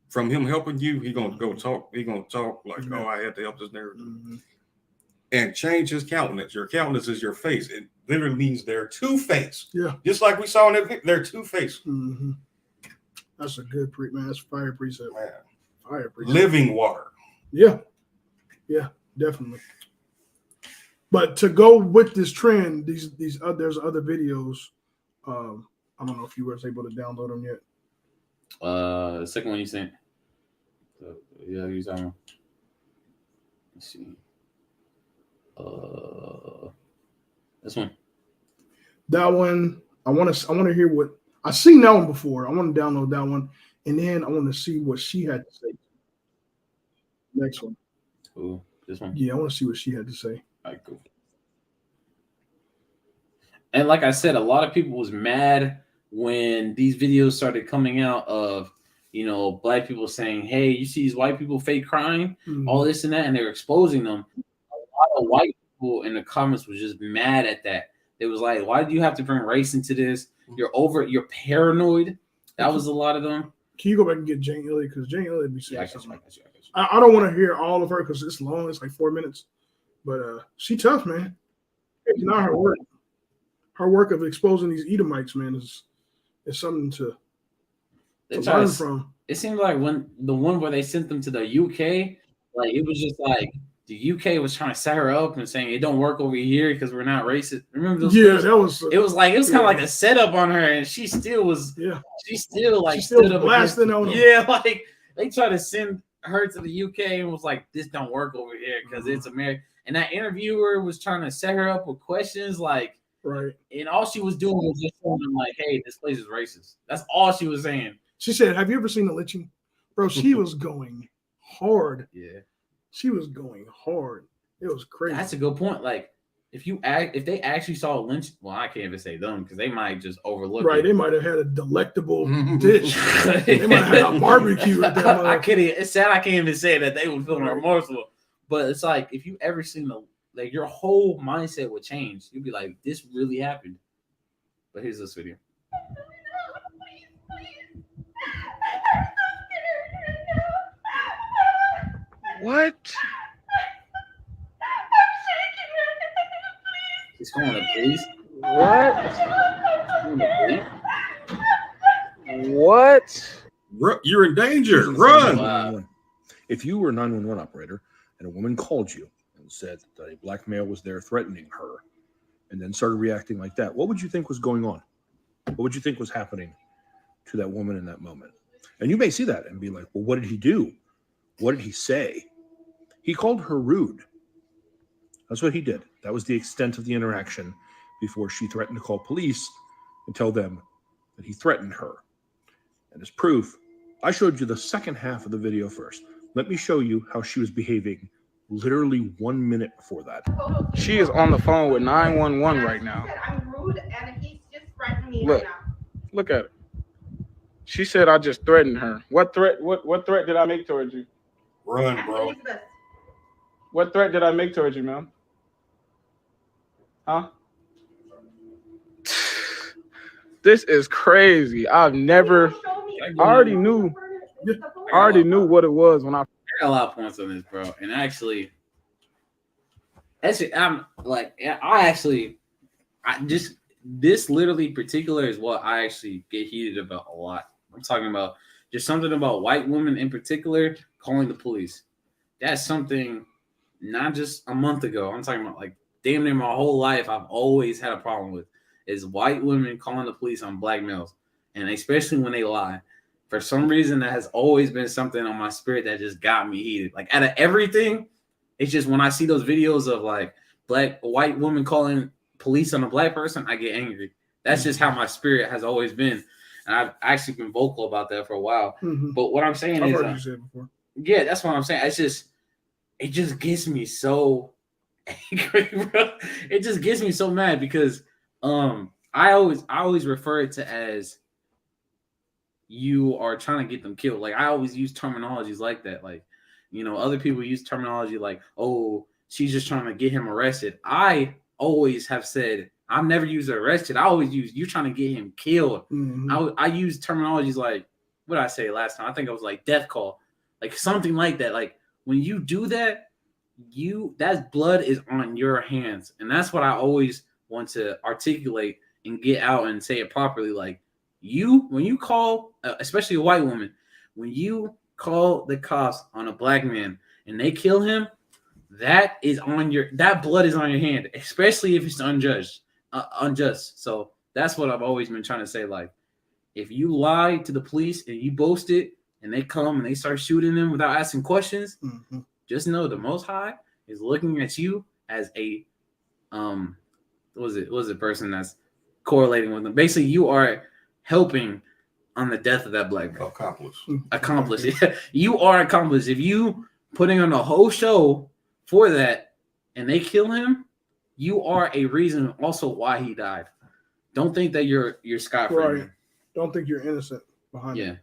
from him helping you. He gonna go talk. He gonna talk like, oh, I had to help this narrative, and change his countenance. Your countenance is your face. It literally means they're two-faced. Yeah. Just like we saw in that, they're two-faced. Mm-hmm. That's a good man. That's fire precept. Man. Fire precept. Living water. Yeah. Yeah, definitely. But to go with this trend, there's other videos. I don't know if you were able to download them yet. The second one you sent. Yeah, you talking. Let's see. This one. That one, I want to hear what I seen that one before. I want to download that one, and then I want to see what she had to say. Next one. Ooh, this one. Yeah, I want to see what she had to say. All right, cool. And like I said, a lot of people was mad when these videos started coming out of, black people saying, hey, you see these white people fake crying, all this and that, and they're exposing them. A lot of white people in the comments was just mad at that. It was like, why do you have to bring race into this? You're paranoid. That was a lot of them. Can you go back and get Jane Elliott? Because Jane Elliott be saying something. I I don't want to hear all of her because it's long. It's like 4 minutes. But she tough, man. It's not her work. Her work of exposing these Edomites, man, is something to learn from. It seemed like when the one where they sent them to the UK, like it was just like the UK was trying to set her up and saying it don't work over here because we're not racist. Remember those? Yeah, things? that was. It was kind of like a setup on her, and she still was. Yeah. She still stood up blasting on them. Yeah, like they tried to send her to the UK and was like, "This don't work over here because it's America." And that interviewer was trying to set her up with questions like, right. And all she was doing was just telling them like, "Hey, this place is racist." That's all she was saying. She said, "Have you ever seen the lynching, bro?" She was going hard. Yeah, she was going hard. It was crazy. That's a good point. Like, if they actually saw a lynch, well, I can't even say them because they might just overlook right. it. They might have had a delectable dish. They might have had a barbecue. I can't. It's sad. I can't even say that they were feeling remorseful. But it's like if you ever seen your whole mindset would change. You'd be like, "This really happened." But here's this video. What? He's calling the police. What? You're in danger. Run. Wow. If you were a 911 operator and a woman called you and said that a black male was there threatening her and then started reacting like that, what would you think was going on? What would you think was happening to that woman in that moment? And you may see that and be like, well, what did he do? What did he say? He called her rude. That's what he did. That was the extent of the interaction before she threatened to call police and tell them that he threatened her. And as proof, I showed you the second half of the video first. Let me show you how she was behaving literally 1 minute before that. She is on the phone with 911 right now. I'm rude and he's just threatening me Look, right now. look at it. She said I just threatened her. What threat? What threat did I make towards you? Run, bro. What threat did I make towards you, ma'am? Huh? This is crazy. I already knew I already knew what it was when I got a lot of points on this, bro. And actually, I'm like, this literally particular is what I actually get heated about a lot. I'm talking about just something about white women in particular calling the police. That's something not just a month ago. I'm talking about like damn near my whole life. I've always had a problem with is white women calling the police on black males, and especially when they lie. For some reason, that has always been something on my spirit that just got me heated. Like out of everything, it's just when I see those videos of like white women calling police on a black person, I get angry. That's just how my spirit has always been, and I've actually been vocal about that for a while. Mhm. But what I'm saying I've is, heard you say it before. yeah, that's what I'm saying. It just gets me so angry, bro. It just gets me so mad because I always refer it to as you are trying to get them killed. Like I always use terminologies like that. Like, you know, other people use terminology like, oh, she's just trying to get him arrested. I always have said, I've never used arrested. I always use you're trying to get him killed. Mhm. I use terminologies like, what did I say last time? I think it was like death call, like something like that. Like when you do that, that blood is on your hands. And that's what I always want to articulate and get out and say it properly. Like when you call, especially a white woman, when you call the cops on a black man and they kill him, that blood is on your hand, especially if it's unjust. So that's what I've always been trying to say. Like, if you lie to the police and you boast it and they come and they start shooting them without asking questions, just know the Most High is looking at you as a person that's correlating with them. Basically, you are helping on the death of that black man. Accomplice. Yeah. You are accomplice. If you putting on a whole show for that and they kill him, you are a reason also why he died. Don't think that you're scot-free. Right. Don't think you're innocent behind Yeah. it.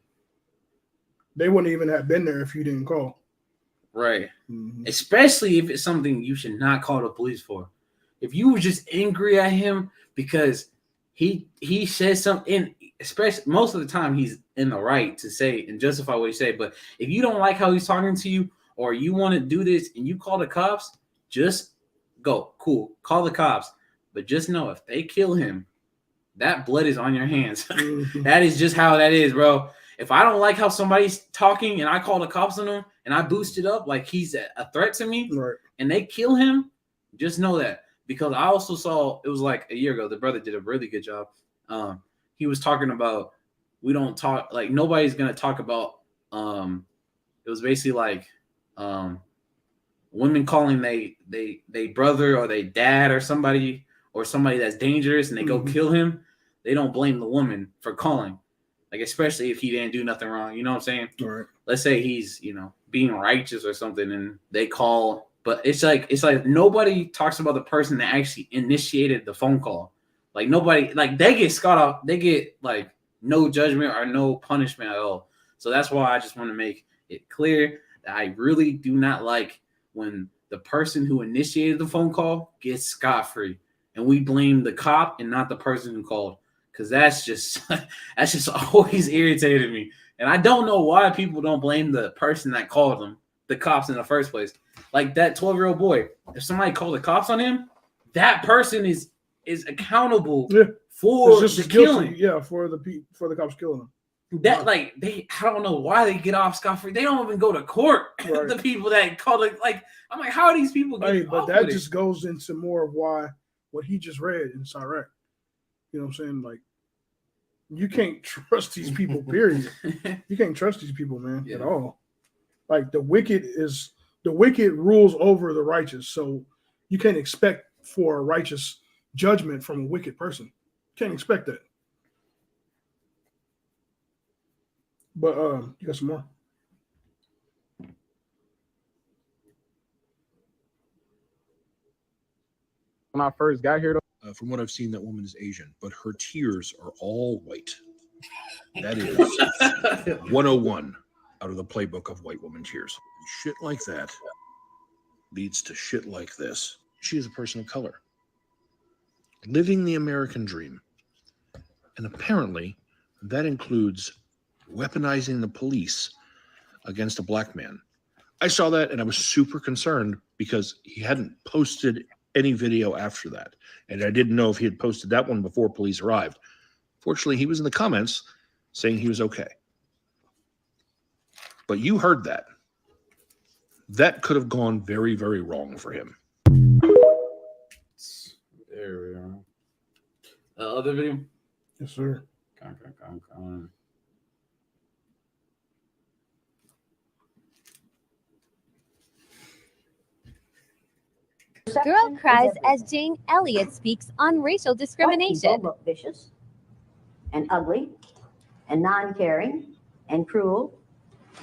They wouldn't even have been there if you didn't call. Right. Especially if it's something you should not call the police for. If you were just angry at him because he said something, especially most of the time he's in the right to say and justify what he said. But if you don't like how he's talking to you or you want to do this and you call the cops, just go. Cool. Call the cops. But just know if they kill him, that blood is on your hands. That is just how that is, bro. If I don't like how somebody's talking and I call the cops on him and I boost it up like he's a threat to me, and they kill him, just know that. Because I also saw, it was like a year ago, the brother did a really good job. He was talking about, we don't talk, like nobody's going to talk about, it was basically like women calling they brother or they dad or somebody that's dangerous and they go kill him. They don't blame the woman for calling. Like, especially if he didn't do nothing wrong, you know what I'm saying? Right. Let's say he's, being righteous or something and they call, but it's like nobody talks about the person that actually initiated the phone call. Like nobody, like they get scot off, they get like no judgment or no punishment at all. So that's why I just want to make it clear that I really do not like when the person who initiated the phone call gets scot-free and we blame the cop and not the person who called. Cause that's just always irritated me. And I don't know why people don't blame the person that called them, the cops in the first place. Like that 12-year-old boy, if somebody called the cops on him, that person is accountable for the killing. Yeah, for the cops killing him. That I don't know why they get off scot-free. They don't even go to court. Right. The people that called it, like, I'm like, how are these people getting But off that with just goes into more of why what he just read in Sirach. You know what I'm saying? Like, you can't trust these people, period. You can't trust these people, man, at all. Like the wicked rules over the righteous. So you can't expect for a righteous judgment from a wicked person. Can't expect that. But you got some more? when I first got here, from what I've seen, that woman is Asian, but her tears are all white. That is 101 out of the playbook of white woman tears. Shit like that leads to shit like this. She is a person of color, living the American dream. And apparently that includes weaponizing the police against a black man. I saw that and I was super concerned because he hadn't posted any video after that. And I didn't know if he had posted that one before police arrived. Fortunately, he was in the comments saying he was okay. But you heard that. That could have gone very, very wrong for him. There we are. Other video? Yes, sir. Come. Girl cries as Jane Elliott speaks on racial discrimination. White people look vicious and ugly and non-caring and cruel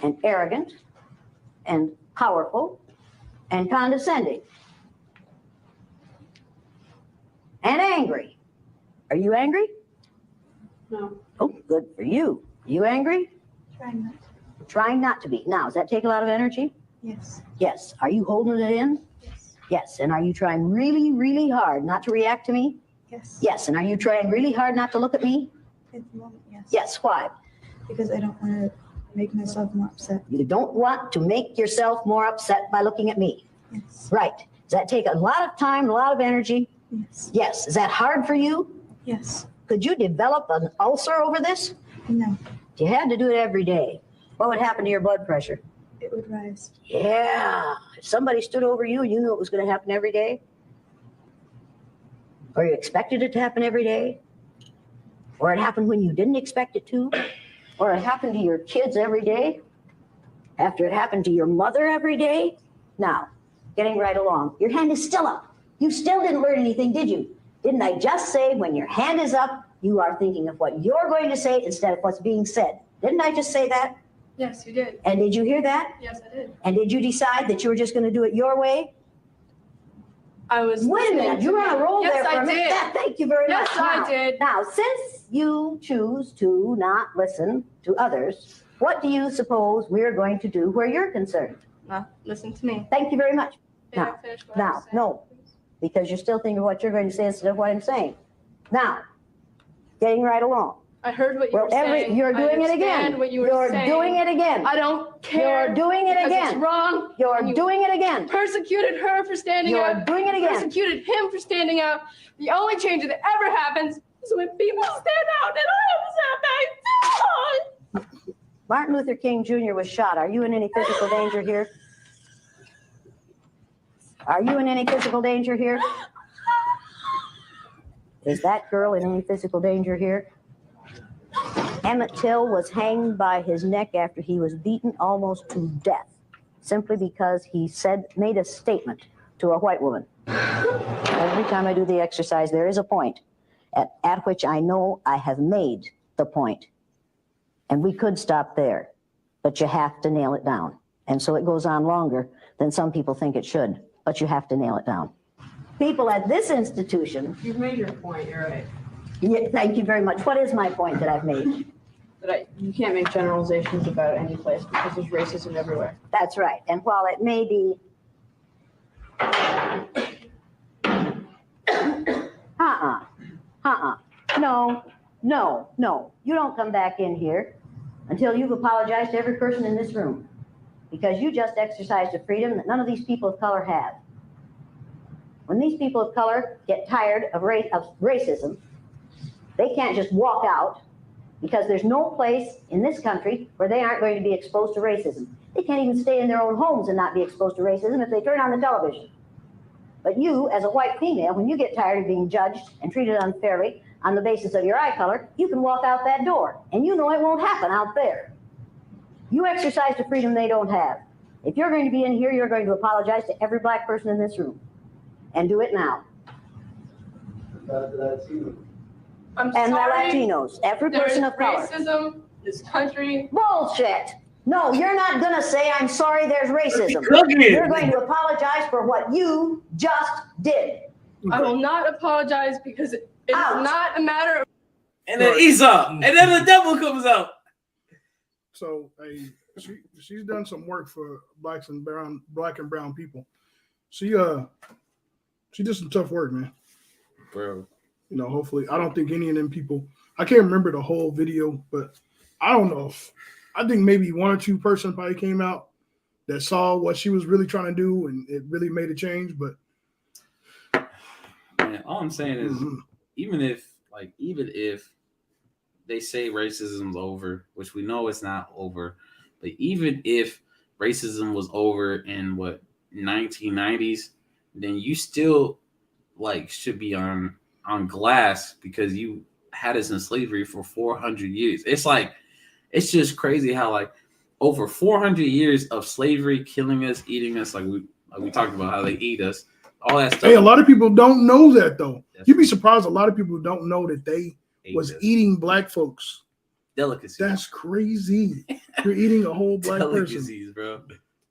and arrogant and powerful and condescending and angry. Are you angry? No. Oh, good for you. You angry? Trying not. Trying not to be. Now, does that take a lot of energy? Yes. Yes. Are you holding it in? Yes. Yes. And are you trying really, really hard not to react to me? Yes. Yes. And are you trying really hard not to look at me? At the moment, yes. Yes. Why? Because I don't want to make myself more upset. You don't want to make yourself more upset by looking at me. Yes. Right. Does that take a lot of time, a lot of energy? Yes. Yes. Is that hard for you? Yes. Could you develop an ulcer over this? No. If you had to do it every day, what would happen to your blood pressure? It would rise. Yeah. If somebody stood over you, you knew it was going to happen every day? Or you expected it to happen every day? Or it happened when you didn't expect it to? Or it happened to your kids every day? After it happened to your mother every day? Now, getting right along. Your hand is still up. You still didn't learn anything, did you? Didn't I just say when your hand is up, you are thinking of what you're going to say instead of what's being said? Didn't I just say that? Yes, you did. And did you hear that? Yes, I did. And did you decide that you were just going to do it your way? I was. Wait a minute, you were on a roll Yes, there for I a minute. did. Thank you very Yes, much. I Now- did. Now, since you choose to not listen to others, what do you suppose we're going to do where you're concerned? Listen to me. Thank you very much. May I Now, finish what I was saying? no, because you're still thinking of what you're going to say instead of what I'm saying. Now, getting right along. I heard what you Well, were saying. you're I doing it understand again. What you were You're saying. doing it again. I don't care. You're doing it because again. It's wrong. You're And you doing it again. Persecuted her for standing You're up. doing it again. Persecuted him for standing up. The only change that ever happens is when people stand out, and I have to stand back. Martin Luther King Jr. was shot. Are you in any physical danger here? Are you in any physical danger here? Is that girl in any physical danger here? Emmett Till was hanged by his neck after he was beaten almost to death, simply because he made a statement to a white woman. Every time I do the exercise, there is a point at which I know I have made the point. And we could stop there, but you have to nail it down. And so it goes on longer than some people think it should, but you have to nail it down. People at this institution. You've made your point. You're right. Yeah, thank you very much. What is my point that I've made? But you can't make generalizations about any place because there's racism everywhere. That's right. And while it may be No. You don't come back in here until you've apologized to every person in this room, because you just exercised a freedom that none of these people of color have. When these people of color get tired of racism, they can't just walk out, because there's no place in this country where they aren't going to be exposed to racism. They can't even stay in their own homes and not be exposed to racism if they turn on the television. But you, as a white female, when you get tired of being judged and treated unfairly on the basis of your eye color, you can walk out that door, and you know it won't happen out there. You exercised a freedom they don't have. If you're going to be in here, you're going to apologize to every black person in this room, and do it now. I'm and sorry. the Latinos, every person of color. Racism, this country. Bullshit. No, you're not going to say, I'm sorry there's racism. You're going to apologize for what you just did. I will not apologize because it is not a matter of. And then Esau, and then the devil comes out. So she's done some work for black and brown people. She did some tough work, man. Bro. You know, hopefully, I don't think any of them people, I can't remember the whole video, but I don't know if I think maybe one or two person probably came out that saw what she was really trying to do, and it really made a change. But man, all I'm saying is, even if they say racism's over, which we know it's not over, but even if racism was over in 1990s, then you still like should be on glass because you had us in slavery for 400 years. It's like, it's just crazy how like over 400 years of slavery, killing us, eating us, like we talked about how they eat us, all that stuff. Hey, a lot of people don't know that though. You'd be surprised. A lot of people don't know that they was eating black folks. Delicacies. That's crazy. You're eating a whole black Delicacies, person, bro.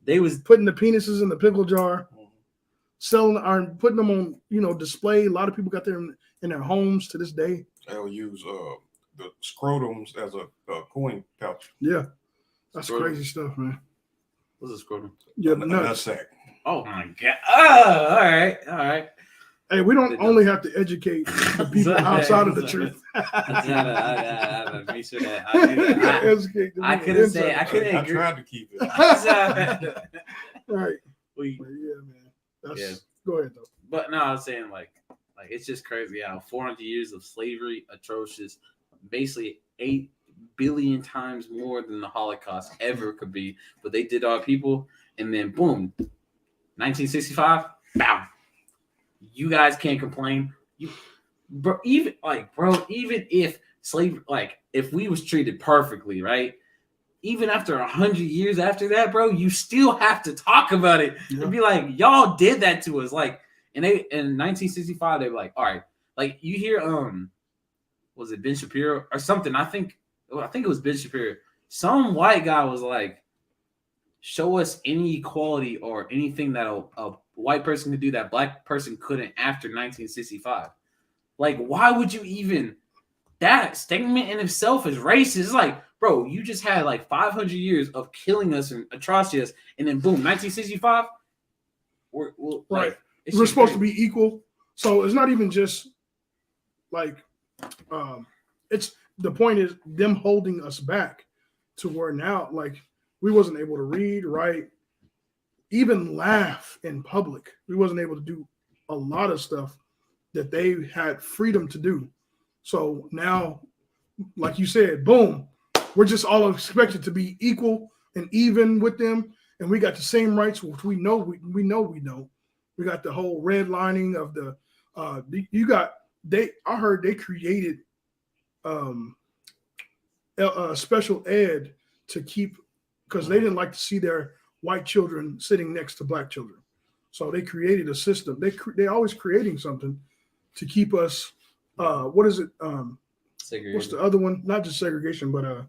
They was putting the penises in the pickle jar, selling or putting them on display. A lot of people got them in their homes to this day. They'll use the scrotums as a coin pouch. Yeah, that's Scrotum. crazy stuff, man. What's a scrotum? Yeah, the nuts. nutsack. Oh my god! Oh, all right. Hey, we don't only have to educate the people outside of the truth. I make sure that I do that. Educate the I people couldn't inside. say. I couldn't I agree. tried to keep it. Right. We- But yeah, man. That's, Yeah. Go ahead though. But no, I was saying like it's just crazy how 400 years of slavery, atrocious, basically 8 billion times more than the Holocaust ever could be. But they did our people, and then boom, 1965, bow. You guys can't complain. Even if slavery, like if we was treated perfectly, right? Even after 100 years after that, bro, you still have to talk about it and be like, y'all did that to us. Like, and they in 1965, they were like, all right, like you hear, was it Ben Shapiro or something? I think it was Ben Shapiro. Some white guy was like, show us any equality or anything that a white person could do that black person couldn't after 1965. Like, why would you even? That statement in itself is racist. It's like, bro, you just had like 500 years of killing us and atrocities, and then boom, 1965. We're Right. We're supposed to be equal. So it's not even just like it's the point is them holding us back to where now like we wasn't able to read, write, even laugh in public. We wasn't able to do a lot of stuff that they had freedom to do. So now, like you said, boom, we're just all expected to be equal and even with them, and we got the same rights, which we know we don't. We got the whole redlining of the I heard they created special ed to keep, because they didn't like to see their white children sitting next to black children. So they created a system. They always creating something to keep us. What is it? What's the other one? Not just segregation, but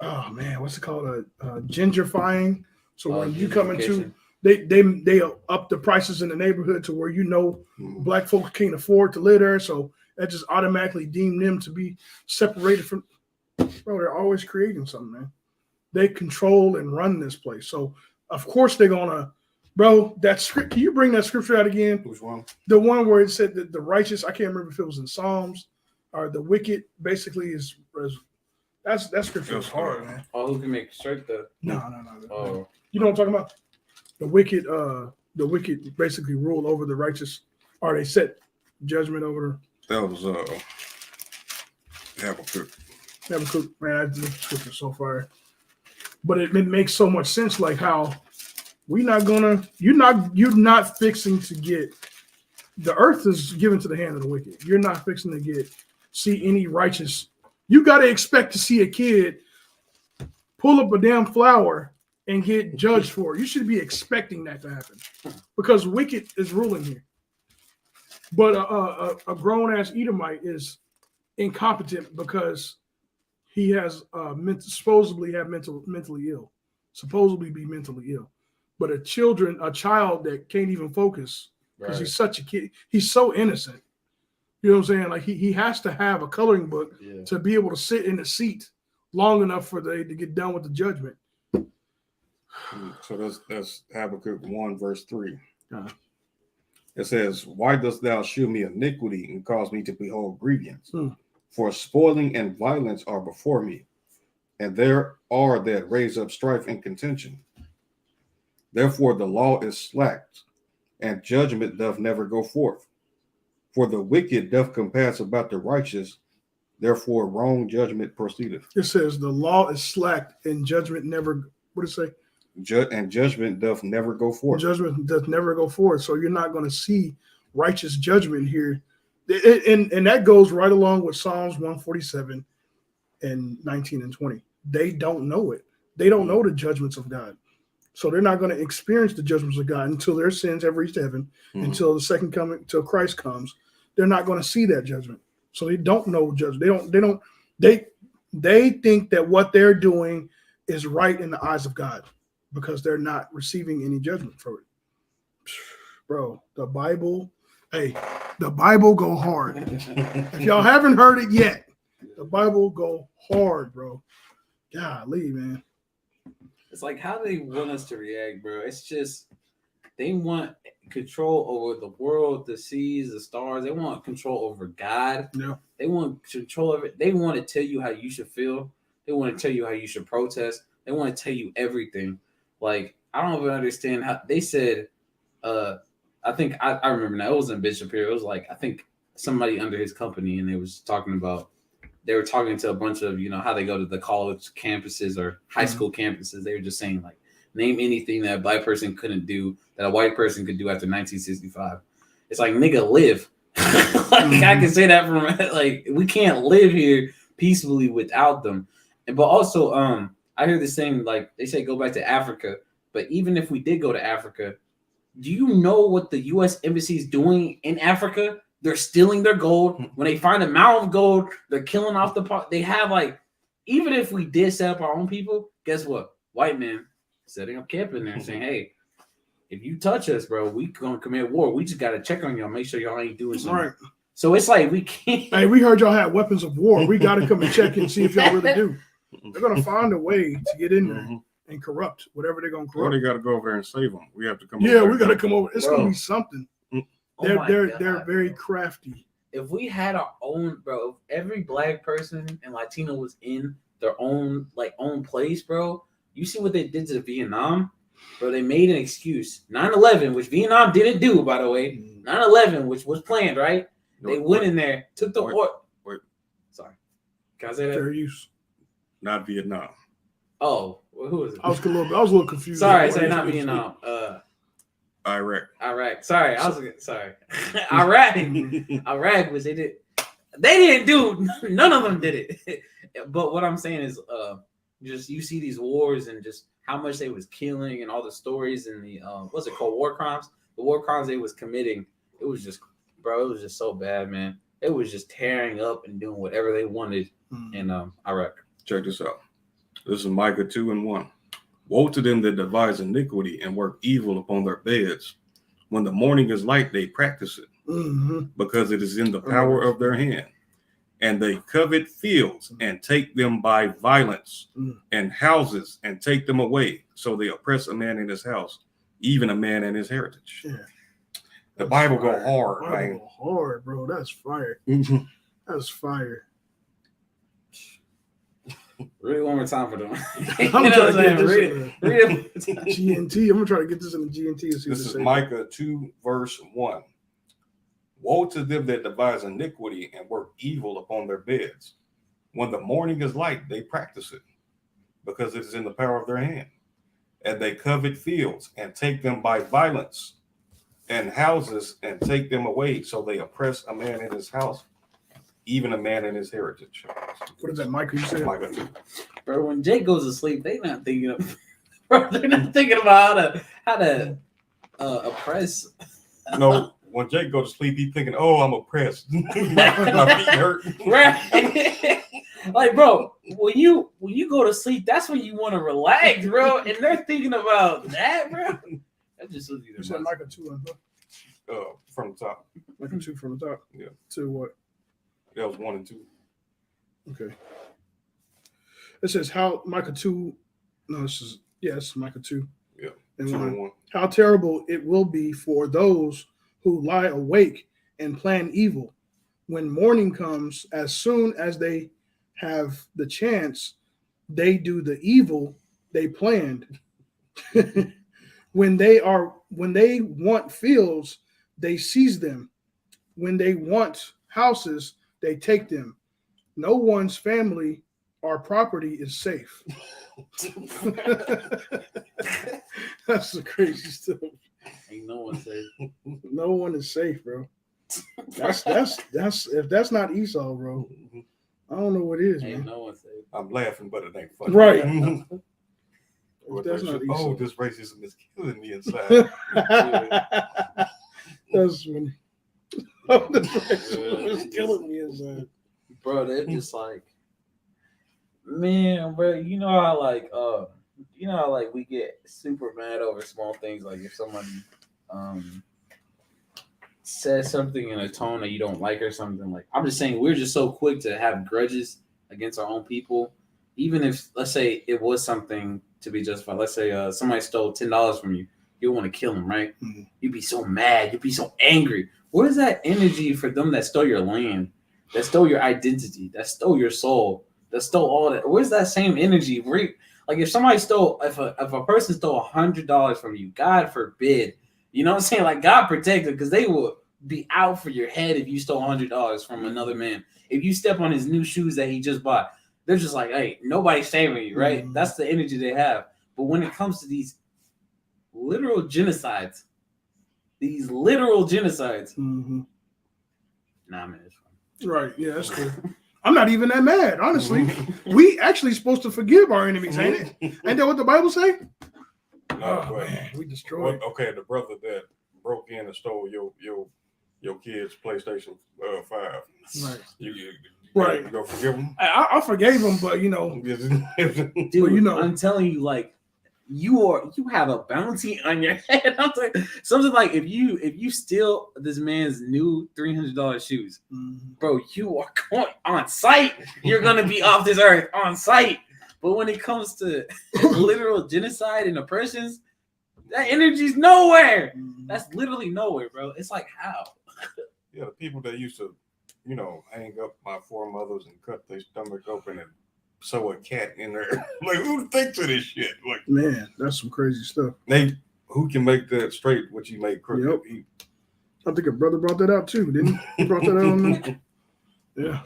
oh man, what's it called? Gentrifying. So when you come into, they up the prices in the neighborhood to where black folks can't afford to live there. So that just automatically deemed them to be separated from. Bro, they're always creating something, man. They control and run this place. So of course they're gonna, bro. That script. Can you bring that scripture out again? Which one? The one where it said that the righteous. I can't remember if it was in Psalms or the wicked. Basically, is that scripture is hard, man. Oh, who can make straight though? No. Oh, You know what I'm talking about? The wicked basically rule over the righteous, or they set judgment over That was Habakkuk. Habakkuk. Man, that scripture so far. But it makes so much sense, like how you're not fixing to get, the earth is given to the hand of the wicked. You're not fixing to see any righteous. You got to expect to see a kid pull up a damn flower and get judged for it. You should be expecting that to happen because wicked is ruling here. But a grown ass Edomite is incompetent because he has supposedly mentally ill, supposedly be mentally ill. But a child that can't even focus because he's such a kid, he's so innocent. You know what I'm saying? Like he has to have a coloring book to be able to sit in the seat long enough for they to get done with the judgment. So that's Habakkuk 1 verse 3. It says, "Why dost thou shew me iniquity and cause me to behold grievance? For spoiling and violence are before me. and there are that raise up strife and contention. Therefore the law is slacked, and judgment doth never go forth. For the wicked doth compass about the righteous, therefore wrong judgment proceedeth. It says the law is slacked and judgment never, what does it say? And judgment doth never go forth. Judgment doth never go forth. So you're not going to see righteous judgment here. And that goes right along with Psalms 147 and 19 and 20. They don't know it. They don't know the judgments of God. So they're not going to experience the judgments of God until their sins have reached heaven, until the second coming, until Christ comes. They're not going to see that judgment. So they don't know judgment. They think that what they're doing is right in the eyes of God because they're not receiving any judgment for it. Bro, the Bible go hard. If y'all haven't heard it yet, the Bible go hard, bro. Golly, man. It's like how they want us to react, bro. It's just they want control over the world, the seas, the stars. They want control over God. Yeah. They want control of it. They want to tell you how you should feel. They want to tell you how you should protest. They want to tell you everything. Like, I don't even understand how they said, I think I remember now, it wasn't Bishop here. It was like, I think somebody under his company, and they were talking to a bunch of, how they go to the college campuses or high school campuses. They were just saying, like, name anything that a black person couldn't do that a white person could do after 1965. It's like, nigga, live. Like, I can say that from, like, we can't live here peacefully without them. But also, I hear this saying, like, they say go back to Africa. But even if we did go to Africa, do you know what the U.S. Embassy is doing in Africa? They're stealing their gold. When they find a mound of gold, they're killing off the part. They have, like, even if we did set up our own people, guess what? White men setting up camp in there and saying, hey, if you touch us, bro, we gonna commit war. We just gotta check on y'all, make sure y'all ain't doing something. Right. So it's like we can't. Hey, we heard y'all had weapons of war. We gotta come and check and see if y'all really do. They're gonna find a way to get in there and corrupt whatever they're gonna corrupt. Or they gotta go over there and save them. We have to come. Yeah, we gotta come over. It's gonna be something. They're very crafty. If we had our own, bro, if every black person and Latino was in their own place, bro. You see what they did to Vietnam, bro? They made an excuse. 9/11, which Vietnam didn't do, by the way. 9/11, which was planned, right? They went in there, took the Wait. Sorry, can I say that? Fair use. Not Vietnam. Oh, well, who is it? I was a little confused. Sorry, not Vietnam. Iraq. Sorry, sorry. Iraq, which they didn't do. None of them did it. But what I'm saying is, just you see these wars and just how much they was killing and all the stories and the what's it called, war crimes? The war crimes they was committing. It was just, bro, it was just so bad, man. It was just tearing up and doing whatever they wanted in Iraq. Check this out. This is Micah 2:1. Woe to them that devise iniquity and work evil upon their beds. When the morning is light, they practice it, because it is in the power of their hand. And they covet fields and take them by violence, and houses and take them away. So they oppress a man in his house, even a man in his heritage. Yeah. The Bible go hard, Bible man. go hard, bro. That's fire. That's fire. Read it one more time for them. I'm trying to get this in the GNT. I'm gonna try to get this in the GNT. This is Micah 2:1. Woe to them that devise iniquity and work evil upon their beds. When the morning is light, they practice it, because it is in the power of their hand. And they covet fields and take them by violence, and houses and take them away. So they oppress a man in his house, even a man in his heritage. What is that, Micah? You said? Micah 2. Bro, when Jake goes to sleep, they're not thinking of. Bro, they're not thinking about how to oppress. No. When Jake go to sleep, he's thinking, "Oh, I'm oppressed. My feet hurt." Right? Like, bro, when you go to sleep, that's when you want to relax, bro. And they're thinking about that, bro. That just looks You said Micah 2 from the top. Micah 2 from the top. Yeah. To what? That was 1 and 2. Okay. It says how Micah 2. No, it's Micah 2. Yeah. And 2 1. and 1. How terrible it will be for those who lie awake and plan evil when morning comes, as soon as they have the chance, they do the evil they planned. When they want fields, they seize them. When they want houses, they take them. No one's family or property is safe. That's the crazy stuff. Ain't no one safe. No one is safe, bro. That's if that's not Esau, bro. I don't know what is, Ain't man. no one safe. I'm laughing, but it ain't funny. Right. Well, That's not Esau. this racism is killing me inside. That's funny. This racism is killing me inside. Bro, they're just like, man, bro, you know how we get super mad over small things, like if somebody says something in a tone that you don't like or something. Like, I'm just saying, we're just so quick to have grudges against our own people, even if, let's say, it was something to be justified. Let's say somebody stole $10 from you, you want to kill them, right? Mm-hmm. You'd be so mad, you'd be so angry. What is that energy for them that stole your land, that stole your identity, that stole your soul, that stole all that? Where's that same energy? Like, if somebody stole, if a person stole $100 from you, God forbid, you know what I'm saying? Like, God protect them, because they will be out for your head if you stole $100 from another man. If you step on his new shoes that he just bought, they're just like, hey, nobody's saving you, right? Mm-hmm. That's the energy they have. But when it comes to these literal genocides, Mm-hmm. nah, man, it's fine. Right. Yeah, that's cool. I'm not even that mad, honestly. We actually supposed to forgive our enemies, ain't it? Ain't that what the Bible say? No, man, we destroyed. Okay, the brother that broke in and stole your kid's PlayStation 5. Right. You Right. go forgive him? I forgave him, but you know, Dude, you know, I'm telling you, like, you have a bounty on your head. I'm like, something like if you steal this man's new $300 shoes, bro, you are going on site. You're gonna be off this earth on site. But when it comes to literal genocide and oppressions, that energy's nowhere. That's literally nowhere, bro. It's like, how? Yeah, the people that used to, hang up my foremothers and cut their stomach open and sew a cat in there. Like, who thinks of this shit? Like, man, that's some crazy stuff. Who can make that straight what you make crooked? Yep. I think a brother brought that out too, didn't he? He brought that out on there. Yeah.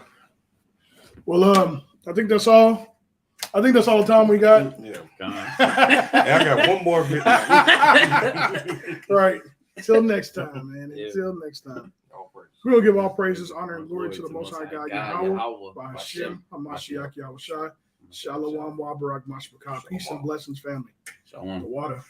Well, I think that's all. I think that's all the time we got. Yeah. I got one more bit. Right. Until next time, man. Until next time. We're going to give all praises, honor, and glory to the Most High God, Yahweh, by Hashem, HaMashiach, Yahushua, Shalom, Wabarak, Mashbakah. Peace and blessings, family. Shalom. The water.